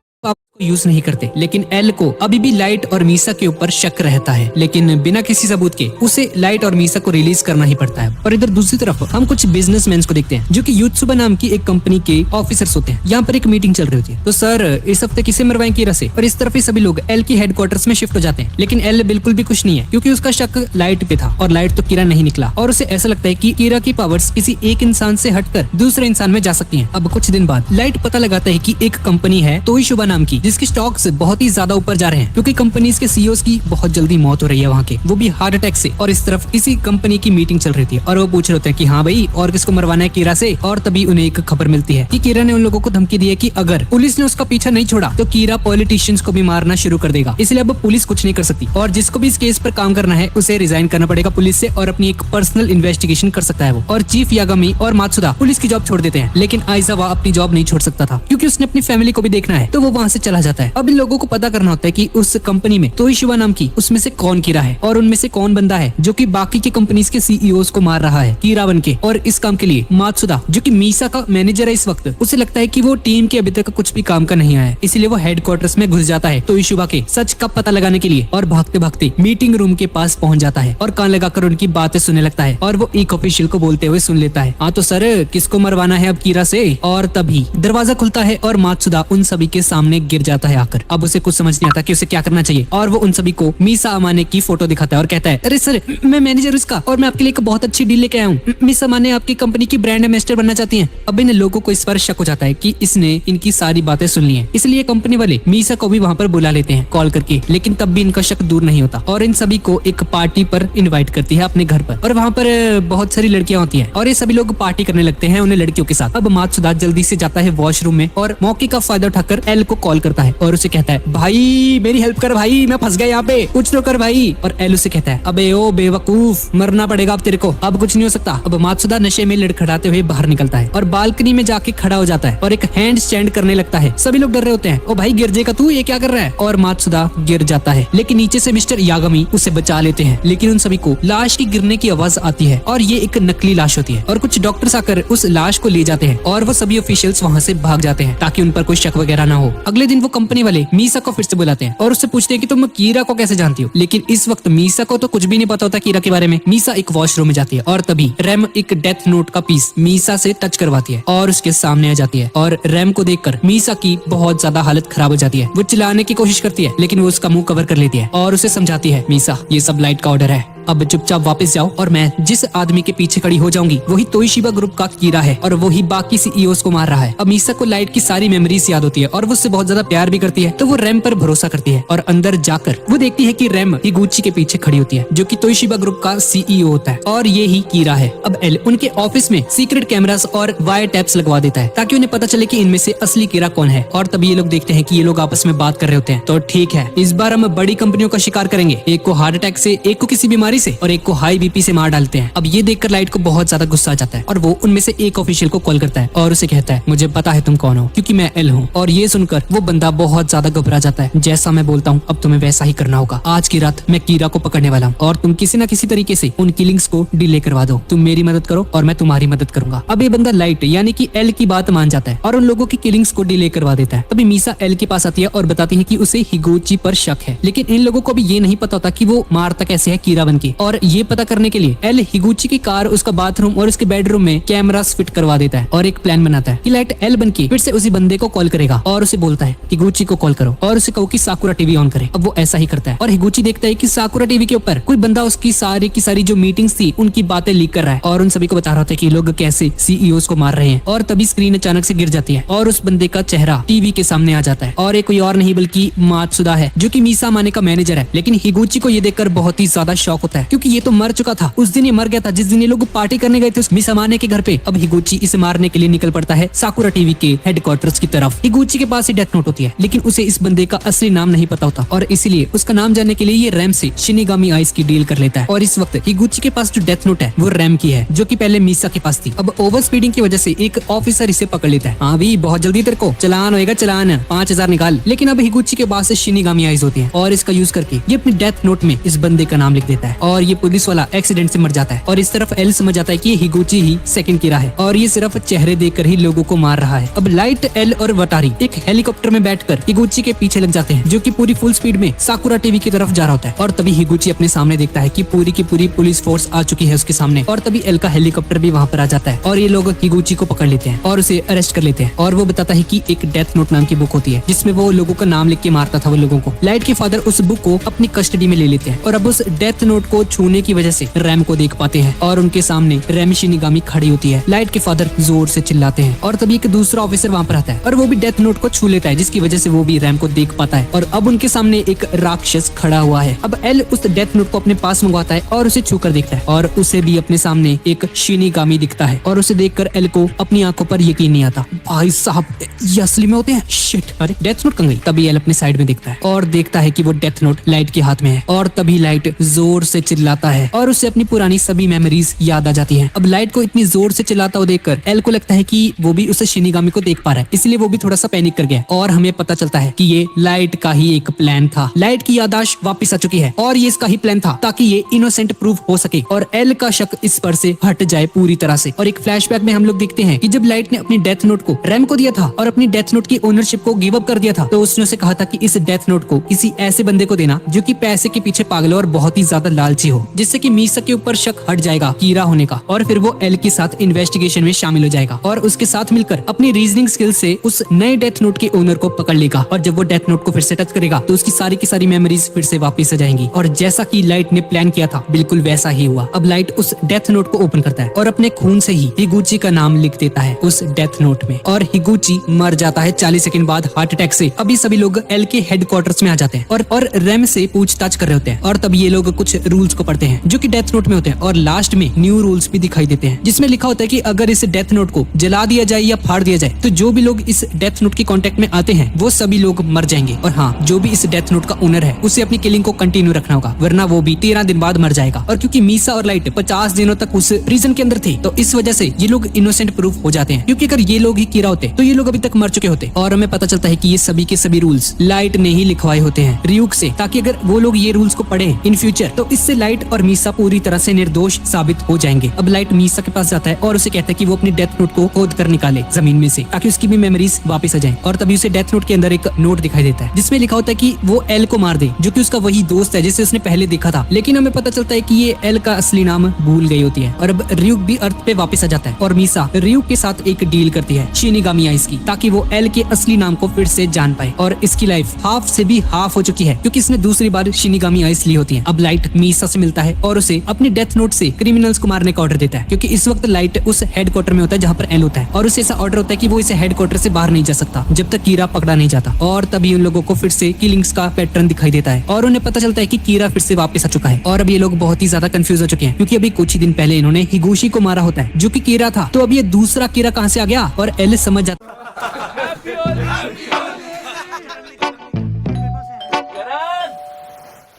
Use नहीं करते, लेकिन एल को अभी भी लाइट और मीसा के ऊपर शक रहता है, लेकिन बिना किसी सबूत के उसे लाइट और मीसा को रिलीज करना ही पड़ता है। और इधर दूसरी तरफ हम कुछ बिजनेसमैन को देखते हैं जो कि यूत्सुबा नाम की एक कंपनी के ऑफिसर्स होते हैं। यहाँ पर एक मीटिंग चल रही होती है, तो सर इस हफ्ते किसे मरवाएं किरा से, और इस तरफ ही सभी लोग एल की हेडक्वार्टर्स में शिफ्ट हो जाते हैं, लेकिन एल बिल्कुल भी खुश नहीं है क्योंकि उसका शक लाइट पे था और लाइट तो किरा नहीं निकला और उसे ऐसा लगता है कि किरा की पावर्स किसी एक इंसान से हटकर दूसरे इंसान में जा सकती हैं। अब कुछ दिन बाद लाइट पता लगाता है कि एक कंपनी है तोइशुबा नाम की, जिसकी स्टॉक्स बहुत ही ज्यादा ऊपर जा रहे हैं क्योंकि कंपनीज के सीईओज की बहुत जल्दी मौत हो रही है वहाँ के, वो भी हार्ट अटैक से। और इस तरफ इसी कंपनी की मीटिंग चल रही थी और वो पूछ रहे होते हैं कि हाँ भाई और किसको मरवाना है किरा से। और तभी उन्हें एक खबर मिलती है कि किरा ने उन लोगों को धमकी दी है कि अगर पुलिस ने उसका पीछा नहीं छोड़ा तो किरा पॉलिटिशियंस को भी मारना शुरू कर देगा, इसलिए अब पुलिस कुछ नहीं कर सकती और जिसको भी इस केस पर काम करना है उसे रिजाइन करना पड़ेगा पुलिस से और अपनी एक पर्सनल इन्वेस्टिगेशन कर सकता है वो। और चीफ यागामी और मात्सुदा पुलिस की जॉब छोड़ देते हैं, लेकिन आइजावा अपनी जॉब नहीं छोड़ सकता था क्योंकि उसने अपनी फैमिली को भी देखना है, तो वो वहाँ से चला जाता है। अब इन लोगों को पता करना होता है कि उस कंपनी में तोइशुबा नाम की उसमें से कौन किरा है और उनमें से कौन बंदा है जो कि बाकी के कंपनीज के सीईओज को मार रहा है किरा बन के। और इस काम के लिए मात्सुदा जो कि मीसा का मैनेजर है इस वक्त, उसे लगता है कि वो टीम के अभी तक कुछ भी काम का नहीं आया है, इसलिए वो हेडक्वार्टर्स में घुस जाता है तोइशुबा के सच का पता लगाने के लिए और भागते भागते मीटिंग रूम के पास पहुंच जाता है और कान लगाकर उनकी बातें सुनने लगता है और वो एक ऑफिशियल को बोलते हुए सुन लेता है, हाँ तो सर किसको मरवाना है अब किरा से। और तभी दरवाजा खुलता है और मात्सुदा उन सभी के सामने गिर जाता है आकर। अब उसे कुछ समझ नहीं आता कि उसे क्या करना चाहिए और वो उन सभी को मीसा अमाने की फोटो दिखाता है और कहता है, अरे सर, मैं मैनेजर हूं इसका और मैं आपके लिए एक बहुत अच्छी डील लेके आया हूँ। मिस अमाने आपकी कंपनी की ब्रांड एम्बेसडर बनना चाहती हैं। अब इन लोगों को इस पर शक हो जाता है कि इसने इनकी सारी बातें सुन ली हैं, इसलिए कंपनी वाले मीसा को भी वहाँ पर बुला लेते हैं कॉल करके। लेकिन तब भी इनका शक दूर नहीं होता और इन सभी को एक पार्टी पर इनवाइट करती है अपने घर पर और वहाँ पर बहुत सारी लड़कियां होती हैं और ये सभी लोग पार्टी करने लगते हैं उन्हें लड़कियों के साथ। अब मात्सुदा जल्दी से जाता है वॉशरूम में और मौके का फायदा उठाकर एल को कॉल करता है और उसे कहता है, भाई मेरी हेल्प कर भाई, मैं फंस गया यहाँ पे, कुछ तो कर भाई। और एल उसे कहता है, अबे ओ बेवकूफ, मरना पड़ेगा अब तेरे को, अब कुछ नहीं हो सकता। अब मात्सुदा नशे में लड़खड़ाते हुए बाहर निकलता है और बालकनी में जाके खड़ा हो जाता है और एक हैंड स्टैंड करने लगता है। सभी लोग डर रहे होते हैं, ओ भाई गिर जाएगा तू, ये क्या कर रहा है। और मात्सुदा गिर जाता है लेकिन नीचे से मिस्टर यागामी उसे बचा लेते हैं। लेकिन उन सभी को लाश की गिरने की आवाज आती है और ये एक नकली लाश होती है और कुछ डॉक्टर्स आकर उस लाश को ले जाते हैं और वो सभी ऑफिशियल्स वहाँ से भाग जाते हैं ताकि उन पर कोई शक वगैरह ना हो। अगले दिन वो कंपनी वाले मीसा को फिर से बुलाते हैं और उससे पूछते हैं कि तुम कीरा को कैसे जानती हो। लेकिन इस वक्त मीसा को तो कुछ भी नहीं पता होता कीरा के बारे में। मीसा एक वॉशरूम में जाती है और तभी रैम एक डेथ नोट का पीस मीसा से टच करवाती है और उसके सामने आ जाती है और रैम को देखकर मीसा की बहुत ज्यादा हालत खराब हो जाती है। वो चिल्लाने की कोशिश करती है लेकिन वो उसका मुंह कवर कर लेती है और उसे समझाती है, मीसा ये सब लाइट का ऑर्डर है, अब चुपचाप वापस जाओ और मैं जिस आदमी के पीछे खड़ी हो जाऊंगी वही तोशिबा ग्रुप का कीरा है और वही बाकी सीईओस को मार रहा है। अब मीसा को लाइट की सारी मेमोरीज याद होती है और वो उससे बहुत ज्यादा प्यार भी करती है तो वो रैम पर भरोसा करती है और अंदर जाकर वो देखती है कि रैम हिगुची के पीछे खड़ी होती है जो कि तोशिबा ग्रुप का सीईओ होता है और ये ही कीरा है। अब एल उनके ऑफिस में सीक्रेट कैमरास और वायर टैप्स लगवा देता है ताकि उन्हें पता चले कि इनमें से असली कीरा कौन है। और तभी ये लोग देखते हैं कि ये लोग आपस में बात कर रहे होते हैं। तो ठीक है, इस बार हम बड़ी कंपनियों का शिकार करेंगे, एक को हार्ट अटैक से, एक को किसी बीमारी से और एक को हाई बीपी से मार डालते हैं। अब ये देखकर लाइट को बहुत ज्यादा गुस्सा आ जाता है और वो उनमें से एक ऑफिशियल को कॉल करता है और उसे कहता है, मुझे पता है तुम कौन हो क्योंकि मैं एल हूँ। और ये सुनकर वो बंदा बहुत ज्यादा घबरा जाता है। जैसा मैं बोलता हूँ अब तुम्हें वैसा ही करना होगा। आज की रात मैं कीरा को पकड़ने वाला हूँ और तुम किसी न किसी तरीके से उन किलिंग्स को डिले करवा दो। तुम मेरी मदद करो और मैं तुम्हारी मदद करूंगा। अब ये बंदा लाइट यानी कि एल की बात मान जाता है और उन लोगों की किलिंग्स को डिले करवा देता है। तभी मीसा एल के पास आती है और बताती है कि उसे हिगुची पर शक है। लेकिन इन लोगों को भी ये नहीं पता होता कि वो मारता कैसे है कीरा बन के। और ये पता करने के लिए एल हिगुची की कार, उसका बाथरूम और उसके बेडरूम में कैमरास फिट करवा देता है और एक प्लान बनाता है कि लाइट एल बन के फिर से उसी बंदे को कॉल करेगा और उसे बोलता है हिगुची को कॉल करो और उसे कहो कि साकुरा टीवी ऑन करे। अब वो ऐसा ही करता है और हिगुची देखता है कि साकुरा टीवी के ऊपर कोई बंदा उसकी सारी की सारी जो मीटिंग्स थी उनकी बातें लीक कर रहा है और उन सभी को बता रहा होता है कि लोग कैसे सीईओस को मार रहे हैं। और तभी स्क्रीन अचानक से गिर जाती है और उस बंदे का चेहरा टीवी के सामने आ जाता है और ये कोई और नहीं बल्कि मात्सुदा है जो कि मीसा माने का मैनेजर है। लेकिन हिगुची को ये देखकर बहुत ही ज्यादा शॉक होता है क्योंकि ये तो मर चुका था। उस दिन ये मर गया था जिस दिन ये लोग पार्टी करने गए थे उस मीसा माने के घर पे। अब हिगुची इसे मारने के लिए निकल पड़ता है साकुरा टीवी के हेडक्वार्टर्स की तरफ। हिगुची के पास ही डेथ नोट होती है लेकिन उसे इस बंदे का असली नाम नहीं पता होता और इसलिए उसका नाम जानने के लिए ये रैम से शिनिगामी आइस की डील कर लेता है। और इस वक्त हिगुची के पास जो डेथ नोट है वो रैम की है जो कि पहले मीसा के पास थी। अब ओवर स्पीडिंग की वजह से एक ऑफिसर इसे पकड़ लेता है। हाँ भी बहुत जल्दी तेरे को चलान होएगा, चलान 5000 निकाल। लेकिन अब हिगुची के पास से शिनिगामी आइस होती है और इसका यूज करके ये अपनी डेथ नोट में इस बंदे का नाम लिख देता है और ये पुलिस वाला एक्सीडेंट से मर जाता है। और इस तरफ एल समझ जाता है कि ये हिगुची ही सेकंड कीरा है और ये सिर्फ चेहरे देखकर ही लोगों को मार रहा है। अब लाइट, एल और वटारी एक हेलीकॉप्टर में बैठकर हिगुची के पीछे लग जाते हैं जो कि पूरी फुल स्पीड में साकुरा टीवी की तरफ जा रहा होता है। और तभी हिगुची अपने सामने देखता है कि पूरी की पूरी पुलिस फोर्स आ चुकी है उसके सामने और तभी एल का हेलीकॉप्टर भी वहाँ पर आ जाता है और ये लोग हिगुची को पकड़ लेते हैं और उसे अरेस्ट कर लेते हैं। और वो बताता है कि एक डेथ नोट नाम की बुक होती है जिसमें वो लोगों का नाम लिख के मारता था वो लोगों को। लाइट के फादर उस बुक को अपनी कस्टडी में ले लेते हैं और अब उस डेथ नोट को छूने की वजह से रैम को देख पाते हैं और उनके सामने रैम शिनिगामी खड़ी होती है। लाइट के फादर जोर से चिल्लाते हैं और तभी एक दूसरा ऑफिसर वहाँ पर आता है और वो भी डेथ नोट को छू लेता है जिसकी वजह से वो भी रैम को देख पाता है। और अब उनके सामने एक राक्षस खड़ा हुआ है। अब एल उस डेथ नोट को अपने पास मंगवाता है और उसे छू कर देखता है और उसे भी अपने सामने एक शिनिगामी दिखता है और उसे देखकर एल को अपनी आंखों पर यकीन नहीं आता। भाई साहब ये असली में होते हैं। शिट, अरे डेथ नोट कहाँ गई? तभी एल अपने साइड में देखता है और देखता है कि वो डेथ नोट लाइट के हाथ में है और तभी लाइट जोर से चिल्लाता है और उसे अपनी पुरानी सभी मेमोरीज याद आ जाती हैं। अब लाइट को इतनी जोर से चिल्लाता हुआ देखकर एल को लगता है कि वो भी उस शिनिगामी को देख पा रहा है, इसलिए वो भी थोड़ा सा पैनिक कर गया और हमें पता चलता है कि ये लाइट का ही एक प्लान था। लाइट की याददाश्त वापस आ चुकी है और ये इसका ही प्लान था ताकि ये इनोसेंट प्रूफ हो सके और एल का शक इस पर से हट जाए पूरी तरह से। और एक फ्लैशबैक में हम लोग देखते हैं कि जब लाइट ने अपनी डेथ नोट को रैम को दिया था और अपनी डेथ नोट की ओनरशिप को गिव अप कर दिया था तो उसने उसे कहा था कि इस डेथ नोट को किसी ऐसे बंदे को देना जो कि पैसे के पीछे पागल है और बहुत ही ज्यादा लालची हो, जिससे कि मीसा के ऊपर शक हट जाएगा कीरा होने का, और फिर वो एल के साथ इन्वेस्टिगेशन में शामिल हो जाएगा और उसके साथ मिलकर अपनी रीजनिंग स्किल से उस नए डेथ नोट के ओनर को पकड़ लेगा। और जब वो डेथ नोट को फिर से टच करेगा तो उसकी सारी की सारी मेमोरीज फिर से वापस आ जाएंगी। और जैसा कि लाइट ने प्लान किया था बिल्कुल वैसा ही हुआ। अब लाइट उस डेथ नोट को ओपन करता है और अपने खून से ही हिगुची का नाम लिख देता है उस डेथ नोट में, और हिगुची मर जाता है 40 सेकंड बाद हार्ट अटैक से। अभी सभी लोग एल के हेडक्वार्टर्स में आ जाते हैं और रेम से पूछताछ कर रहे होते हैं, और तब ये लोग कुछ रूल्स को पढ़ते हैं जो कि डेथ नोट में होते हैं, और लास्ट में न्यू रूल्स भी दिखाई देते हैं जिसमें लिखा होता है कि अगर इस डेथ नोट को जला दिया जाए या फाड़ दिया जाए तो जो भी लोग इस डेथ नोट के कांटेक्ट में आते हैं वो सभी लोग मर जाएंगे। और हाँ, जो भी इस डेथ नोट का ओनर है उसे अपनी किलिंग को कंटिन्यू रखना होगा, वरना वो भी 13 दिन बाद मर जाएगा। और क्योंकि मीसा और लाइट 50 दिनों तक उस प्रिजन के अंदर थे तो इस वजह से ये लोग इनोसेंट प्रूफ हो जाते हैं, क्योंकि अगर ये लोग ही कीरा होते तो ये लोग अभी तक मर चुके होते। और हमें पता चलता है कि ये सभी के सभी रूल्स लाइट ने ही लिखवाए होते हैं रियूक से, ताकि अगर वो लोग ये रूल्स को पढ़े इन फ्यूचर तो इससे लाइट और मीसा पूरी तरह से निर्दोष साबित हो जाएंगे। अब लाइट मीसा के पास जाता है और उसे कहता है कि वो अपनी डेथ नोट को खोद कर निकाले जमीन में से, ताकि उसकी भी मेमोरीज वापस आ जाएं। और तभी उसे डेथ नोट के अंदर एक नोट दिखाई देता है जिसमें लिखा होता है कि वो एल को मार दे, जो कि उसका वही दोस्त है जिसे उसने पहले देखा था। लेकिन हमें पता चलता है कि ये एल का असली नाम भूल गई होती है। और अब रियूक भी अर्थ पे वापस आ जाता है और मीसा रियूक के साथ एक डील करती है शिनिगामी आइस की, ताकि वो एल के असली नाम को फिर से जान पाए। और इसकी लाइफ हाफ से भी हाफ हो चुकी है क्योंकि इसने दूसरी बार शिनिगामी आइस ली होती है। अब लाइट मीसा से मिलता है और उसे अपनी डेथ नोट से क्रिमिनल्स को मारने का ऑर्डर देता है, क्योंकि इस वक्त लाइट उस हेडक्वार्टर में होता है जहाँ पर एल होता है, और उसे ऐसा ऑर्डर होता है कि वो इसे हेडक्वार्टर से बाहर नहीं जा सकता जब तक कीरा पकड़ा नहीं जाता। और तभी उन लोगों को फिर से किलिंग्स का पैटर्न दिखाई देता है और उन्हें पता चलता है कि कीरा फिर से वापस आ चुका है। और अब ये लोग बहुत ही ज्यादा कंफ्यूज हो चुके हैं, क्योंकि अभी कुछ ही दिन पहले इन्होंने हिगुशी को मारा होता है जो कि कीरा था, तो अब ये दूसरा कीरा कहाँ से आ गया। और एल समझ जाता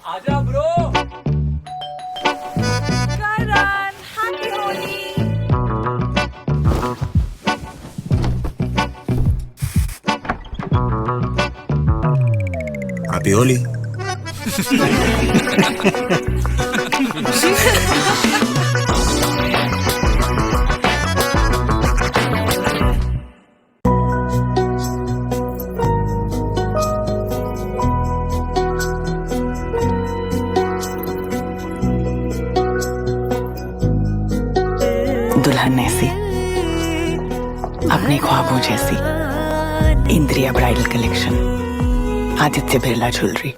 आजा ब्रो। हैप्पी होली। दुल्हन ऐसी अपने ख्वाबों जैसी, इंद्रिया bridal collection, Aditya Birla jewellery.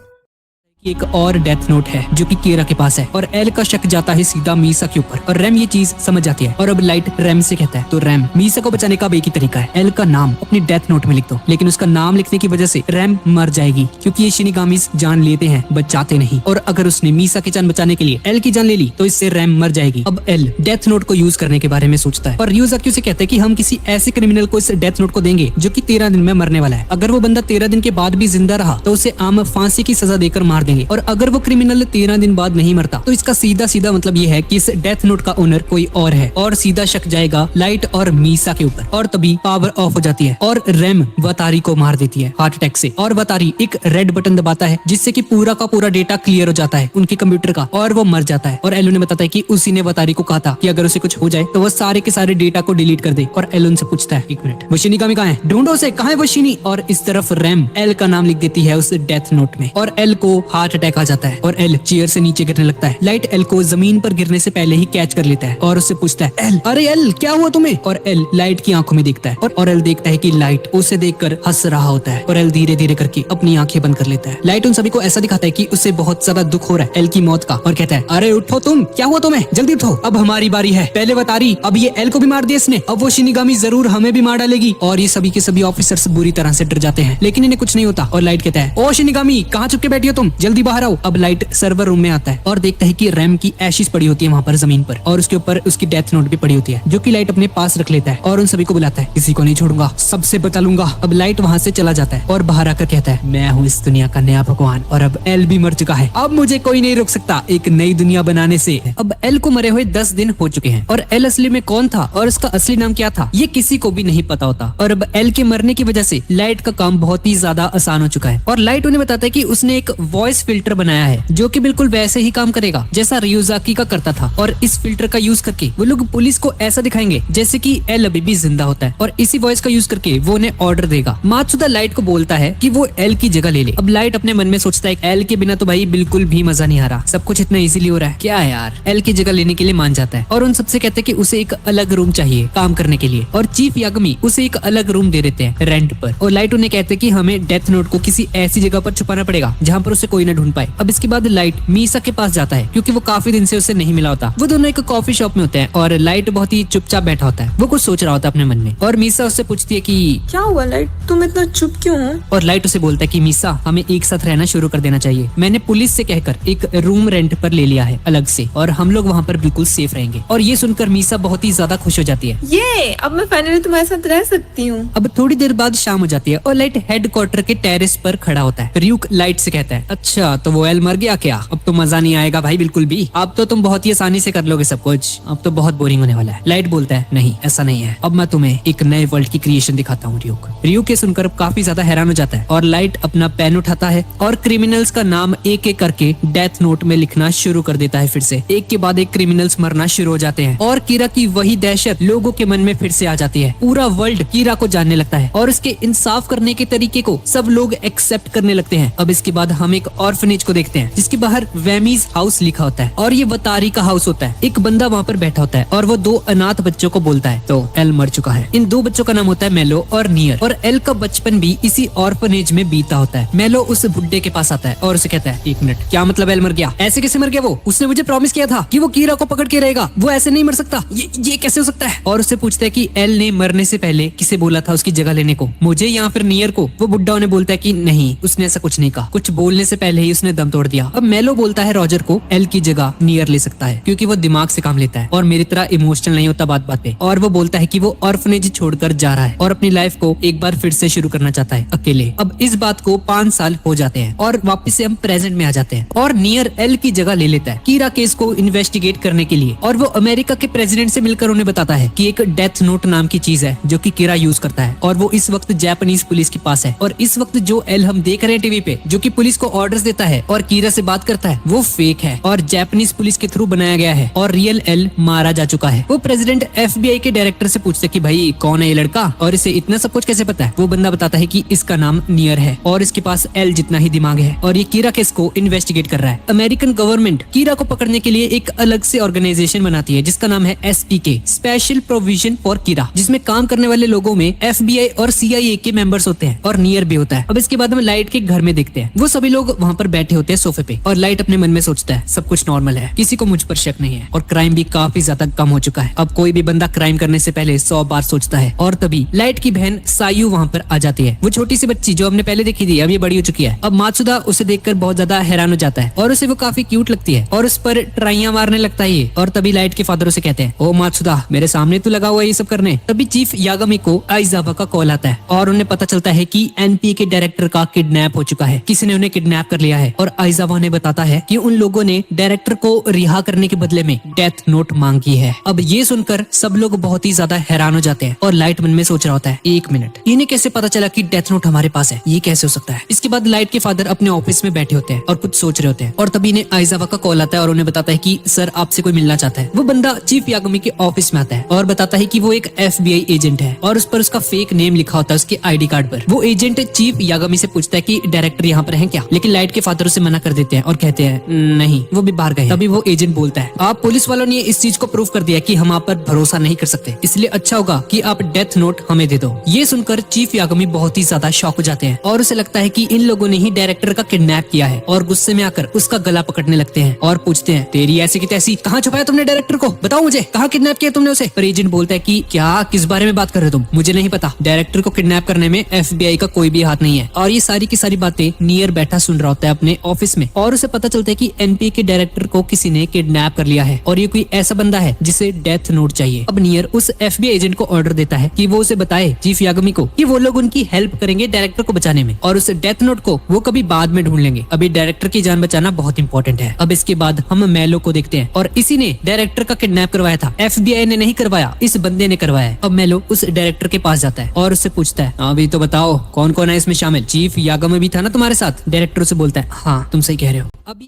एक और डेथ नोट है जो कि कीरा के पास है, और एल का शक जाता है सीधा मीसा के ऊपर, और रैम ये चीज समझ जाती है। और अब लाइट रैम से कहता है, तो रैम मीसा को बचाने का अब एक ही तरीका है, एल का नाम अपनी डेथ नोट में लिख दो। लेकिन उसका नाम लिखने की वजह से रैम मर जाएगी, क्योंकि ये शिनिगामीज जान लेते हैं बचाते नहीं, और अगर उसने मीसा की जान बचाने के लिए एल की जान ले ली तो इससे रैम मर जाएगी। अब एल डेथ नोट को यूज करने के बारे में सोचता है, और यूजर से कहता है कि हम किसी ऐसे क्रिमिनल को इस डेथ नोट को देंगे जो कि 13 दिन में मरने वाला है। अगर वो बंदा 13 दिन के बाद भी जिंदा रहा तो उसे आम फांसी की सजा देकर मार देंगे, और अगर वो क्रिमिनल 13 दिन बाद नहीं मरता तो इसका सीधा सीधा मतलब ये है कि इस डेथ नोट का ओनर कोई और है, और सीधा शक जाएगा लाइट और मीसा के ऊपर। और तभी पावर ऑफ हो जाती है और रैम वतारी को मार देती है हार्ट अटैक से, और वतारी एक रेड बटन दबाता है जिससे कि पूरा का पूरा डेटा क्लियर हो जाता है उनके कंप्यूटर का, और वो मर जाता है। और एलो ने बताता है कि उसी ने वतारी को कहा था कि अगर उसे कुछ हो जाए तो वो सारे के सारे डेटा को डिलीट कर दे। और एलो उनसे पूछता है, एक मिनट, वो शिनिगामी कहाँ है, ढूंढो उसे, कहाँ है वो शिनी। और इस तरफ रैम एल का नाम लिख देती है उस डेथ नोट में, और एल को हार्ट अटैक आ जाता है और एल चेयर से नीचे गिरने लगता है। लाइट एल को जमीन पर गिरने से पहले ही कैच कर लेता है और उससे पूछता है, एल, अरे एल क्या हुआ तुम्हें। और एल लाइट की आंखों में देखता है, और एल देखता है कि लाइट उसे देखकर हंस रहा होता है, और एल धीरे धीरे करके अपनी आंखें बंद कर लेता है। लाइट उन सभी को ऐसा दिखाता है कि उसे बहुत ज्यादा दुख हो रहा है एल की मौत का, और कहता है, अरे उठो तुम, क्या हुआ तुम्हें, जल्दी उठो, अब हमारी बारी है, पहले वतारी, अब ये एल को भी मार दिया इसने, अब वो शिनिगामी जरूर हमें भी मार डालेगी। और ये सभी के सभी ऑफिसर्स बुरी तरह से डर जाते हैं, लेकिन इन्हें कुछ नहीं होता। और लाइट कहता है, ओ शिनिगामी, कहाँ छुप के बैठी हो तुम, जल्दी बाहर आओ। अब लाइट सर्वर रूम में आता है और देखता है कि रैम की एशिस पड़ी होती है वहाँ पर जमीन पर, और उसके ऊपर उसकी डेथ नोट भी पड़ी होती है, जो कि लाइट अपने पास रख लेता है और उन सभी को बुलाता है, किसी को नहीं छोड़ूंगा, सबसे बता लूंगा। अब लाइट वहाँ से चला जाता है और बाहर आकर कहता है, मैं हूँ इस दुनिया का नया भगवान, और अब एल भी मर चुका है, अब मुझे कोई नहीं रोक सकता एक नई दुनिया बनाने से। अब एल को मरे हुए 10 दिन हो चुके हैं, और एल असली में कौन था और उसका असली नाम क्या था ये किसी को भी नहीं पता होता। और अब एल के मरने की वजह से लाइट का काम बहुत ही ज्यादा आसान हो चुका है, और लाइट उन्हें बताता है कि उसने एक वॉइस डिवाइस फिल्टर बनाया है जो कि बिल्कुल वैसे ही काम करेगा जैसा रियोजाकी का करता था। और इस फिल्टर का यूज करके वो लोग पुलिस को ऐसा दिखाएंगे जैसे कि एल अभी भी जिंदा होता है, और इसी वॉइस का यूज करके वो उन्हें ऑर्डर देगा। मात्सुदा लाइट को बोलता है कि वो एल की जगह ले ले। अब लाइट अपने मन में सोचता है एल के बिना तो भाई बिल्कुल भी मजा नहीं आ रहा, सब कुछ इतना इजीली हो रहा है क्या है यार। एल की जगह लेने के लिए मान जाता है और उन सबसे कहते हैं कि उसे एक अलग रूम चाहिए काम करने के लिए, और चीफ यागमी उसे एक अलग रूम दे देते हैं रेंट पर। और लाइट उन्हें कहते हैं कि हमें डेथ नोट को किसी ऐसी जगह पर छुपाना पड़ेगा जहाँ पर उसे कोई न ढूंढ पाए। अब इसके बाद लाइट मीसा के पास जाता है क्योंकि वो काफी दिन से उसे नहीं मिला होता। वो दोनों एक कॉफी शॉप में होते हैं और लाइट बहुत ही चुपचाप बैठा होता है, वो कुछ सोच रहा होता है अपने मन में। और मीसा उससे पूछती है कि क्या हुआ लाइट, तुम इतना चुप क्यों हो? और लाइट उसे बोलता है कि मीसा हमें एक साथ रहना शुरू कर देना चाहिए, मैंने पुलिस से कहकर एक रूम रेंट पर ले लिया है अलग से, और हम लोग वहाँ पर बिल्कुल सेफ रहेंगे। और ये सुनकर मीसा बहुत ही ज्यादा खुश हो जाती है, ये अब मैं फाइनली तुम्हारे साथ रह सकती हूँ। अब थोड़ी देर बाद शाम हो जाती है और लाइट हेडक्वार्टर के टेरेस पर खड़ा होता है। रियूक लाइट से कहता है अच्छा तो वो एल मर गया क्या, अब तो मजा नहीं आएगा भाई बिल्कुल भी, अब तो तुम बहुत ही आसानी से कर लोगे सब कुछ, अब तो बहुत बोरिंग होने वाला है। लाइट बोलता है नहीं ऐसा नहीं है, अब मैं तुम्हें एक नए वर्ल्ड की क्रिएशन दिखाता हूँ। रियूक ये सुनकर काफी ज्यादा हैरान हो जाता है और लाइट अपना पेन उठाता है और क्रिमिनल्स का नाम एक एक करके डेथ नोट में लिखना शुरू कर देता है। फिर से एक के बाद एक क्रिमिनल्स मरना शुरू हो जाते हैं और कीरा की वही दहशत लोगों के मन में फिर से आ जाती है। पूरा वर्ल्ड कीरा को जानने लगता है और उसके इंसाफ करने के तरीके को सब लोग एक्सेप्ट करने लगते हैं। अब इसके बाद हम एक ऑर्फनेज को देखते हैं जिसके बाहर वेमीज हाउस लिखा होता है और ये वतारी का हाउस होता है। एक बंदा वहाँ पर बैठा होता है और वो दो अनाथ बच्चों को बोलता है तो एल मर चुका है। इन दो बच्चों का नाम होता है मेलो और नियर, और एल का बचपन भी इसी ऑर्फनेज में बीता होता है। मेलो उस बुड्ढे के पास आता है और उसे कहता है एक मिनट, क्या मतलब एल मर गया, ऐसे कैसे मर गया वो, उसने मुझे प्रॉमिस किया था कि वो कीरा को पकड़ के रहेगा, वो ऐसे नहीं मर सकता, ये कैसे हो सकता है। और उससे पूछता है कि एल ने मरने से पहले किसे बोला था उसकी जगह लेने को, मुझे या फिर नियर को। वो बुड्ढा उन्हें बोलता है कि नहीं उसने ऐसा कुछ नहीं कहा, कुछ बोलने से पहले ही उसने दम तोड़ दिया। अब मेलो बोलता है रॉजर को एल की जगह नियर ले सकता है क्योंकि वो दिमाग से काम लेता है और मेरी तरह इमोशनल नहीं होता बात बात पे। और वो बोलता है कि वो ऑर्फनेज छोड़कर जा रहा है और अपनी लाइफ को एक बार फिर से शुरू करना चाहता है अकेले। अब इस बात को 5 साल हो जाते हैं और वापस से हम प्रेजेंट में आ जाते हैं और नियर एल की जगह ले लेता है कीरा केस को इन्वेस्टिगेट करने के लिए। और वो अमेरिका के प्रेसिडेंट से मिलकर उन्हें बताता है कि एक डेथ नोट नाम की चीज है जो कि कीरा यूज करता है और वो इस वक्त जापानीज पुलिस के पास है। और इस वक्त जो एल हम देख रहे हैं टीवी पे जो कि पुलिस को ऑर्डर्स देता है और कीरा से बात करता है वो फेक है और जापानीज पुलिस के थ्रू बनाया गया है और रियल एल मारा जा चुका है। वो प्रेसिडेंट FBI के डायरेक्टर से पूछते कि भाई कौन है ये लड़का और इसे इतना सब कुछ कैसे पता है। वो बंदा बताता है कि इसका नाम नियर है और इसके पास एल जितना ही दिमाग है और ये कीरा केस को इन्वेस्टिगेट कर रहा है। अमेरिकन गवर्नमेंट कीरा को पकड़ने के लिए एक अलग से ऑर्गेनाइजेशन बनाती है जिसका नाम है SPK, स्पेशल प्रोविजन फॉर कीरा, जिसमें काम करने वाले लोगों में FBI और CIA के मेंबर्स होते हैं और नियर भी होता है। अब इसके बाद हम लाइट के घर में देखते हैं, वो सभी लोग वहाँ पर बैठे होते हैं सोफे पे और लाइट अपने मन में सोचता है सब कुछ नॉर्मल है, किसी को मुझ पर शक नहीं है और क्राइम भी काफी ज्यादा कम हो चुका है। अब कोई भी बंदा क्राइम करने से पहले 100 बार सोचता है। और तभी लाइट की बहन सायू वहाँ पर आ जाती है, वो छोटी सी बच्ची जो हमने पहले देखी थी अब ये बड़ी हो चुकी है। अब मात्सुदा उसे देखकर बहुत ज्यादा हैरान हो जाता है और उसे वो काफी क्यूट लगती है और उस पर ट्राइयां मारने लगता है ये। और तभी लाइट के फादर उसे कहते हैं ओ मात्सुदा मेरे सामने तू लगा हुआ है ये सब करने। तभी चीफ यागामी को आइजावा का कॉल आता है और उन्हें पता चलता है कि NPA के डायरेक्टर का किडनैप हो चुका है, किसी ने उन्हें किडनैप कर लिया है। और आइजावा ने बताता है कि उन लोगों ने डायरेक्टर को रिहा करने के बदले में डेथ नोट मांगी है। अब ये सुनकर सब लोग बहुत ही ज्यादा हैरान हो जाते हैं और लाइट मन में सोच रहा होता है एक मिनट, इन्हें कैसे पता चला कि डेथ नोट हमारे पास है, ये कैसे हो सकता है। इसके बाद लाइट के फादर अपने ऑफिस में बैठे होते हैं और कुछ सोच रहे होते हैं और तभी इन्हें आइजावा का कॉल आता है और उन्हें बताता है कि सर आपसे कोई मिलना चाहता है। वो बंदा चीफ यागामी के ऑफिस में आता है और बताता है कि वो एक FBI एजेंट है और उस पर उसका फेक नेम लिखा होता है उसके ID कार्ड पर। वो एजेंट चीफ यागामी से पूछता है कि डायरेक्टर यहाँ पर है क्या, लेकिन लाइट के फादर उसे मना कर देते हैं और कहते हैं नहीं वो भी बाहर गए। तभी वो एजेंट बोलता है आप पुलिस वालों ने इस चीज को प्रूव कर दिया कि हम आप पर भरोसा नहीं कर सकते, इसलिए अच्छा होगा कि आप डेथ नोट हमें दे दो। ये सुनकर चीफ यागामी बहुत ही ज्यादा शॉक हो जाते हैं और उसे लगता है कि इन लोगों ने ही डायरेक्टर का किडनैप किया है और गुस्से में आकर उसका गला पकड़ने लगते हैं और पूछते हैं तेरी ऐसी की तैसी, कहाँ छुपाया तुमने डायरेक्टर को, बताओ मुझे कहाँ किडनैप किया तुमने उसे। पर एजेंट बोलता है कि क्या किस बारे में बात कर रहे हो तुम, मुझे नहीं पता, डायरेक्टर को किडनैप करने में FBI का कोई भी हाथ नहीं है। और ये सारी की सारी बातें नियर बैठा सुन रहा होता है अपने ऑफिस में और उसे पता चलता है कि NPA के डायरेक्टर को किसी ने किडनैप कर लिया है और ये कोई ऐसा बंदा है जिसे डेथ नोट चाहिए। अब नियर उस FBI एजेंट को ऑर्डर देता है कि वो उसे बताए चीफ यागामी को कि वो लोग उनकी हेल्प करेंगे डायरेक्टर को बचाने में और उस डेथ नोट को वो कभी बाद में ढूंढ लेंगे, अभी डायरेक्टर की जान बचाना बहुत इंपॉर्टेंट है। अब इसके बाद हम मेलो को देखते हैं और इसी ने डायरेक्टर का किडनैप करवाया था, FBI ने नहीं करवाया, इस बंदे ने करवाया है। अब मेलो उस डायरेक्टर के पास जाता है और उससे पूछता है अभी तो बताओ कौन कौन है इसमें शामिल, चीफ यागामी भी था ना तुम्हारे साथ। डायरेक्टर उसे बोलता है हाँ तुम सही कह रहे हो। अब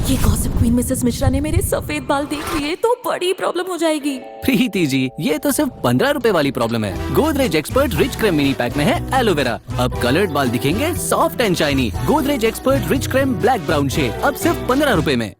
ये गॉसिप क्वीन मिसेस मिश्रा ने मेरे सफेद बाल देख लिए तो बड़ी प्रॉब्लम हो जाएगी। प्रीति जी, ये तो सिर्फ 15 रुपए वाली प्रॉब्लम है। Godrej expert rich cream mini pack में है एलोवेरा। अब कलर्ड बाल दिखेंगे soft and shiny. Godrej expert rich cream black brown shade अब सिर्फ 15 रुपए में।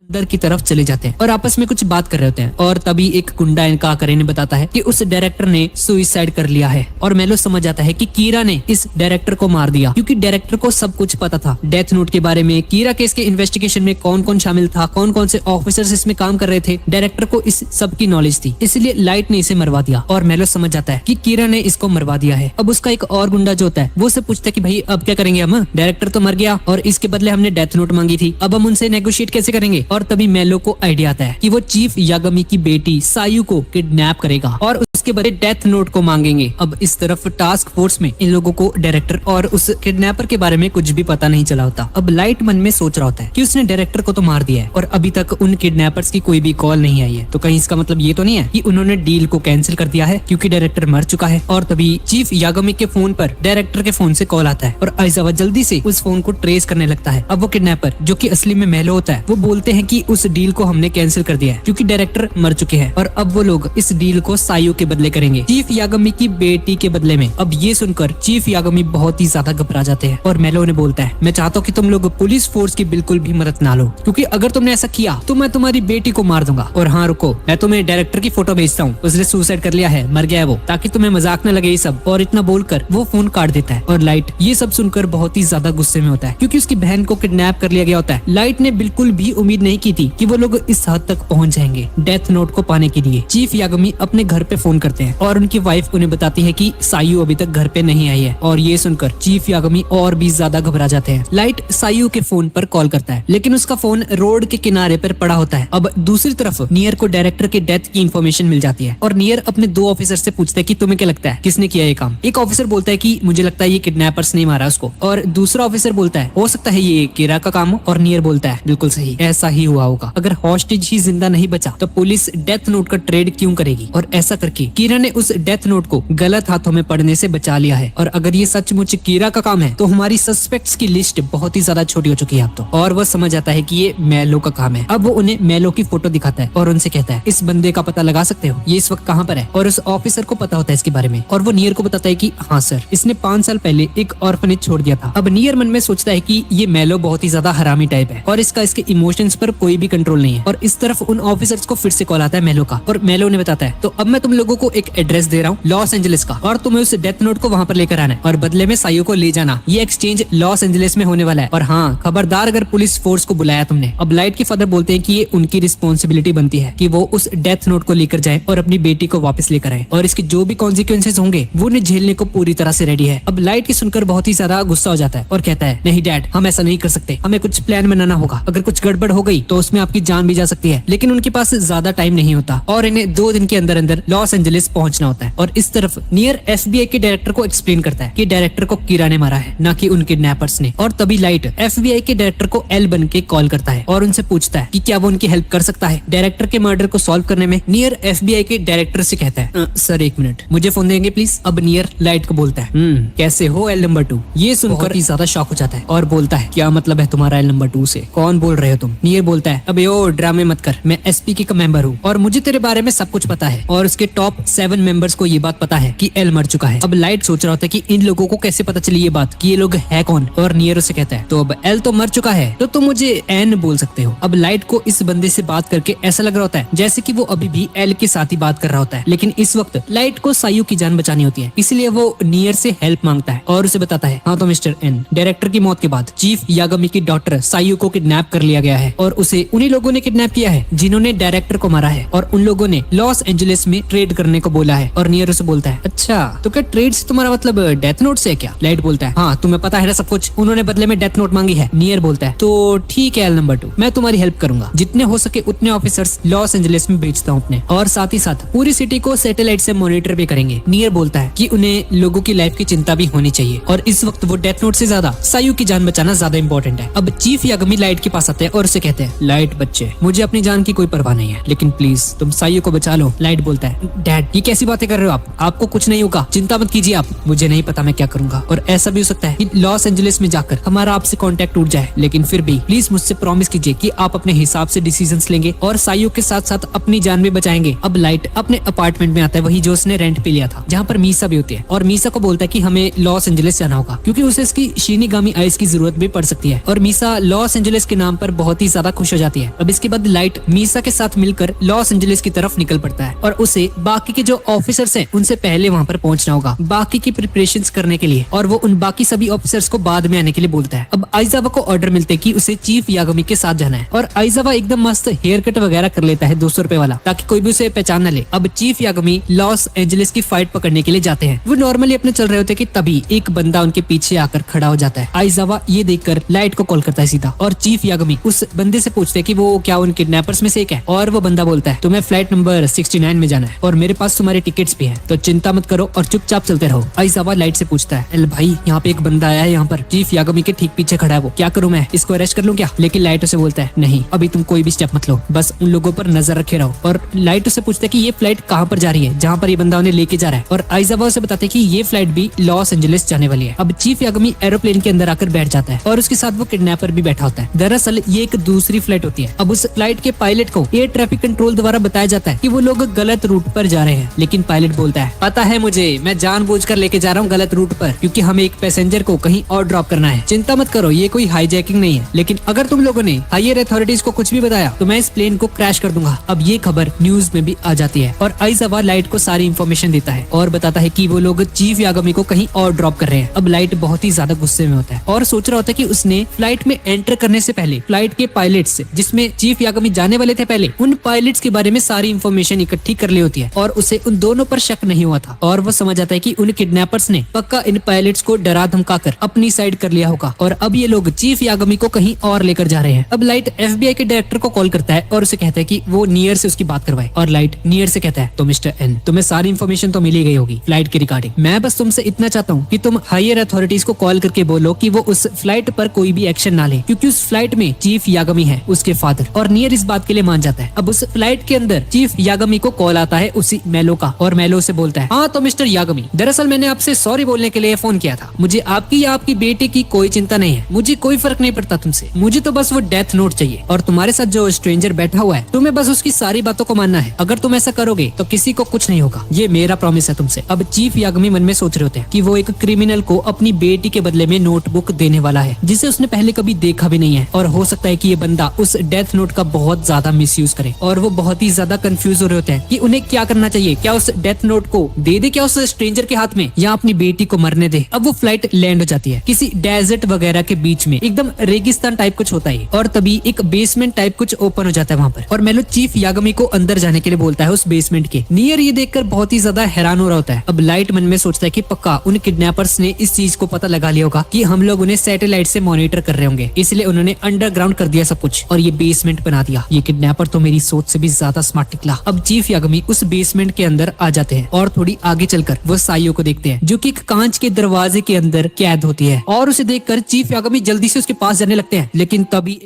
अंदर की तरफ चले जाते हैं और आपस में कुछ बात कर रहे होते हैं और तभी एक गुंडा इनका आकर इन्हें बताता है कि उस डायरेक्टर ने सुसाइड कर लिया है। और मेलो समझ आता है कि कीरा ने इस डायरेक्टर को मार दिया क्योंकि डायरेक्टर को सब कुछ पता था डेथ नोट के बारे में। कीरा केस के इन्वेस्टिगेशन में कौन कौन शामिल था, कौन कौन से ऑफिसर्स इसमें काम कर रहे थे, डायरेक्टर को इस सब की नॉलेज थी, इसलिए लाइट ने इसे मरवा दिया। और मेलो समझ जाता है कि कीरा ने इसको मरवा दिया है। अब उसका एक और गुंडा जो होता है वो से पूछता है कि भाई अब क्या करेंगे हम, डायरेक्टर तो मर गया और इसके बदले हमने डेथ नोट मांगी थी, अब हम उनसे नेगोशिएट कैसे करेंगे। और तभी मेलो को आइडिया आता है कि वो चीफ यागमी की बेटी सायू को किडनैप करेगा और उसके बदले डेथ नोट को मांगेंगे। अब इस तरफ टास्क फोर्स में इन लोगों को डायरेक्टर और उस किडनैपर के बारे में कुछ भी पता नहीं चला होता। अब लाइट मन में सोच रहा होता है कि उसने डायरेक्टर को तो मार दिया है और अभी तक उन किडनैपर्स की कोई भी कॉल नहीं आई है, तो कहीं इसका मतलब ये तो नहीं है कि उन्होंने डील को कैंसिल कर दिया है क्योंकि डायरेक्टर मर चुका है। और तभी चीफ यागमी के फोन पर डायरेक्टर के फोन से कॉल आता है और आइजावा जल्दी से उस फोन को ट्रेस करने लगता है। अब वो किडनैपर जो कि असली में मेलो होता है वो बोलते हैं कि उस डील को हमने कैंसिल कर दिया है क्योंकि डायरेक्टर मर चुके हैं और अब वो लोग इस डील को सायू के बदले करेंगे, चीफ यागमी की बेटी के बदले में। अब ये सुनकर चीफ यागमी बहुत ही ज्यादा घबरा जाते हैं और मेलो ने बोलता है मैं चाहता हूँ कि तुम लोग पुलिस फोर्स की बिल्कुल भी मदद ना लो क्योंकि अगर तुमने ऐसा किया तो मैं तुम्हारी बेटी को मार दूंगा। और हाँ रुको, मैं तुम्हें डायरेक्टर की फोटो भेजता हूँ, उसने सुसाइड कर लिया है, मर गया है वो, ताकि तुम्हें मजाक न लगे ये सब। और इतना बोलकर वो फोन काट देता है और लाइट ये सब सुनकर बहुत ही ज्यादा गुस्से में होता है क्योंकि उसकी बहन को किडनैप कर लिया गया होता है। लाइट ने बिल्कुल भी उम्मीद नहीं की थी कि वो लोग इस हद तक पहुंच जाएंगे डेथ नोट को पाने के लिए। चीफ यागमी अपने घर पे फोन करते हैं और उनकी वाइफ उन्हें बताती है कि सायू अभी तक घर पे नहीं आई है और ये सुनकर चीफ यागमी और भी ज्यादा घबरा जाते हैं। लाइट सायू के फोन पर कॉल करता है लेकिन उसका फोन रोड के किनारे पर पड़ा होता है। अब दूसरी तरफ नियर को डायरेक्टर के डेथ की इन्फॉर्मेशन मिल जाती है और नियर अपने दो ऑफिसर से पूछता है कि तुम्हें क्या लगता है किसने किया ये काम। एक ऑफिसर बोलता है कि मुझे लगता है ये किडनैपर्स ने मारा उसको और दूसरा ऑफिसर बोलता है हो सकता है ये कीरा का काम हो। और नियर बोलता है बिल्कुल सही, ऐसा ही हुआ होगा। अगर हॉस्टेज ही जिंदा नहीं बचा तो पुलिस डेथ नोट का ट्रेड क्यों करेगी। और ऐसा करके कीरा ने उस डेथ नोट को गलत हाथों में पड़ने से बचा लिया है। और अगर ये सचमुच कीरा का काम है तो हमारी सस्पेक्ट्स की लिस्ट बहुत ही ज्यादा छोटी हो चुकी है अब तो। और वो समझ आता है कि ये मेलो का काम है। अब वो उन्हें मेलो की फोटो दिखाता है और उनसे कहता है इस बंदे का पता लगा सकते हो, ये इस वक्त कहाँ पर है। और उस ऑफिसर को पता होता है इसके बारे में और वो नियर को बताता है कि हाँ सर, इसने 5 साल पहले एक ऑर्फनेज छोड़ दिया था। अब नियर मन में सोचता है कि ये मेलो बहुत ही ज्यादा हरामी टाइप है और इसका इसके इमोशंस पर कोई भी कंट्रोल नहीं है। और इस तरफ उन ऑफिसर्स को फिर से कॉल आता है मेलो का और मेलो ने बताता है तो अब मैं तुम लोगों को एक एड्रेस दे रहा हूँ लॉस एंजलिस का और तुम्हें उस डेथ नोट को वहाँ पर लेकर आना है और बदले में सायू को ले जाना। ये एक्सचेंज लॉस एंजलिस में होने वाला है और हाँ खबरदार अगर पुलिस फोर्स को बुलाया तुमने। अब लाइट के फादर बोलते हैं कि ये उनकी रिस्पॉन्सिबिलिटी बनती है कि वो उस डेथ नोट को लेकर जाए और अपनी बेटी को वापस लेकर आए और इसके जो भी कॉन्सिक्वेंसेस होंगे वो उन्हें झेलने को पूरी तरह से रेडी है। अब लाइट की सुनकर बहुत ही ज्यादा गुस्सा हो जाता है और कहता है नहीं डैड, हम ऐसा नहीं कर सकते, हमें कुछ प्लान बनाना होगा। अगर कुछ गड़बड़ हो गई तो उसमें आपकी जान भी जा सकती है। लेकिन उनके पास ज्यादा टाइम नहीं होता और इन्हें 2 दिन के अंदर अंदर लॉस एंजलिस पहुंचना होता है। और इस तरफ नियर FBI के डायरेक्टर को एक्सप्लेन करता है कि डायरेक्टर को कीरा ने मारा है, ना कि उन किडनैपर्स ने। और तभी लाइट FBI के डायरेक्टर को एल बन के कॉल करता है और उनसे पूछता है कि क्या वो उनकी हेल्प कर सकता है डायरेक्टर के मर्डर को सॉल्व करने में। नियर FBI के डायरेक्टर से कहता है सर 1 मिनट, मुझे फोन देंगे प्लीज। अब नियर लाइट को बोलता है कैसे हो एल नंबर 2। ये सुनकर ही ज्यादा शॉक हो जाता है और बोलता है क्या मतलब है तुम्हारा एल नंबर 2 से, कौन बोल रहे हो तुम। नियर बोलता है अबे ओ ड्रामे मत कर, मैं SPK का मेंबर हूँ और मुझे तेरे बारे में सब कुछ पता है और उसके टॉप 7 मेंबर्स को ये बात पता है कि एल मर चुका है। अब लाइट सोच रहा होता है कि इन लोगों को कैसे पता चली ये बात कि ये लोग है कौन। और नियर उसे कहता है तो अब एल तो मर चुका है तो तुम मुझे एन बोल सकते हो। अब लाइट को इस बंदे से बात करके ऐसा लग रहा होता है जैसे कि वो अभी भी एल के साथ ही बात कर रहा होता है, लेकिन इस वक्त लाइट को सायू की जान बचानी होती है, इसलिए वो नियर से हेल्प मांगता है और उसे बताता है हाँ तो मिस्टर एन, डायरेक्टर की मौत के बाद चीफ यागमी की डॉटर सायू को किडनैप कर लिया गया है और उसे उन्हीं लोगों ने किडनैप किया है जिन्होंने डायरेक्टर को मारा है और उन लोगों ने लॉस एंजलिस में ट्रेड करने को बोला है। और नियर उसे बोलता है, अच्छा तो क्या ट्रेड से तुम्हारा मतलब डेथ नोट से है क्या? लाइट बोलता है, हाँ तुम्हें पता है ना सब कुछ, उन्होंने बदले में डेथ नोट मांगी है। नियर बोलता है, तो ठीक है नंबर 2, मैं तुम्हारी हेल्प करूंगा, जितने हो सके उतने ऑफिसर्स लॉस एंजलिस में भेजता हूँ अपने, और साथ ही साथ पूरी सिटी को सैटेलाइट से मॉनिटर भी करेंगे। नियर बोलता है कि उन्हें लोगों की लाइफ की चिंता भी होनी चाहिए, और इस वक्त वो डेथ नोट से ज्यादा सायु की जान बचाना ज्यादा इंपॉर्टेंट है। अब चीफ यागमी लाइट के पास आते हैं और उसे कहते हैं, लाइट बच्चे, मुझे अपनी जान की कोई परवाह नहीं है, लेकिन प्लीज तुम सायु को बचा लो। लाइट बोलता है, डैड ये कैसी बातें कर रहे हो आप, आपको कुछ नहीं होगा, चिंता मत कीजिए आप, मुझे नहीं पता मैं क्या करूंगा, और ऐसा भी हो सकता है कि लॉस एंजलिस में जाकर हमारा आपसे कांटेक्ट टूट जाए, लेकिन फिर भी प्लीज मुझसे प्रॉमिस कीजिए कि आप अपने हिसाब से डिसीजंस लेंगे और सायु के साथ साथ अपनी जान भी बचाएंगे। अब लाइट अपने अपार्टमेंट में आता है, वही जो उसने रेंट पे लिया था, जहाँ पर मीसा भी होती है, और मीसा को बोलता है कि हमें लॉस एंजलिस जाना होगा क्योंकि उसे इसकी शिनिगामी आइस की जरूरत भी पड़ सकती है। और मीसा लॉस एंजलिस के नाम पर बहुत ही ज्यादा खुश हो जाती है। अब इसके बाद लाइट मीसा के साथ मिलकर लॉस एंजलिस की तरफ निकल पड़ता है, और उसे बाकी के जो ऑफिसर्स हैं उनसे पहले वहाँ पर पहुंचना होगा बाकी की प्रिपरेशंस करने के लिए, और वो उन बाकी सभी ऑफिसर्स को बाद में आने के लिए बोलता है। अब आइजावा को ऑर्डर मिलते कि उसे चीफ यागमी के साथ जाना है, और आइजावा एकदम मस्त हेयर कट वगैरह कर लेता है 200 रुपए वाला, ताकि कोई भी उसे पहचान न ले। अब चीफ यागमी लॉस एंजलिस की फाइट पकड़ने के लिए जाते हैं। वो नॉर्मली अपने चल रहे होते कि तभी एक बंदा उनके पीछे आकर खड़ा हो जाता है। आइजावा ये देखकर लाइट को कॉल करता है सीधा, और चीफ यागमी उस बंदे से पूछते हैं कि वो क्या उन किडनैपर्स में से एक है, और वो बंदा बोलता है, तुम्हें फ्लाइट नंबर 69 में जाना है और मेरे पास तुम्हारे टिकट्स भी हैं, तो चिंता मत करो और चुपचाप चलते रहो। आइजावा लाइट से पूछता है, एल भाई यहाँ पे एक बंदा आया है, यहाँ पर चीफ यागमी के ठीक पीछे खड़ा है, वो क्या करूँ मैं, इसको अरेस्ट कर लूँ क्या? लेकिन लाइट उसे बोलता है, नहीं अभी तुम कोई भी स्टेप मत लो, बस उन लोगों पर नजर रखे रहो। और लाइट उसे पूछता है कि ये फ्लाइट कहाँ पर जा रही है जहाँ पर ये बंदा उन्हें लेके जा रहा है, और आइजावा उसे बताते कि ये फ्लाइट भी लॉस एंजलिस जाने वाली है। अब चीफ यागमी एरोप्लेन के अंदर आकर बैठ जाता है, और उसके साथ वो किडनैपर भी बैठा होता है। दरअसल ये एक दूसरी फ्लाइट होती है। अब उस फ्लाइट के पायलट को एयर ट्रैफिक कंट्रोल द्वारा बताया जाता है कि वो लोग गलत रूट पर जा रहे हैं, लेकिन पायलट बोलता है, पता है मुझे, मैं जानबूझकर लेके जा रहा हूँ गलत रूट पर, क्योंकि हमें एक पैसेंजर को कहीं और ड्रॉप करना है, चिंता मत करो, ये कोई हाईजैकिंग नहीं है, लेकिन अगर तुम लोगों ने हायर अथॉरिटीज को कुछ भी बताया तो मैं इस प्लेन को क्रैश कर दूंगा। अब ये खबर न्यूज में भी आ जाती है, और आइजावा लाइट को सारी इन्फॉर्मेशन देता है और बताता है कि वो लोग चीफ यागमी को कहीं और ड्रॉप कर रहे हैं। अब लाइट बहुत ही ज्यादा गुस्से में होता है और सोच रहा होता है कि उसने फ्लाइट में एंटर करने से पहले फ्लाइट के पायलट्स जिसमें चीफ यागमी जाने वाले थे पहले, उन पायलट्स के बारे में सारी इन्फॉर्मेशन इकट्ठी कर ली होती है, और उसे उन दोनों पर शक नहीं हुआ था, और वो समझ आता है कि उन किडनैपर्स ने पक्का इन पायलट्स को डरा धमका कर अपनी साइड कर लिया होगा, और अब ये लोग चीफ यागमी को कहीं और लेकर जा रहे हैं। अब लाइट FBI के डायरेक्टर को कॉल करता है और उसे कहता है कि वो नियर से उसकी बात करवाए, और लाइट नियर से कहता है, तो मिस्टर एन, तुम्हें सारी इन्फॉर्मेशन तो मिली गई होगी फ्लाइट के रिगार्डिंग, मैं बस तुमसे इतना चाहता हूँ कि तुम हायर अथॉरिटीज को कॉल करके बोलो कि वो उस फ्लाइट पर कोई भी एक्शन ना ले, क्योंकि उस फ्लाइट में चीफ यागमी है, उसके फादर। और नियर इस बात के लिए मान जाता है। अब उस फ्लाइट के अंदर चीफ यागमी को कॉल आता है उसी मेलो का, और मेलो से बोलता है, हाँ तो मिस्टर यागमी, दरअसल मैंने आपसे सॉरी बोलने के लिए फोन किया था, मुझे आपकी या आपकी बेटे की कोई चिंता नहीं है, मुझे कोई फर्क नहीं पड़ता तुमसे, मुझे तो बस वो डेथ नोट चाहिए, और तुम्हारे साथ जो स्ट्रेंजर बैठा हुआ है तुम्हें बस उसकी सारी बातों को मानना है, अगर तुम ऐसा करोगे तो किसी को कुछ नहीं होगा, ये मेरा प्रॉमिस है तुमसे। अब चीफ यागमी मन में सोच रहे होते हैं कि वो एक क्रिमिनल को अपनी बेटी के बदले में नोटबुक देने वाला है, जिसे उसने पहले कभी देखा भी नहीं है, और हो सकता है कि ये बंदा उस डेथ नोट का बहुत ज्यादा मिसयूज करे, और वो बहुत ही ज्यादा कंफ्यूज हो रहे होते हैं कि उन्हें क्या करना चाहिए, क्या उस डेथ नोट को दे दे क्या उस स्ट्रेंजर के हाथ में, या अपनी बेटी को मरने दे। अब वो फ्लाइट लैंड हो जाती है किसी डेजर्ट वगैरह के बीच में, एकदम रेगिस्तान टाइप कुछ होता है, और तभी एक बेसमेंट टाइप कुछ ओपन हो जाता है वहाँ पर, और मेलो चीफ यागमी को अंदर जाने के लिए बोलता है उस बेसमेंट के। नियर ये देखकर बहुत ही ज्यादा हैरान हो रहा होता है। अब लाइट मन में सोचता है कि पक्का उन किडनैपर्स ने इस चीज को पता लगा लिया होगा कि हम लोग उन्हें सैटेलाइट से मॉनिटर कर रहे होंगे, इसलिए उन्होंने अंडरग्राउंड कर दिया सब कुछ और ये बेसमेंट बना दिया। ये किडनैपर तो मेरी सोच से भी ज्यादा स्मार्ट निकला। अब चीफ यागमी उस बेसमेंट के अंदर आ जाते हैं और थोड़ी आगे चलकर वो साइयो को देखते हैं जो कि एक कांच के दरवाजे के अंदर कैद होती है, और उसे देखकर चीफ यागमी जल्दी से उसके पास जाने लगते हैं, लेकिन तभी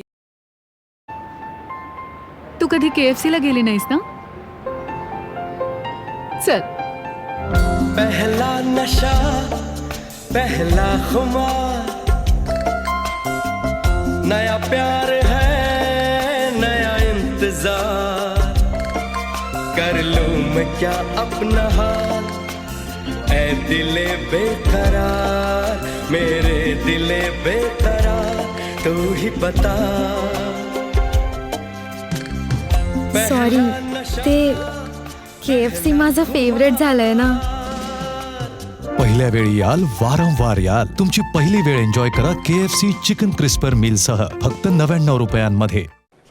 तू कधी KFC ला गेली नाहीस ना? चल। पहला नशा पहला खुमार, नया प्यार है नया इंतजार, कर लूं मैं क्या अपना हाल, ऐ दिले बेकरार मेरे दिले बेकरार, तू ही बता। सॉरी, ते KFC माझं फेवरेट झालंय ना. पहिल्या वेळी याल, वारंवार याल. तुमची पहिली वेळ एन्जॉय करा KFC चिकन क्रिस्पर मील सह फक्त 99 रुपयांमध्ये.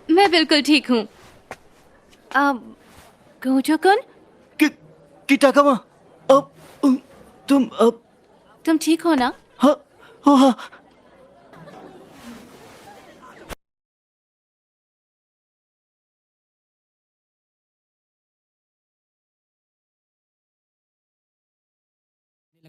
मैं बिल्कुल ठीक हूँ. किटाकामा, अब तुम ठीक हो ना? हाँ हाँ।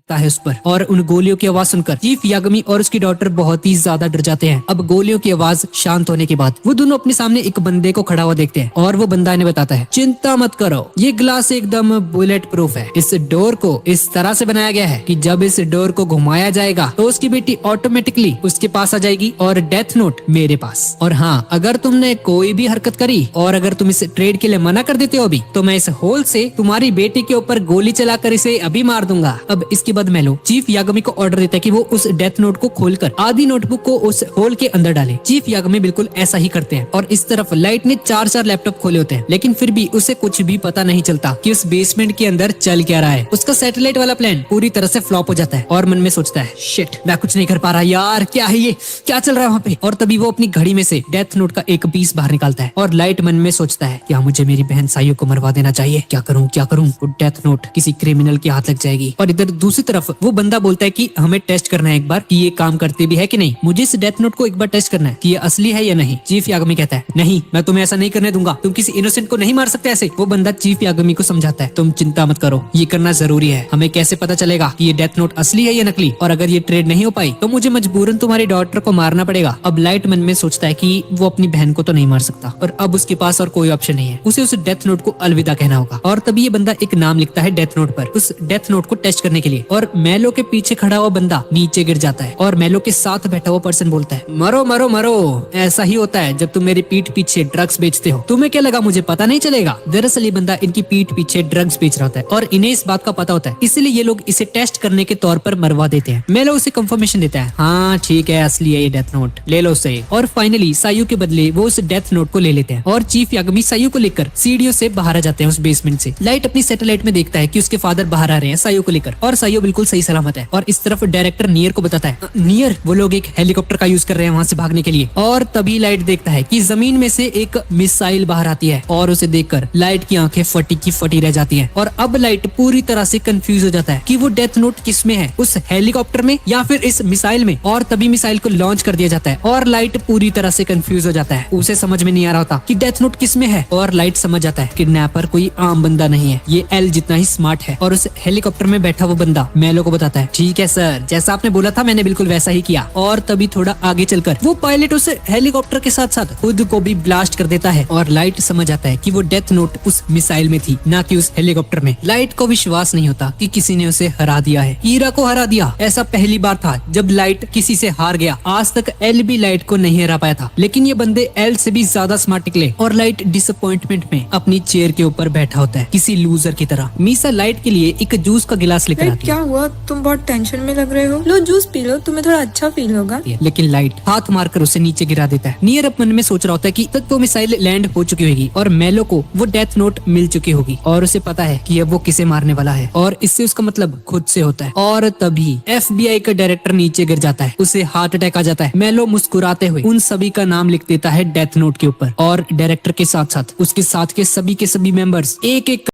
लगता है उस पर और उन गोलियों की आवाज सुनकर चीफ यागमी और उसकी डॉटर बहुत ही ज्यादा डर जाते हैं। अब गोलियों की आवाज शांत होने के बाद वो दोनों अपने सामने एक बंदे को खड़ा हुआ देखते हैं और वो बंदा इन्हें बताता है, चिंता मत करो, ये ग्लास एकदम बुलेट प्रूफ है। इस डोर को इस तरह से बनाया गया है कि जब इस डोर को घुमाया जाएगा तो उसकी बेटी ऑटोमेटिकली उसके पास आ जाएगी और डेथ नोट मेरे पास। और हाँ, अगर तुमने कोई भी हरकत करी और अगर तुम इस ट्रेड के लिए मना कर देते हो अभी, तो मैं इस होल से तुम्हारी बेटी के ऊपर गोली चलाकर इसे अभी मार दूंगा। अब इसके बाद मेलो चीफ यागमी को ऑर्डर देता है कि वो उस डेथ नोट को खोलकर आधी नोटबुक को उस होल के अंदर डाले। चीफ यागमी बिल्कुल ऐसा ही करते हैं और इस तरफ लाइट ने 4 लैपटॉप खोले होते हैं, लेकिन फिर भी उसे कुछ भी पता नहीं चलता कि उस बेसमेंट के अंदर चल क्या रहा है। उसका सैटेलाइट वाला प्लान पूरी तरह से फ्लॉप हो जाता है और मन में सोचता है, शिट, मैं कुछ नहीं कर पा रहा यार, क्या है ये, क्या चल रहा है वहाँ पे। और तभी वो अपनी घड़ी में से डेथ नोट का एक पीस बाहर निकालता है और लाइट मन में सोचता है, क्या मुझे मेरी बहन सायु को मरवा देना चाहिए, क्या करूँ क्या करूँ। वो डेथ नोट किसी क्रिमिनल के हाथ लग जाएगी। और इधर दूसरी तरफ वो बंदा बोलता है कि हमें टेस्ट करना है एक बार कि ये काम करते भी है कि नहीं, मुझे इस डेथ नोट को एक बार टेस्ट करना है कि ये असली है या नहीं। चीफ यागमी कहता है, नहीं, मैं तुम्हें ऐसा नहीं करने दूंगा, तुम किसी इनोसेंट को नहीं मार सकते ऐसे। वो बंदा चीफ यागमी को समझाता है, तुम चिंता मत करो, ये करना जरूरी है, हमें कैसे पता चलेगा कि ये डेथ नोट असली है या नकली, और अगर ये ट्रेड नहीं हो पाई तो मुझे मजबूरन तुम्हारी डॉटर को मारना पड़ेगा। अब लाइट मन में सोचता है कि वो अपनी बहन को तो नहीं मार सकता और अब उसके पास और कोई ऑप्शन नहीं है, उसे उस डेथ नोट को अलविदा कहना होगा। और तभी ये बंदा एक नाम लिखता है डेथ नोट पर उस डेथ नोट को टेस्ट करने के लिए, और मेलो के पीछे खड़ा हुआ बंदा नीचे गिर जाता है और मेलो के साथ बैठा हुआ पर्सन बोलता है, मरो मरो मरो, ऐसा ही होता है जब तुम मेरी पीठ पीछे ड्रग्स बेचते हो, तुम्हें क्या लगा मुझे पता नहीं चलेगा। दरअसल ये बंदा इनकी पीठ पीछे ड्रग्स बेच रहा होता है और इन्हें इस बात का पता होता है, इसलिए ये लोग इसे टेस्ट करने के तौर पर मरवा देते हैं। मेलो उसे कंफर्मेशन देता है, हाँ ठीक है, असली है ये डेथ नोट, ले लो उसे। और फाइनली सायु के बदले वो उस डेथ नोट को ले लेते हैं और चीफ यागमी सायु को लेकर सीढ़ियों से बाहर आ जाते हैं उस बेसमेंट से। लाइट अपनी सैटेलाइट में देखता है कि उसके फादर बाहर आ रहे हैं सायु को लेकर और सायु बिल्कुल सही सलामत है। और इस तरफ डायरेक्टर नियर को बताता है, नियर, वो लोग एक हेलीकॉप्टर का यूज कर रहे हैं वहाँ से भागने के लिए। और तभी लाइट देखता है कि जमीन में से एक मिसाइल बाहर आती है और उसे देखकर लाइट की आंखें फटी की फटी रह जाती हैं। और अब लाइट पूरी तरह से कंफ्यूज हो जाता है कि वो डेथ नोट किस में है, उस हेलीकॉप्टर में या फिर इस मिसाइल में। और तभी मिसाइल को लॉन्च कर दिया जाता है और लाइट पूरी तरह से कंफ्यूज हो जाता है, उसे समझ में नहीं आ रहा होता कि डेथ नोट किस में है। और लाइट समझ जाता है किडनैपर कोई आम बंदा नहीं है, ये एल जितना ही स्मार्ट है। और उस हेलीकॉप्टर में बैठा वो बंदा मेलो को बताता है, ठीक है सर, जैसा आपने बोला था मैंने बिल्कुल वैसा ही किया। और तभी थोड़ा आगे चलकर वो पायलट उस हेलीकॉप्टर के साथ साथ खुद को भी ब्लास्ट कर देता है और लाइट समझ आता है कि वो डेथ नोट उस मिसाइल में थी, ना कि उस हेलीकॉप्टर में। लाइट को विश्वास नहीं होता कि किसी ने उसे हरा दिया है, हीरा को हरा दिया। ऐसा पहली बार था जब लाइट किसी से हार गया, आज तक एल भी लाइट को नहीं हरा पाया था, लेकिन ये बंदे एल से भी ज्यादा स्मार्ट निकले। और लाइट डिसअपॉइंटमेंट में अपनी चेयर के ऊपर बैठा होता है किसी लूजर की तरह। मीसा लाइट के लिए एक जूस का गिलास लेकर आती है। क्या हुआ, तुम बहुत टेंशन में लग रहे हो, लो जूस पी लो, तुम्हें थोड़ा अच्छा फील होगा। लेकिन लाइट हाथ मारकर उसे नीचे गिरा देता है। नियर मन में सोच रहा होता है कि तक वो मिसाइल लैंड हो चुकी होगी और मेलो को वो डेथ नोट मिल चुकी होगी और उसे पता है कि अब वो किसे मारने वाला है और इससे उसका मतलब खुद से होता है। और तभी FBI का डायरेक्टर नीचे गिर जाता है, उसे हार्ट अटैक आ जाता है। मेलो मुस्कुराते हुए उन सभी का नाम लिख देता है डेथ नोट के ऊपर और डायरेक्टर के साथ साथ उसके साथ के सभी मेंबर्स एक एक